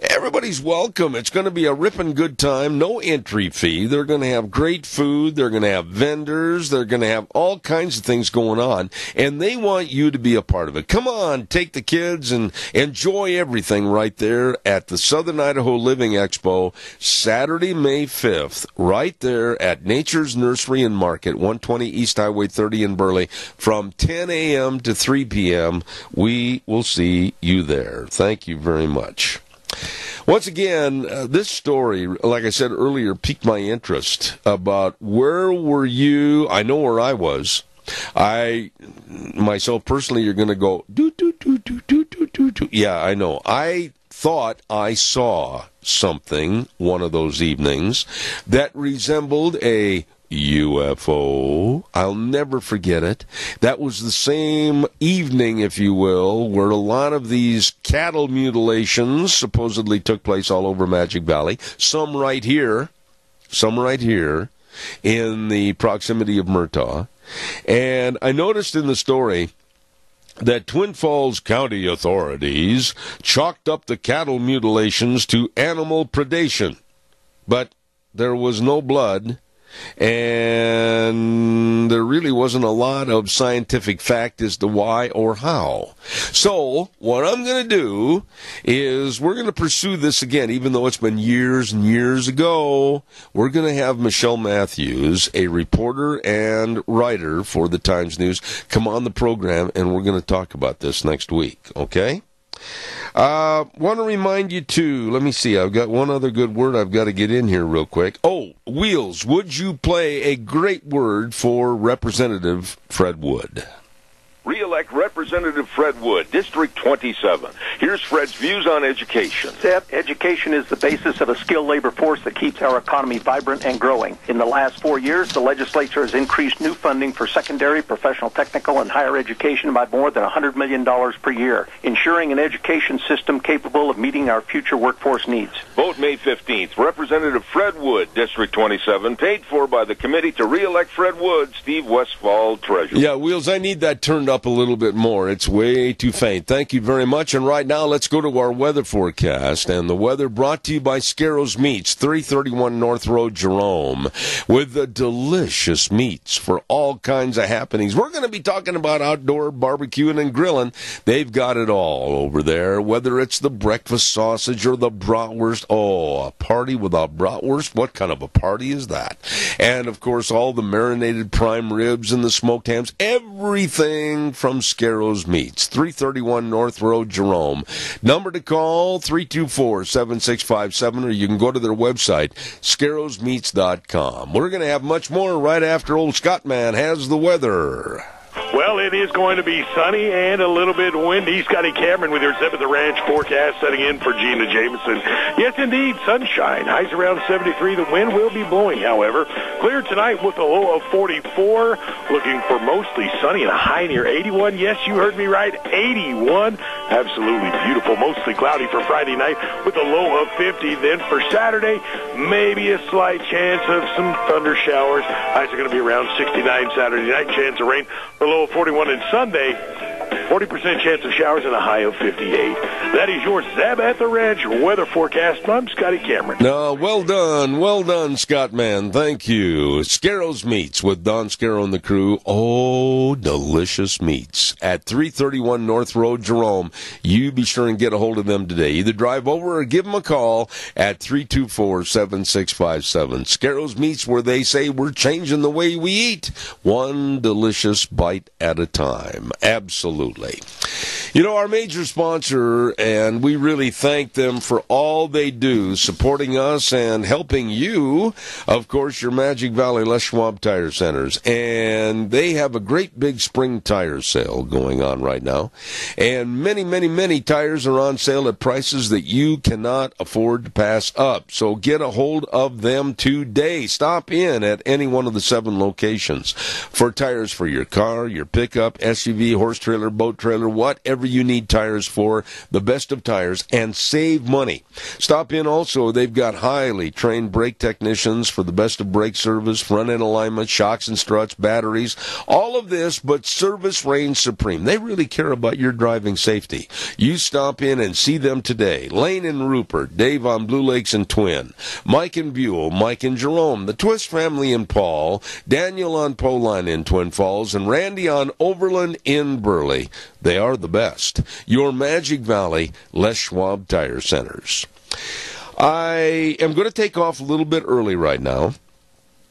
Everybody's welcome. It's going to be a ripping good time, no entry fee. They're going to have great food. They're going to have vendors. They're going to have all kinds of things going on, and they want you to be a part of it. Come on, take the kids and enjoy everything right there at the Southern Idaho Living Expo, Saturday, May 5th, right there at Nature's Nursery and Market, 120 East Highway 30 in Burley, from 10 a.m. to 3 p.m. We will see you there. Thank you very much. Once again, this story, like I said earlier, piqued my interest about where were you. I know where I was. Myself personally, you're going to go, do. Yeah, I know. I thought I saw something one of those evenings that resembled a UFO. I'll never forget it. That was the same evening, if you will, where a lot of these cattle mutilations supposedly took place all over Magic Valley. Some right here in the proximity of Murtaugh. And I noticed in the story that Twin Falls County authorities chalked up the cattle mutilations to animal predation. But there was no blood, and there really wasn't a lot of scientific fact as to why or how. So what I'm going to do is we're going to pursue this again, even though it's been years and years ago. We're going to have Michelle Matthews, a reporter and writer for the Times News, come on the program, and we're going to talk about this next week, okay? Want to remind you, too, let me see, I've got one other good word I've got to get in here real quick. Oh, Wheels, would you play a great word for Representative Fred Wood? Re-elect Representative Fred Wood, District 27. Here's Fred's views on education. Zeb, education is the basis of a skilled labor force that keeps our economy vibrant and growing. In the last 4 years, the legislature has increased new funding for secondary, professional, technical, and higher education by more than $100 million per year, ensuring an education system capable of meeting our future workforce needs. Vote May 15th. Representative Fred Wood, District 27, paid for by the committee to re-elect Fred Wood, Steve Westfall, Treasurer. Yeah, Wheels, I need that turned up a little bit more. It's way too faint. Thank you very much. And right now, let's go to our weather forecast. And the weather brought to you by Scarrows Meats, 331 North Road, Jerome, with the delicious meats for all kinds of happenings. We're going to be talking about outdoor barbecuing and grilling. They've got it all over there, whether it's the breakfast sausage or the bratwurst. Oh, a party without bratwurst? What kind of a party is that? And, of course, all the marinated prime ribs and the smoked hams, everything from Scarrows Meats, 331 North Road, Jerome. Number to call, 324-7657, or you can go to their website, scarrowsmeats.com. We're going to have much more right after old Scottman has the weather. Well, it is going to be sunny and a little bit windy. Scotty Cameron with your Zeb at the Ranch forecast setting in for Gina Jameson. Yes, indeed, sunshine. Highs around 73. The wind will be blowing, however. Clear tonight with a low of 44. Looking for mostly sunny and a high near 81. Yes, you heard me right, 81. Absolutely beautiful. Mostly cloudy for Friday night with a low of 50. Then for Saturday, maybe a slight chance of some thunder showers. Highs are going to be around 69 Saturday night. Chance of rain. A low of 41 on Sunday, 40% chance of showers and a high of 58. That is your Zeb at the Ranch weather forecast. I'm Scotty Cameron. No, well done, Scott Man. Thank you. Scarrows Meats with Don Scarrow and the crew. Oh, delicious meats at 331 North Road, Jerome. You be sure and get a hold of them today. Either drive over or give them a call at 324-7657. Scarrows Meats, where they say we're changing the way we eat, one delicious bite at a time. Absolutely. You know, our major sponsor, and we really thank them for all they do, supporting us and helping you, of course, your Magic Valley Les Schwab Tire Centers. And they have a great big spring tire sale going on right now. And many, many, many tires are on sale at prices that you cannot afford to pass up. So get a hold of them today. Stop in at any one of the 7 locations for tires for your car, your pickup, SUV, horse trailer, boat trailer, whatever you need tires for, the best of tires, and save money. Stop in also. They've got highly trained brake technicians for the best of brake service, front-end alignment, shocks and struts, batteries, all of this, but service reigns supreme. They really care about your driving safety. You stop in and see them today. Lane and Rupert, Dave on Blue Lakes and Twin, Mike and Buell, Mike and Jerome, the Twist family in Paul, Daniel on Poline in Twin Falls, and Randy on Overland in Burley. They are the best. Your Magic Valley Les Schwab Tire Centers. I am going to take off a little bit early right now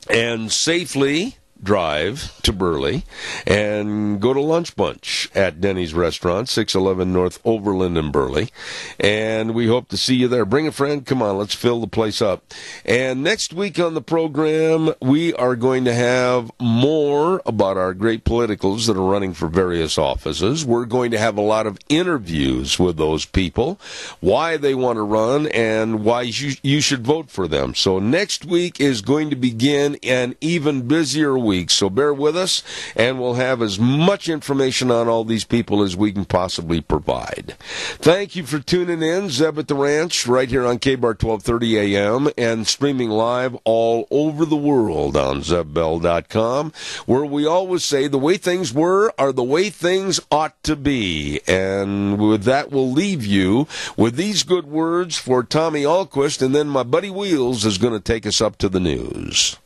and safely drive to Burley and go to Lunch Bunch at Denny's Restaurant, 611 North Overland in Burley. And we hope to see you there. Bring a friend. Come on, let's fill the place up. And next week on the program, we are going to have more about our great politicals that are running for various offices. We're going to have a lot of interviews with those people, why they want to run, and why you should vote for them. So next week is going to begin an even busier week. So bear with us, and we'll have as much information on all these people as we can possibly provide. Thank you for tuning in. Zeb at the Ranch, right here on KBAR 1230 AM, and streaming live all over the world on ZebBell.com, where we always say the way things were are the way things ought to be. And with that, we'll leave you with these good words for Tommy Ahlquist, and then my buddy Wheels is going to take us up to the news.